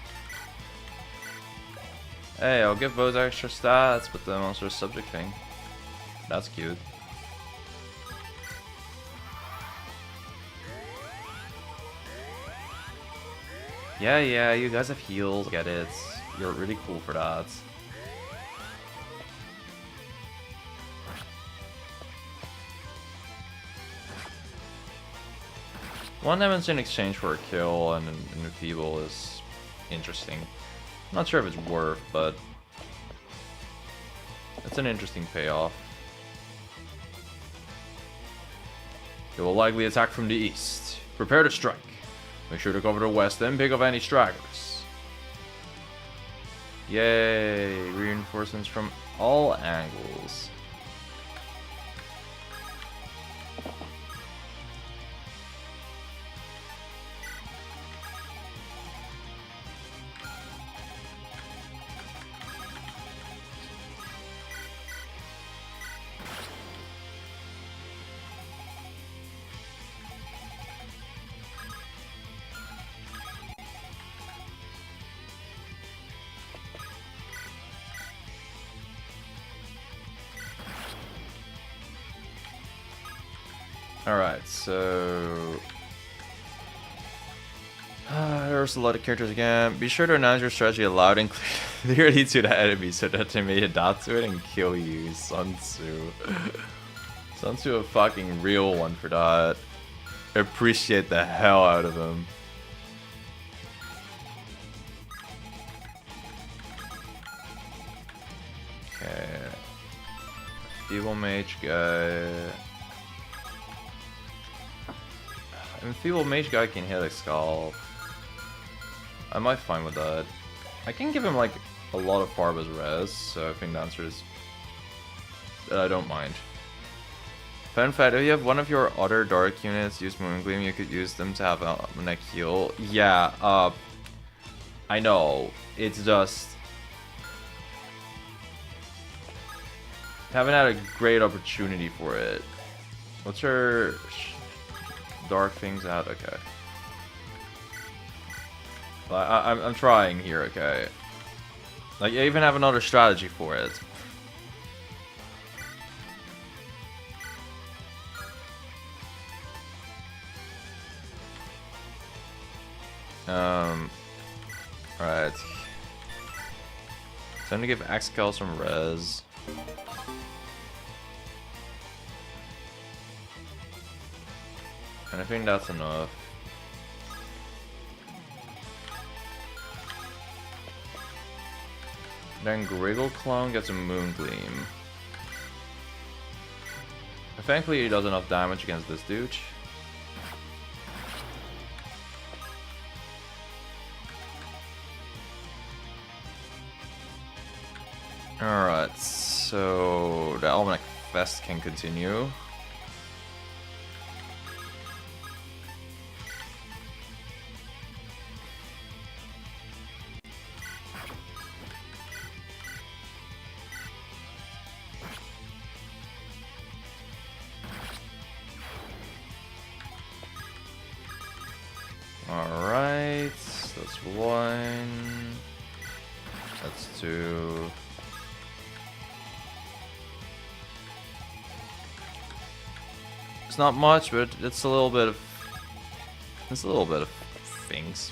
Hey, I'll give both extra stats, but then also a subject thing. That's cute. Yeah, you guys have heals. Get it. You're really cool for that. One damage in exchange for a kill and a feeble is interesting. Not sure if it's worth, but it's an interesting payoff. It will likely attack from the east. Prepare to strike. Make sure to cover the west, then pick off any stragglers. Yay! Reinforcements from all angles. Alright, so... there's a lot of characters again. Be sure to announce your strategy loud and clearly to the enemy so that they may adapt to it and kill you, Sun Tzu. Sun Tzu a fucking real one for that. Appreciate the hell out of him. Okay. Feeble Mage guy. And Feeble Mage guy can hit a skull. I might find with that. I can give him like a lot of Farba's res, so I think the answer is that I don't mind. Fun fact, if you have one of your other dark units use Moongleam, you could use them to have a neck heal. Yeah, I know. It's just... haven't had a great opportunity for it. What's her... dark things out? Okay. I'm trying here, okay. Like, I even have another strategy for it. Alright. Time to give Axcal some res. And I think that's enough. Then Griggle Clone gets a Moongleam. Thankfully he does enough damage against this dude. Alright, so the Almanac Fest can continue. Alright, that's one. That's two. It's not much, but it's a little bit of things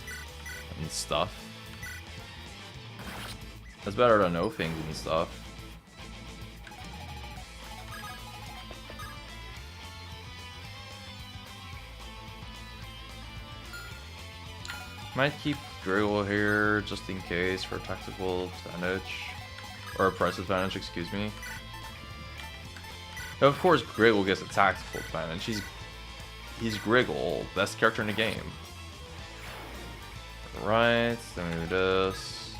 and stuff. That's better than no things and stuff. Might keep Draggle here just in case for tactical advantage. Or a price advantage, excuse me. Of course, Griggle gets attacked full time, and he's Griggle, best character in the game. Right, then we do this.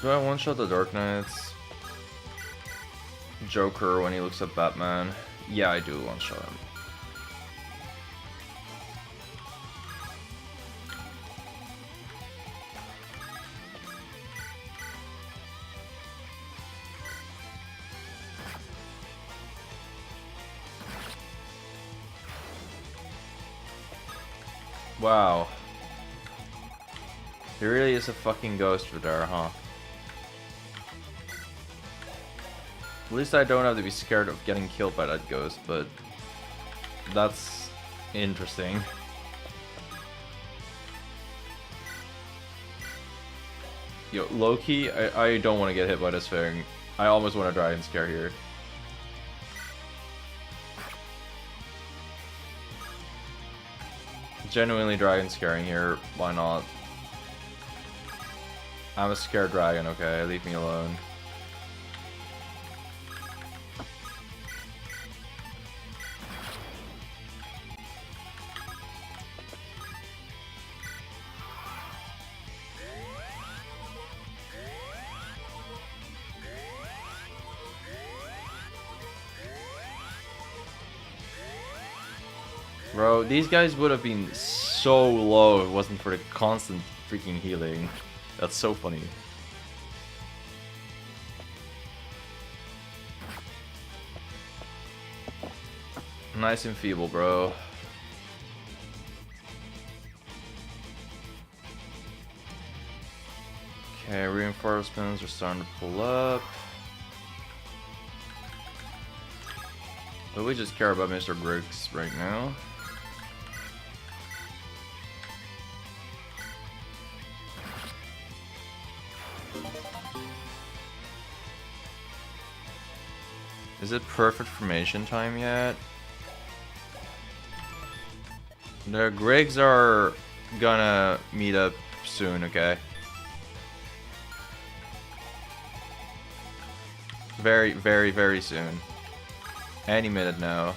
Do I one-shot the Dark Knights? Joker when he looks at Batman? Yeah, I do one-shot him. Wow. There really is a fucking ghost for there, huh? At least I don't have to be scared of getting killed by that ghost, but that's interesting. Yo, low-key, I don't want to get hit by this thing. I almost want to Dragon Scare here. Genuinely Dragon Scaring here, why not? I'm a scared dragon, okay? Leave me alone. Bro, these guys would have been so low if it wasn't for the constant freaking healing. That's so funny. Nice and feeble, bro. Okay, reinforcements are starting to pull up. But we just care about Mr. Griggs right now. Is it perfect formation time yet? The Griggs are gonna meet up soon, okay? Very, very, very soon. Any minute now.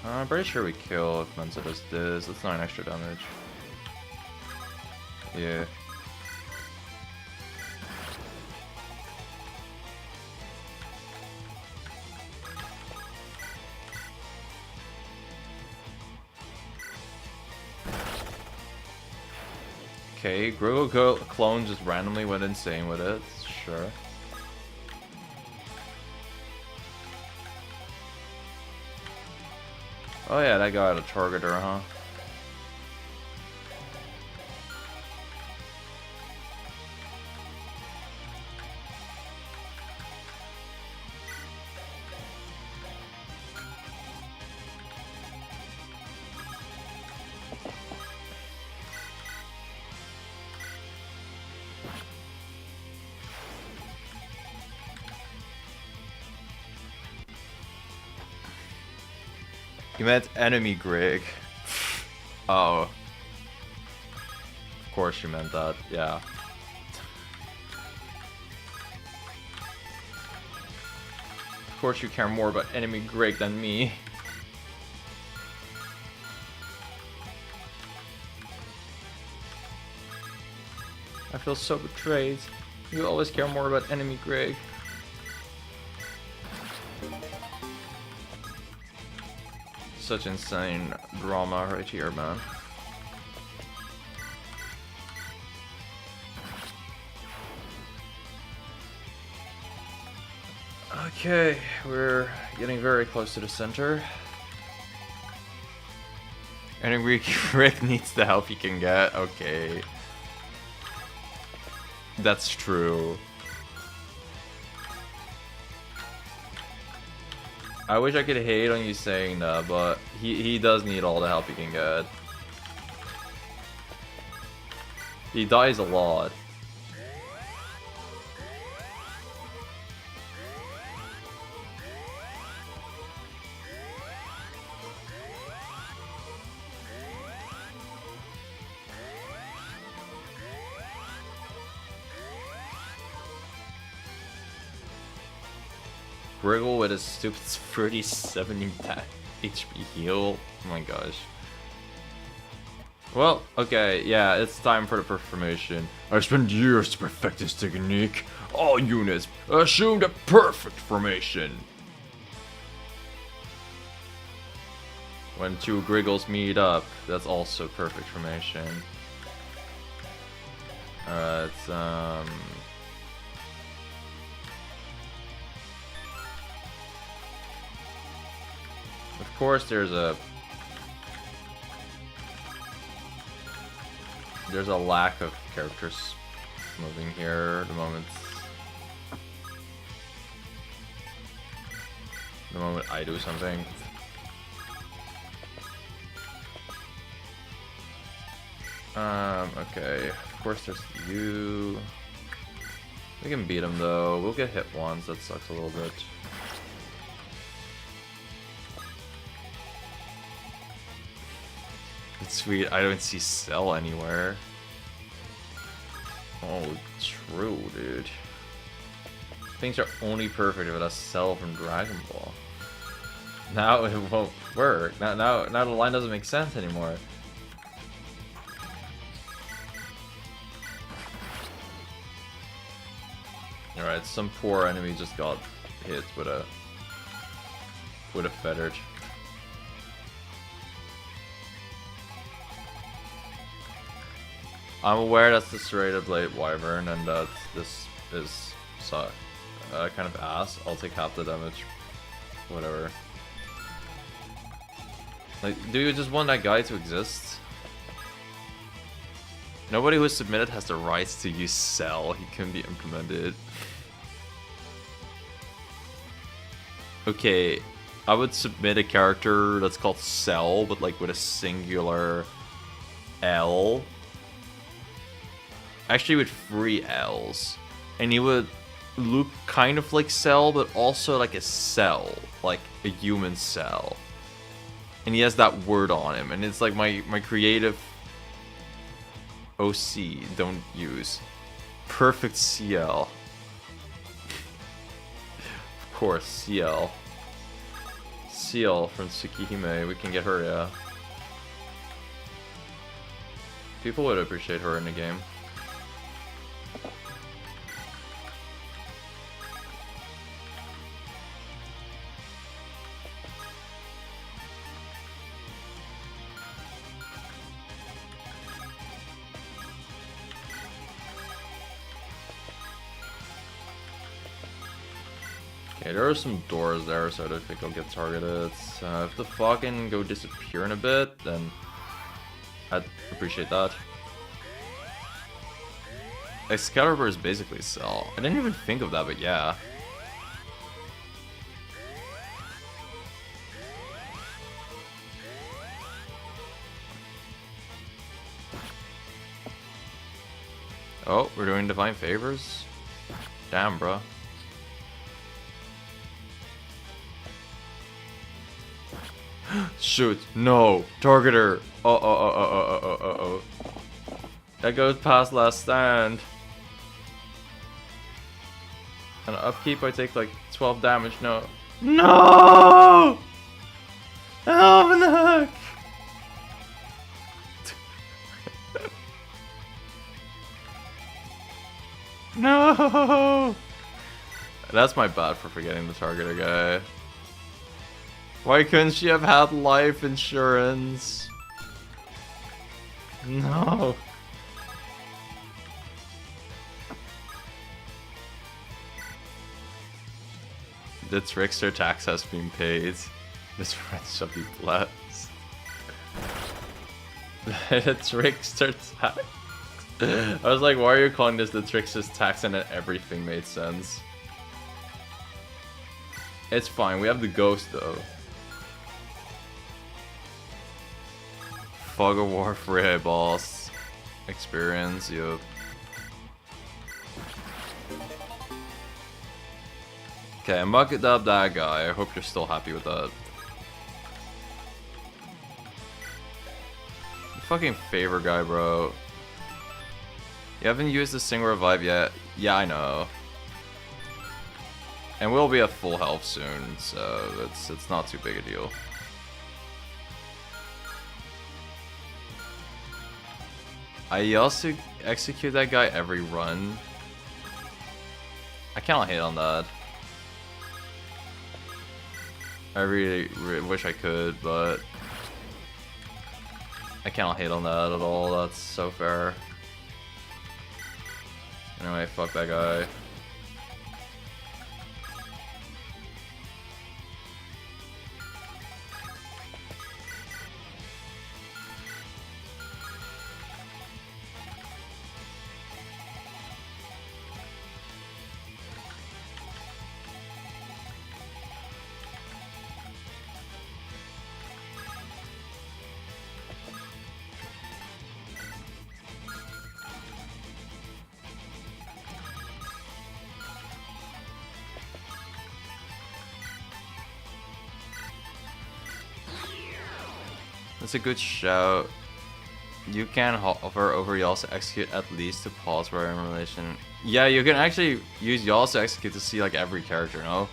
I'm pretty sure we kill if Mensa does this. That's 9 extra damage. Yeah. Okay, Griggle clone just randomly went insane with it. Sure. Oh yeah, that guy had a targeter, huh? You meant enemy Grig. Oh. Of course you meant that, yeah. Of course you care more about enemy Grig than me. I feel so betrayed. You always care more about enemy Grig. Such insane drama right here, man. Okay, we're getting very close to the center. And Rick needs the help he can get. Okay. That's true. I wish I could hate on you saying that, but he does need all the help he can get. He dies a lot. Griggle with his stupid 30-70 HP heal. Oh my gosh. Well, okay, yeah, it's time for the formation. I spent years to perfect this technique. All units assume the perfect formation. When two Griggles meet up, that's also perfect formation. Alright, of course there's a lack of characters moving here at the moment. The moment I do something. Okay. Of course there's you. We can beat him though. We'll get hit once. That sucks a little bit. It's sweet. I don't see Cell anywhere. Oh, true, dude. Things are only perfect if it has Cell from Dragon Ball. Now it won't work. Now the line doesn't make sense anymore. Alright, some poor enemy just got hit with a feathered. I'm aware that's the serrated blade wyvern and that this is kind of ass. I'll take half the damage. Whatever. Like, do you just want that guy to exist? Nobody who is submitted has the rights to use Cell. He can be implemented. Okay, I would submit a character that's called Cell, but like with a singular L. Actually with 3 L's. And he would look kind of like Cell, but also like a cell. Like a human cell. And he has that word on him. And it's like my creative OC don't use. Perfect CL. Of course, CL. CL from Tsukihime. We can get her, yeah. People would appreciate her in the game. Okay, there are some doors there, so I don't think I'll get targeted. If the fog can go disappear in a bit, then I'd appreciate that. Excalibur is basically Cell. I didn't even think of that, but yeah. Oh, we're doing Divine Favors? Damn, bro. Shoot, no, targeter. Oh. That goes past last stand. And upkeep, I take like 12 damage. No. No! Help in the hook! No! That's my bad for forgetting the targeter guy. Why couldn't she have had life insurance? No. The trickster tax has been paid. This friend shall be blessed. The trickster tax. I was like, why are you calling this the trickster's tax? And then everything made sense. It's fine, we have the ghost though. Fog of War free boss experience, yup. Okay, I mucked up that guy. I hope you're still happy with that. You fucking favor guy, bro. You haven't used the Sing Revive yet. Yeah, I know. And we'll be at full health soon, so it's not too big a deal. I also execute that guy every run. I cannot hit on that. I really wish I could, but I cannot hit on that at all. That's so fair. Anyway, fuck that guy. That's a good shout. You can hover over Y'all to execute at least to pause for in relation. Yeah, you can actually use Y'all to execute to see like every character, no?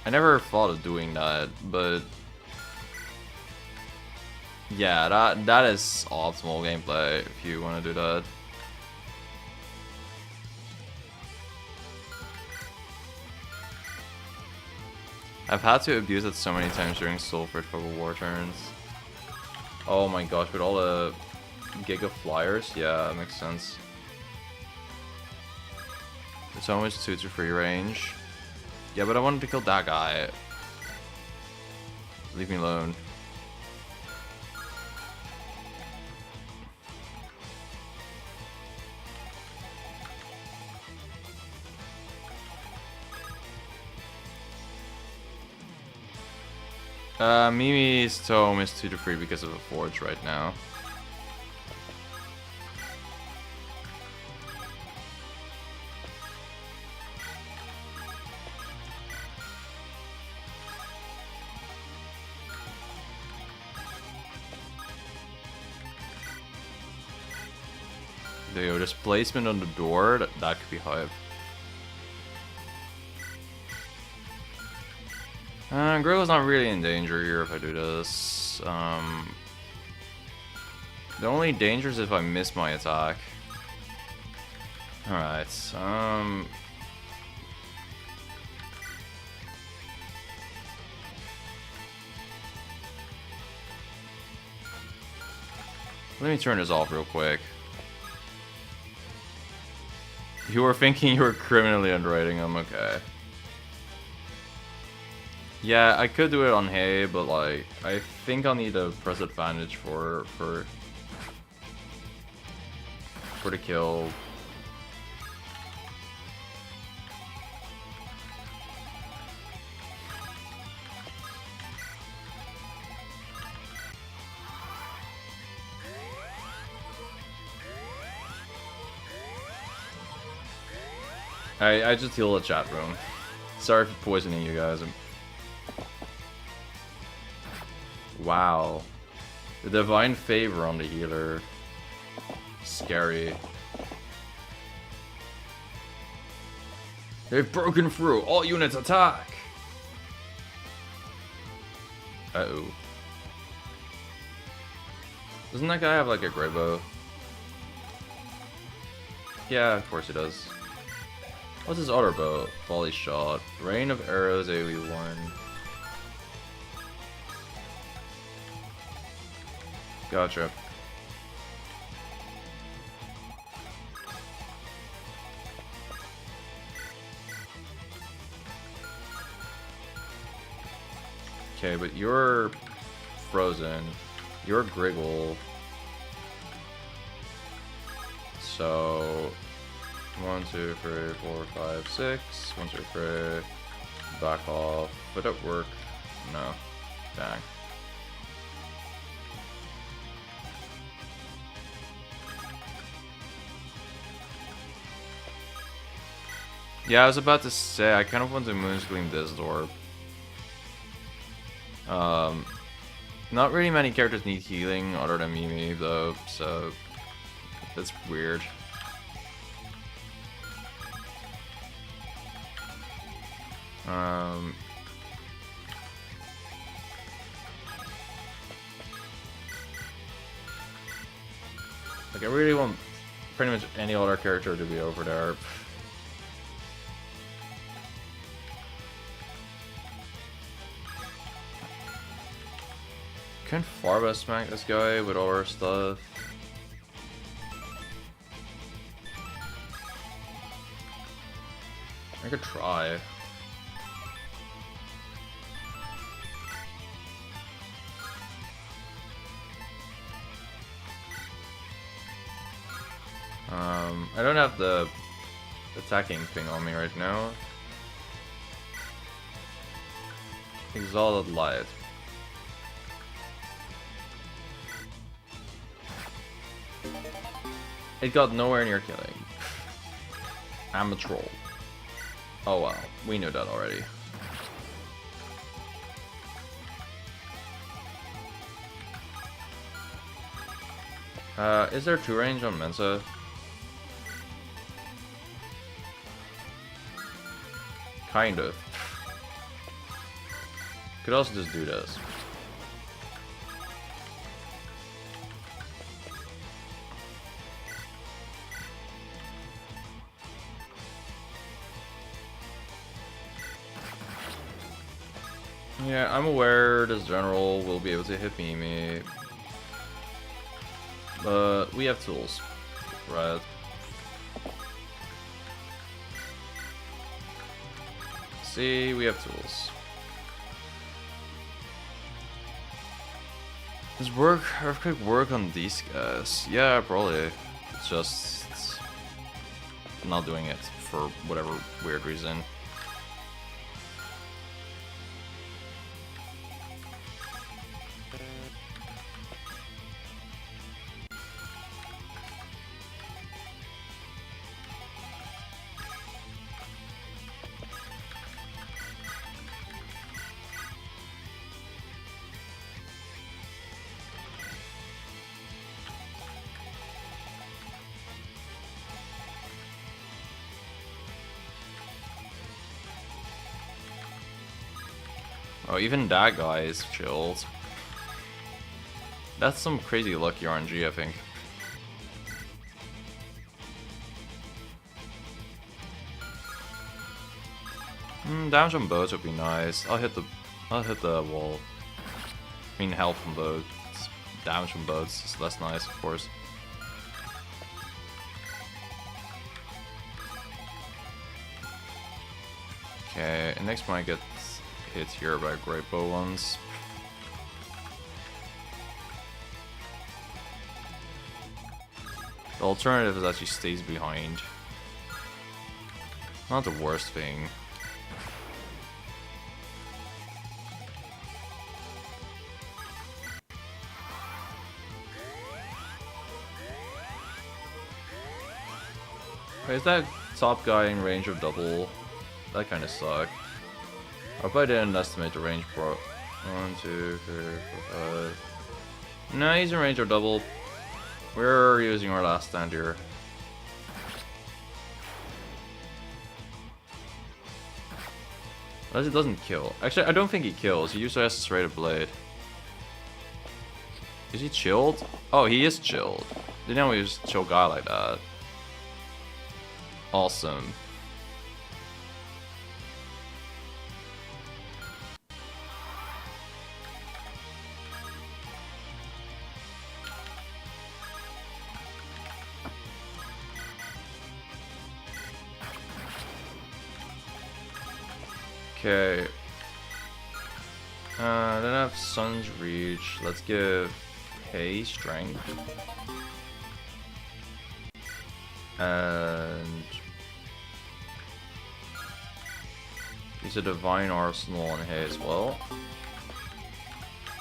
I never thought of doing that, but yeah, that is optimal gameplay if you want to do that. I've had to abuse it so many times during Sulfur Fog of War turns. Oh my gosh, with all the Giga Flyers? Yeah, that makes sense. It's almost 2 to 3 range. Yeah, but I wanted to kill that guy. Leave me alone. Mimi's tome is 2 to 3 because of a forge right now. Yo, this placement on the door, that could be hype. Grill's not really in danger here if I do this. The only danger is if I miss my attack. Alright, let me turn this off real quick. You were thinking you were criminally underrating him, okay. Yeah, I could do it on Hay, but like, I think I'll need a press advantage for the kill. I just healed the chat room. Sorry for poisoning you guys. Wow. The divine favor on the healer. Scary. They've broken through. All units attack. Uh-oh. Doesn't that guy have like a great bow? Yeah, of course he does. What's his other bow? Volley shot. Rain of arrows AoE 1. Gotcha. Okay, but you're frozen. You're Griggle. So 1, 2, 3, 4, 5, 6. 1, 2, 3. Back off. Would it work? No. Dang. Yeah, I was about to say, I kind of want to Moonscream this door. Not really many characters need healing other than Mimi, though, so that's weird. Like, I really want pretty much any other character to be over there. Can Farba smack this guy with all our stuff? I could try. I don't have the attacking thing on me right now. Exalted Light. It got nowhere near killing. I'm a troll. Oh wow, we knew that already. Is there 2 range on Mensa? Kind of. Could also just do this. Yeah, I'm aware this general will be able to hit me. But we have tools, right? See, we have tools. Does Earthquake work on these guys? Yeah, probably. It's just not doing it for whatever weird reason. Oh, even that guy is chilled. That's some crazy lucky RNG, I think. Damage on boats would be nice. I'll hit the wall. I mean, health from boats. Damage from boats is less nice, of course. Okay, and next might get hit here by great bow ones. The alternative is that she stays behind. Not the worst thing. Wait, is that top guy in range of double? That kind of sucked. I hope I didn't estimate the range, bro. 1, 2, 3, 4, 5. No, he's in range of double. We're using our last stand here. Unless it doesn't kill. Actually, I don't think he kills. He usually has a straight up blade. Is he chilled? Oh, he is chilled. Didn't know he was a chill guy like that. Awesome. Okay. Then I have Sun's Reach. Let's give Hay Strength. And use a Divine Arsenal on Hay as well.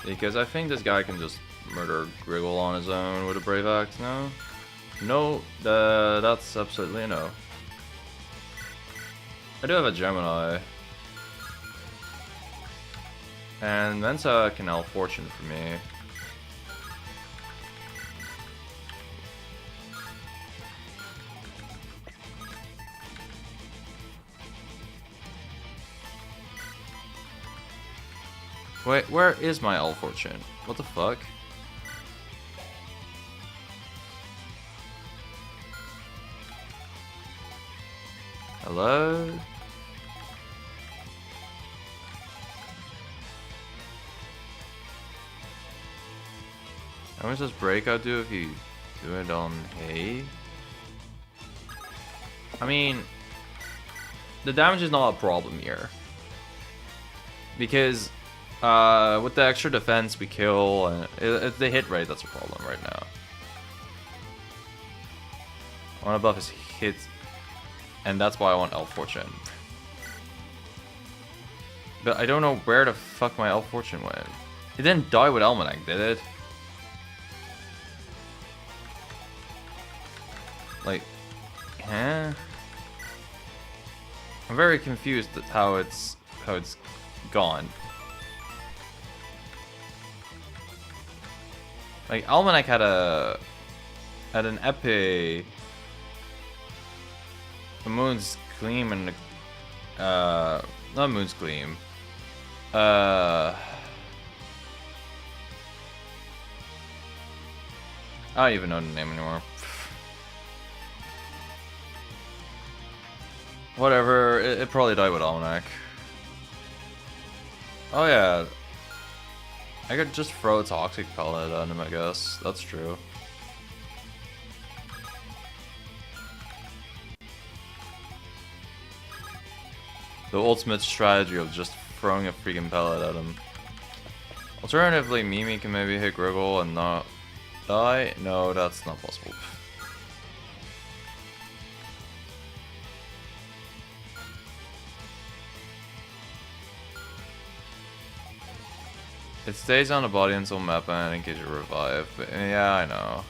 Because I think this guy can just murder Griggle on his own with a Brave Axe, no? No, that's absolutely a no. I do have a Gemini. And Mensa Canal Fortune for me. Wait, where is my L Fortune? What the fuck? Hello? How much does breakout do if you do it on hay? I mean, the damage is not a problem here. Because with the extra defense we kill, and it's the hit rate that's a problem right now. I want to buff his hits, and that's why I want Elf Fortune. But I don't know where the fuck my Elf Fortune went. It didn't die with Almanac, did it? Like, huh? I'm very confused at how it's gone. Like, Almanac had an Epi, a Moon's Gleam, and not Moon's Gleam. I don't even know the name anymore. Whatever, it probably died with Almanac. Oh yeah. I could just throw a Toxic Pellet at him, I guess. That's true. The ultimate strategy of just throwing a freaking pellet at him. Alternatively, Mimi can maybe hit Griggle and not die? No, that's not possible. It stays on the body until map end in case you revive, but yeah, I know.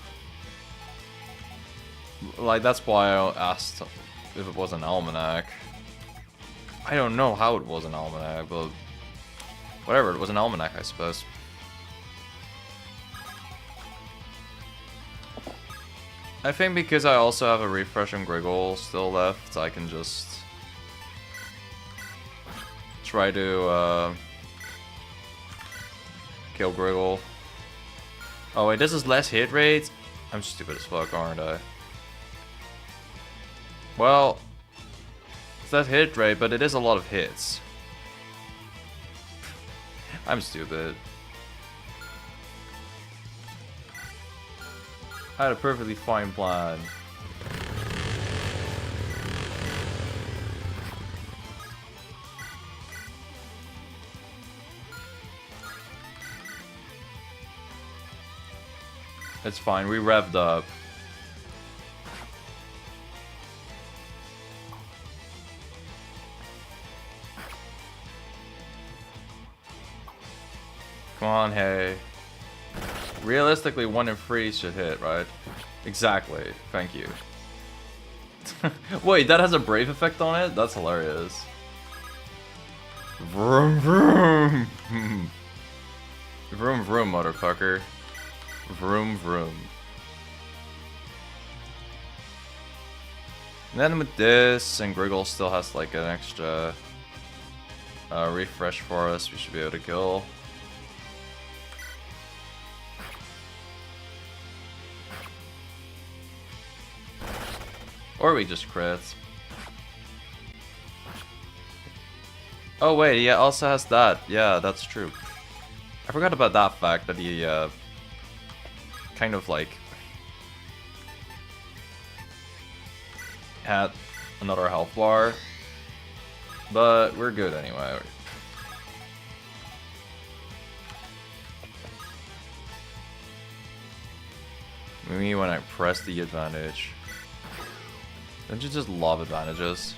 Like, that's why I asked if it was an Almanac. I don't know how it was an Almanac, but whatever, it was an Almanac, I suppose. I think because I also have a refresh on Griggle still left, I can just try to kill Griggle. Oh wait, this is less hit rate? I'm stupid as fuck, aren't I? Well, it's less hit rate, but it is a lot of hits. I'm stupid. I had a perfectly fine plan. It's fine, we revved up. Come on, hey. Realistically, 1 in 3 should hit, right? Exactly, thank you. Wait, that has a brave effect on it? That's hilarious. Vroom vroom! Vroom vroom, motherfucker. Vroom vroom. And then with this, and Griggle still has like an extra refresh for us, we should be able to kill. Or we just crit. Oh wait, yeah, also has that. Yeah, that's true. I forgot about that fact that he kind of like had another health bar. But we're good anyway. Maybe when I press the advantage. Don't you just love advantages?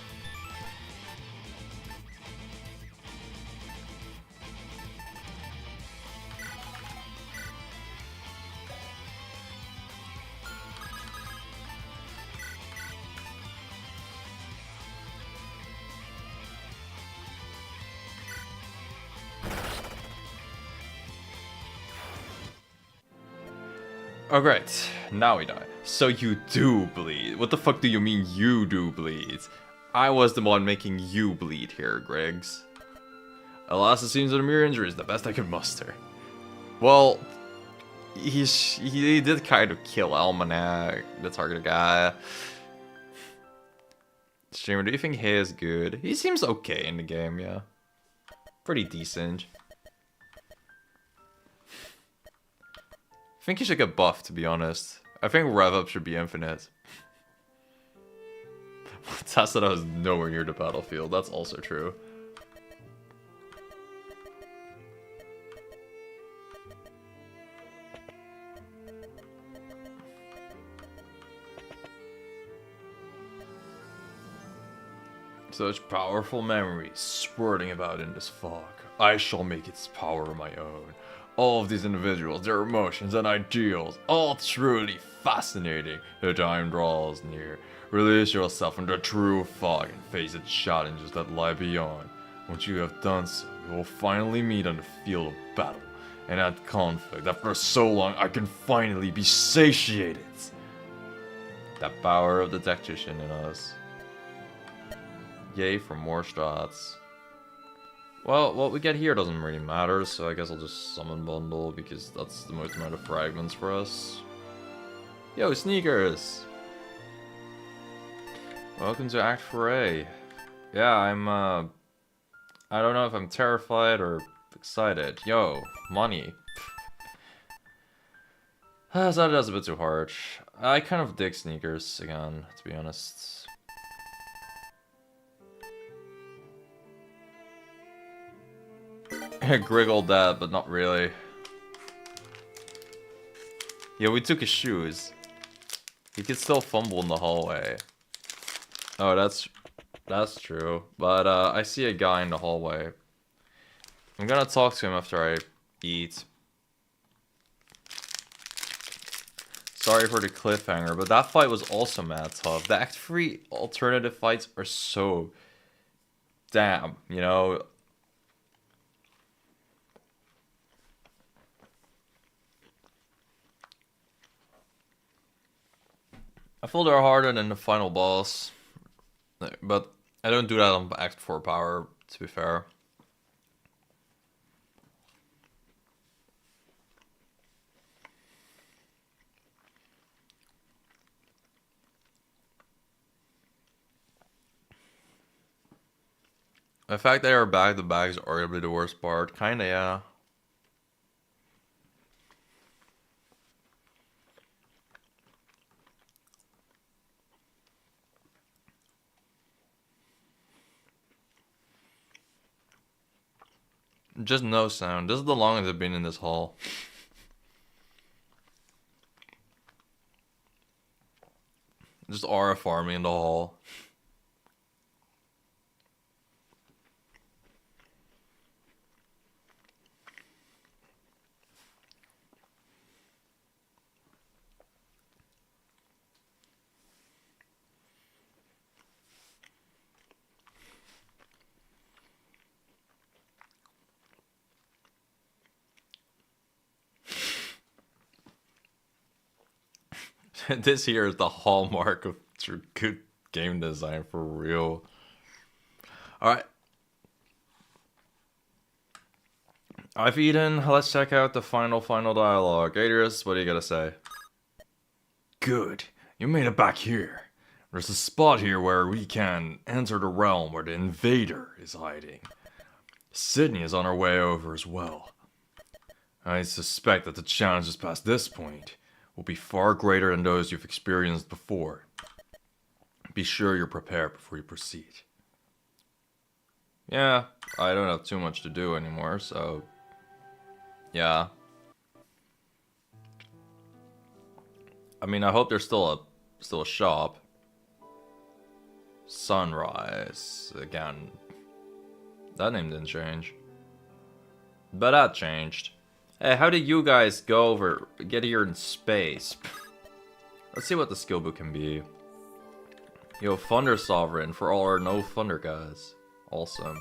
Oh great, now we die. So you do bleed. What the fuck do you mean you do bleed? I was the one making you bleed here, Griggs. Alas, it seems that a mere injury is the best I can muster. Well, he did kind of kill Almanac, the target guy. Streamer, do you think he is good? He seems okay in the game, yeah. Pretty decent. I think he should get buffed, to be honest. I think rev up should be infinite. Tassadar is nowhere near the battlefield, that's also true. Such powerful memories swirling about in this fog. I shall make its power my own. All of these individuals, their emotions and ideals, all truly fascinating. The time draws near. Release yourself from the true fog and face the challenges that lie beyond. Once you have done so, we will finally meet on the field of battle. And that conflict, after so long, I can finally be satiated. That power of the tactician in us. Yay for more shots. Well, what we get here doesn't really matter, so I guess I'll just summon bundle because that's the most amount of fragments for us. Yo, sneakers! Welcome to Act 4A. Yeah, I don't know if I'm terrified or excited. Yo, money. That's a bit too hard. I kind of dig sneakers again, to be honest. Griggled that, but not really. Yeah, we took his shoes. He could still fumble in the hallway. Oh, that's true. But I see a guy in the hallway. I'm gonna talk to him after I eat. Sorry for the cliffhanger, but that fight was also mad tough. The Act 3 alternative fights are so damn, you know. I feel they're harder than the final boss, but I don't do that on Act 4 power, to be fair. The fact they are back to back is arguably the worst part. Kinda, yeah. Just no sound. This is the longest I've been in this hall. Just aura farming in the hall. This here is the hallmark of true good game design for real. Alright. I've eaten. Let's check out the final dialogue. Adrius, what do you gotta say? Good. You made it back here. There's a spot here where we can enter the realm where the invader is hiding. Sydney is on her way over as well. I suspect that the challenges past this point will be far greater than those you've experienced before. Be sure you're prepared before you proceed. Yeah, I don't have too much to do anymore, so yeah. I mean, I hope there's still a shop. Sunrise again. That name didn't change, but that changed. Hey, how did you guys get here in space? Let's see what the skill book can be. Yo, Thunder Sovereign for all our no Thunder guys. Awesome.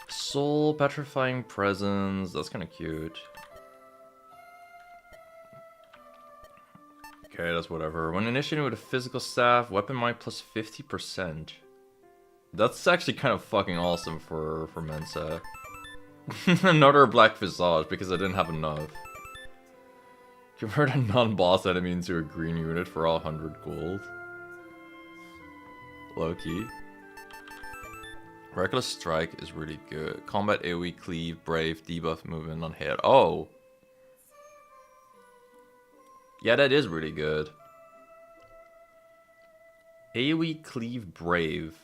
Soul Petrifying Presence. That's kind of cute. Okay, that's whatever. When initiating with a physical staff, weapon might plus 50%. That's actually kind of fucking awesome for Mensa. Another black visage because I didn't have enough. Convert a non-boss enemy into a green unit for all 100 gold. Low-key. Reckless Strike is really good. Combat AoE Cleave, Brave, debuff movement on hit. Oh! Yeah, that is really good. AoE Cleave, Brave.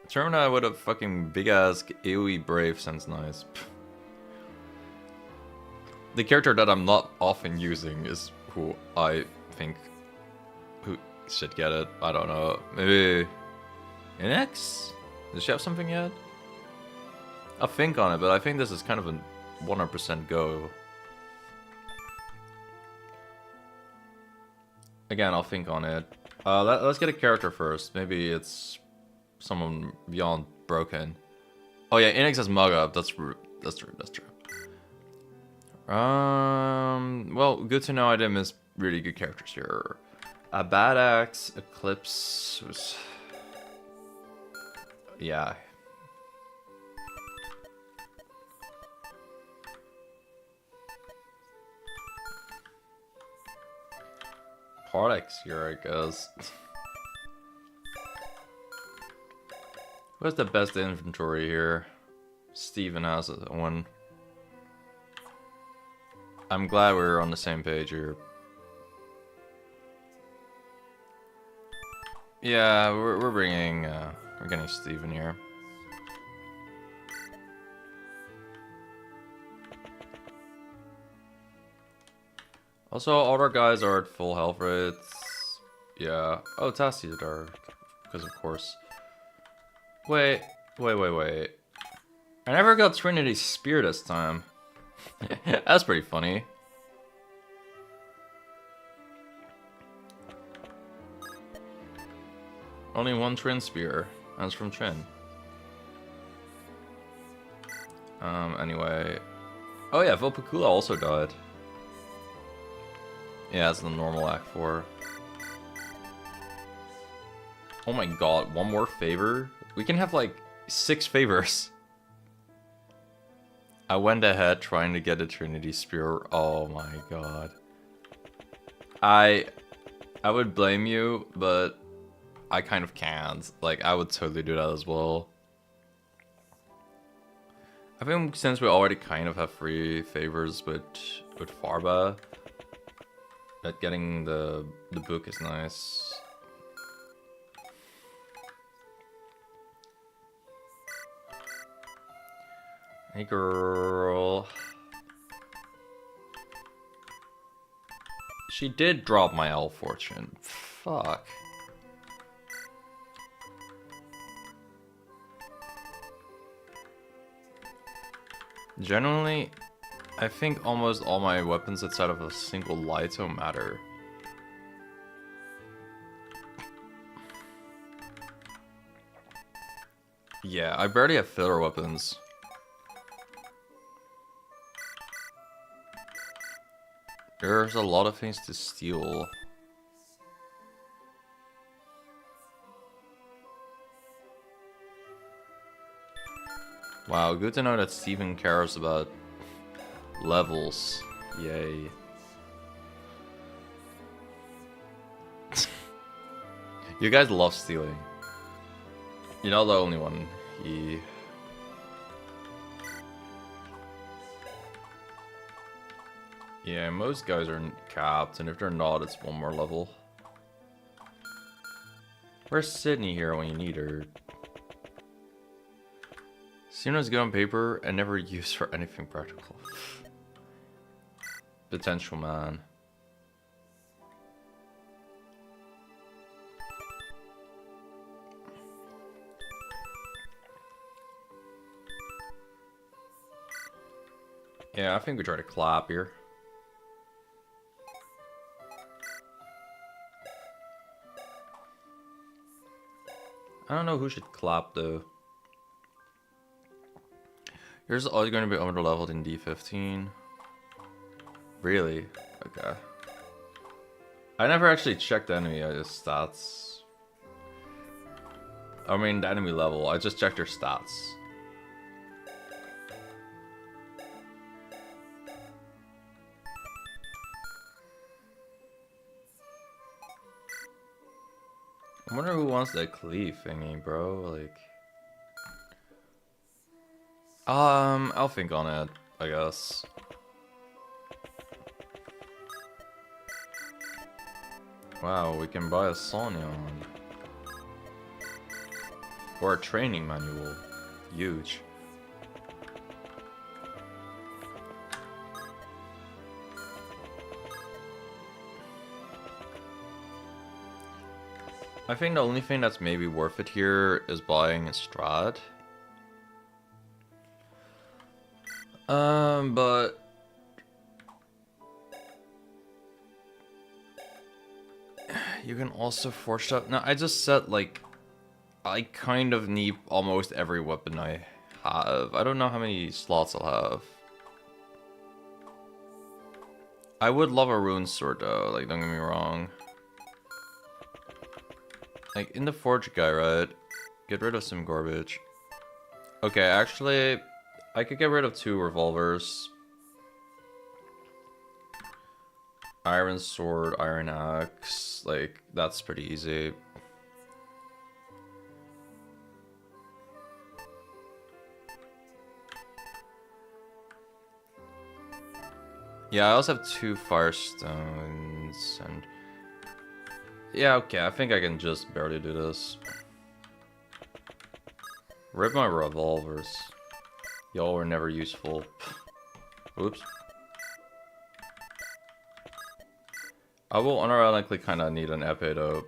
Termina with a fucking big-ass AoE Brave sounds nice. The character that I'm not often using is who I think who should get it. I don't know. Maybe Inex? Does she have something yet? I'll think on it, but I think this is kind of a 100% go. Again, I'll think on it. Let's get a character first. Maybe it's someone beyond broken. Oh yeah, Inex has mug up. That's true. Well, good to know I didn't miss really good characters here. Bad Axe, Eclipse was... Yeah. Pardex here, I guess. Who has the best inventory here? Steven has one. I'm glad we're on the same page here. Yeah, we're bringing we're getting Steven here. Also, all our guys are at full health rates. Yeah. Oh, Tassie are, because of course. Wait. I never got Trinity's Spear this time. That's pretty funny. Only one Trin Spear. That's from Trin. Anyway. Oh yeah, Vilpakula also died. Yeah, it's the normal Act 4. Oh my god, one more favor? We can have like 6 favors. I went ahead trying to get a Trinity Spear. Oh my god. I would blame you, but I kind of can't. Like, I would totally do that as well. I think since we already kind of have free favors with Farba, that getting the book is nice. Hey girl. She did drop my L fortune. Fuck. Generally, I think almost all my weapons outside of a single Lito matter. Yeah, I barely have filler weapons. There's a lot of things to steal. Wow, good to know that Steven cares about levels. Yay. You guys love stealing. You're not the only one. Yeah, most guys are capped, and if they're not, it's one more level. Where's Sydney here when you need her? Sina's good on paper and never used for anything practical. Potential man. Yeah, I think we try to clap here. I don't know who should clap though. Yours is always going to be under-leveled in D15. Really? Okay. I never actually checked the enemy stats. I mean, the enemy level. I just checked their stats. I wonder who wants that cleave thingy, bro. Like, I'll think on it, I guess. Wow, we can buy a Sonyon. Or a training manual. Huge. I think the only thing that's maybe worth it here is buying a Strad. But you can also force up. No, I just said like I kind of need almost every weapon I have. I don't know how many slots I'll have. I would love a rune sword though, like don't get me wrong. Like in the forge guy, right? Get rid of some garbage. Okay, actually I could get rid of 2 revolvers. Iron sword, iron axe, like that's pretty easy. Yeah, I also have 2 firestones and yeah, okay, I think I can just barely do this. Rip my revolvers. Y'all were never useful. Oops. I will unironically kind of need an epee though.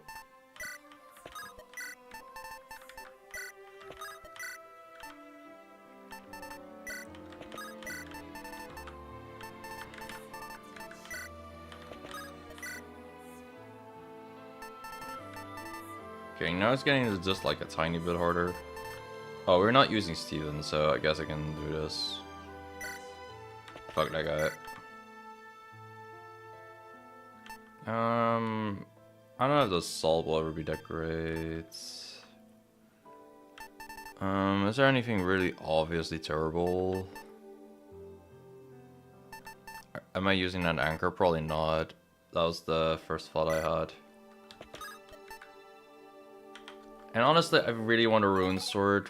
Okay, now it's getting just like a tiny bit harder. Oh, we're not using Steven, so I guess I can do this. Fuck that guy. I don't know if the salt will ever be that great. Is there anything really obviously terrible? Am I using that anchor? Probably not. That was the first thought I had. And honestly, I really want a rune sword.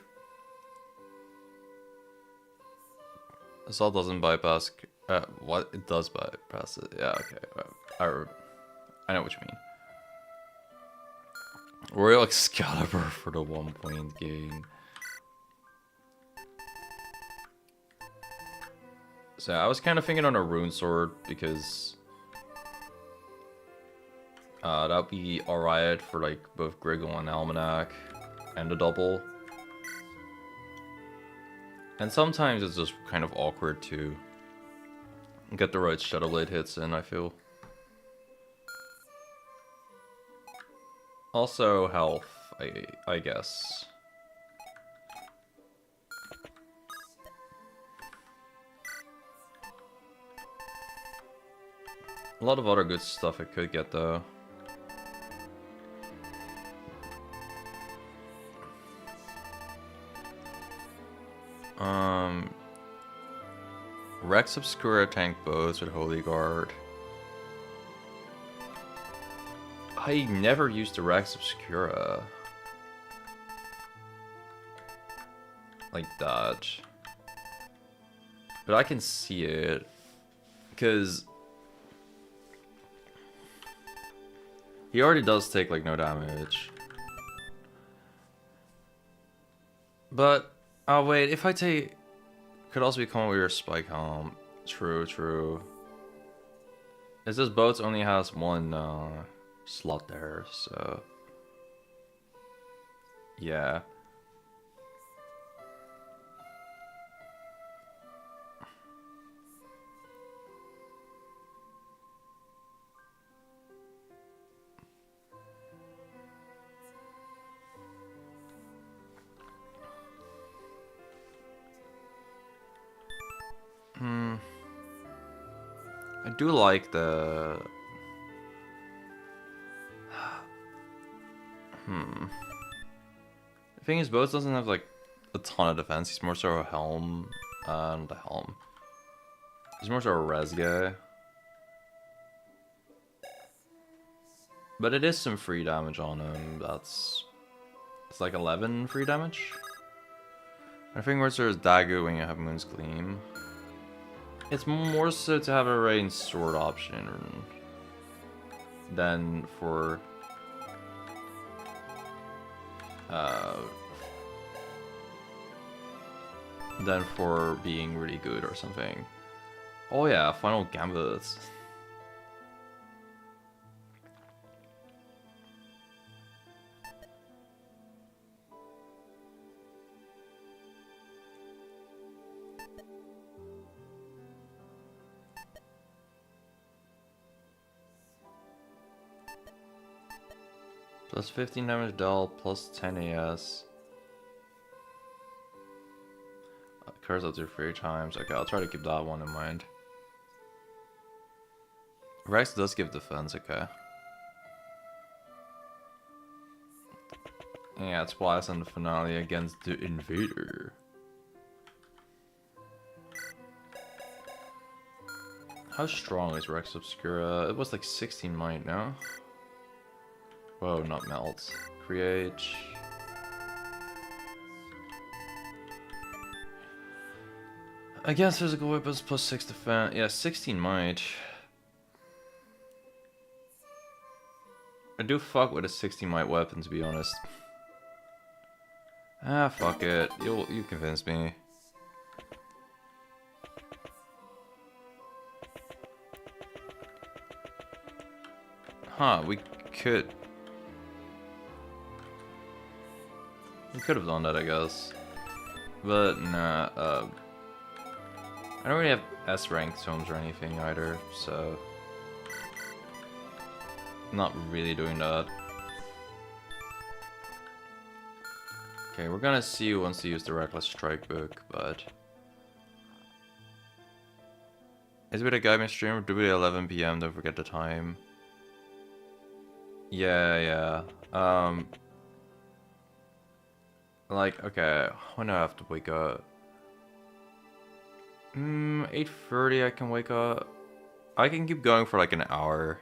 Assault doesn't bypass. What? It does bypass it. Yeah, okay. I know what you mean. Royal Excalibur for the 1-point gain. So I was kind of thinking on a rune sword because that'd be alright for like both Griggle and Almanac and a double. And sometimes it's just kind of awkward to get the right Shadowblade hits in, I feel. Also health, I guess. A lot of other good stuff I could get though. Rex Obscura tank bows with Holy Guard. I never used the Rex Obscura. Like that. But I can see it. Because he already does take like no damage. But oh wait, if I take could also become with your spike helm. True. It says boats only has 1 slot there, so yeah. I do like the The thing is, Boats doesn't have like a ton of defense. He's more so a helm. Not a helm. He's more so a res guy. But it is some free damage on him. It's like 11 free damage. I think where there's Dagger when you have Moon's Gleam. It's more so to have a ranged sword option than for being really good or something. Oh yeah, Final Gambit. Plus 15 damage Del, plus 10 AS. Curse up to 3 times. Okay, I'll try to keep that one in mind. Rex does give defense, okay. Yeah, it's Splice on the finale against the Invader. How strong is Rex Obscura? It was like 16 might, no? Whoa, not melt. Create. Against physical weapons plus 6 defense. Yeah, 16 might. I do fuck with a 16 might weapon, to be honest. Ah, fuck it. You convinced me. Huh, we could have done that, I guess. But nah, I don't really have S rank tomes or anything either, so not really doing that. Okay, we're gonna see who wants to use the Reckless Strike book, but is it a guide me stream? Do it at 11 PM, don't forget the time. Yeah. Like, okay, when do I have to wake up? 8:30 I can wake up. I can keep going for like an hour.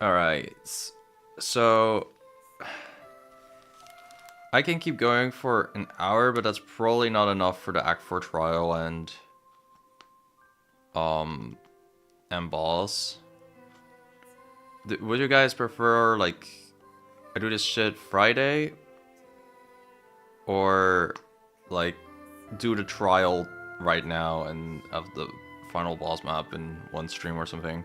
Alright, so I can keep going for an hour, but that's probably not enough for the Act 4 trial and boss. Would you guys prefer like I do this shit Friday, or like do the trial right now and have the final boss map in one stream or something?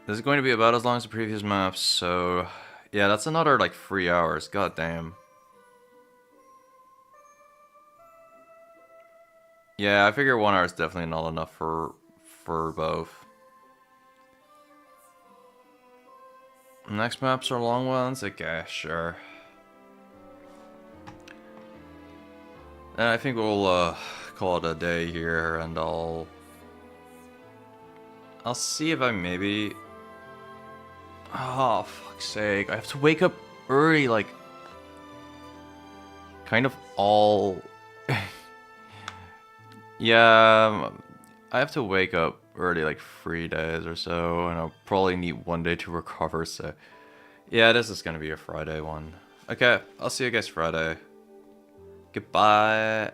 This is going to be about as long as the previous maps, so yeah, that's another like 3 hours. God damn. Yeah, I figure 1 hour is definitely not enough for both. Next maps are long ones? Okay, sure. And I think we'll call it a day here, and I'll see if I maybe... Oh, fuck's sake. I have to wake up early, like... Kind of all... Yeah, I have to wake up early, like 3 days or so, and I'll probably need 1 day to recover, so... Yeah, this is gonna be a Friday one. Okay, I'll see you guys Friday. Goodbye.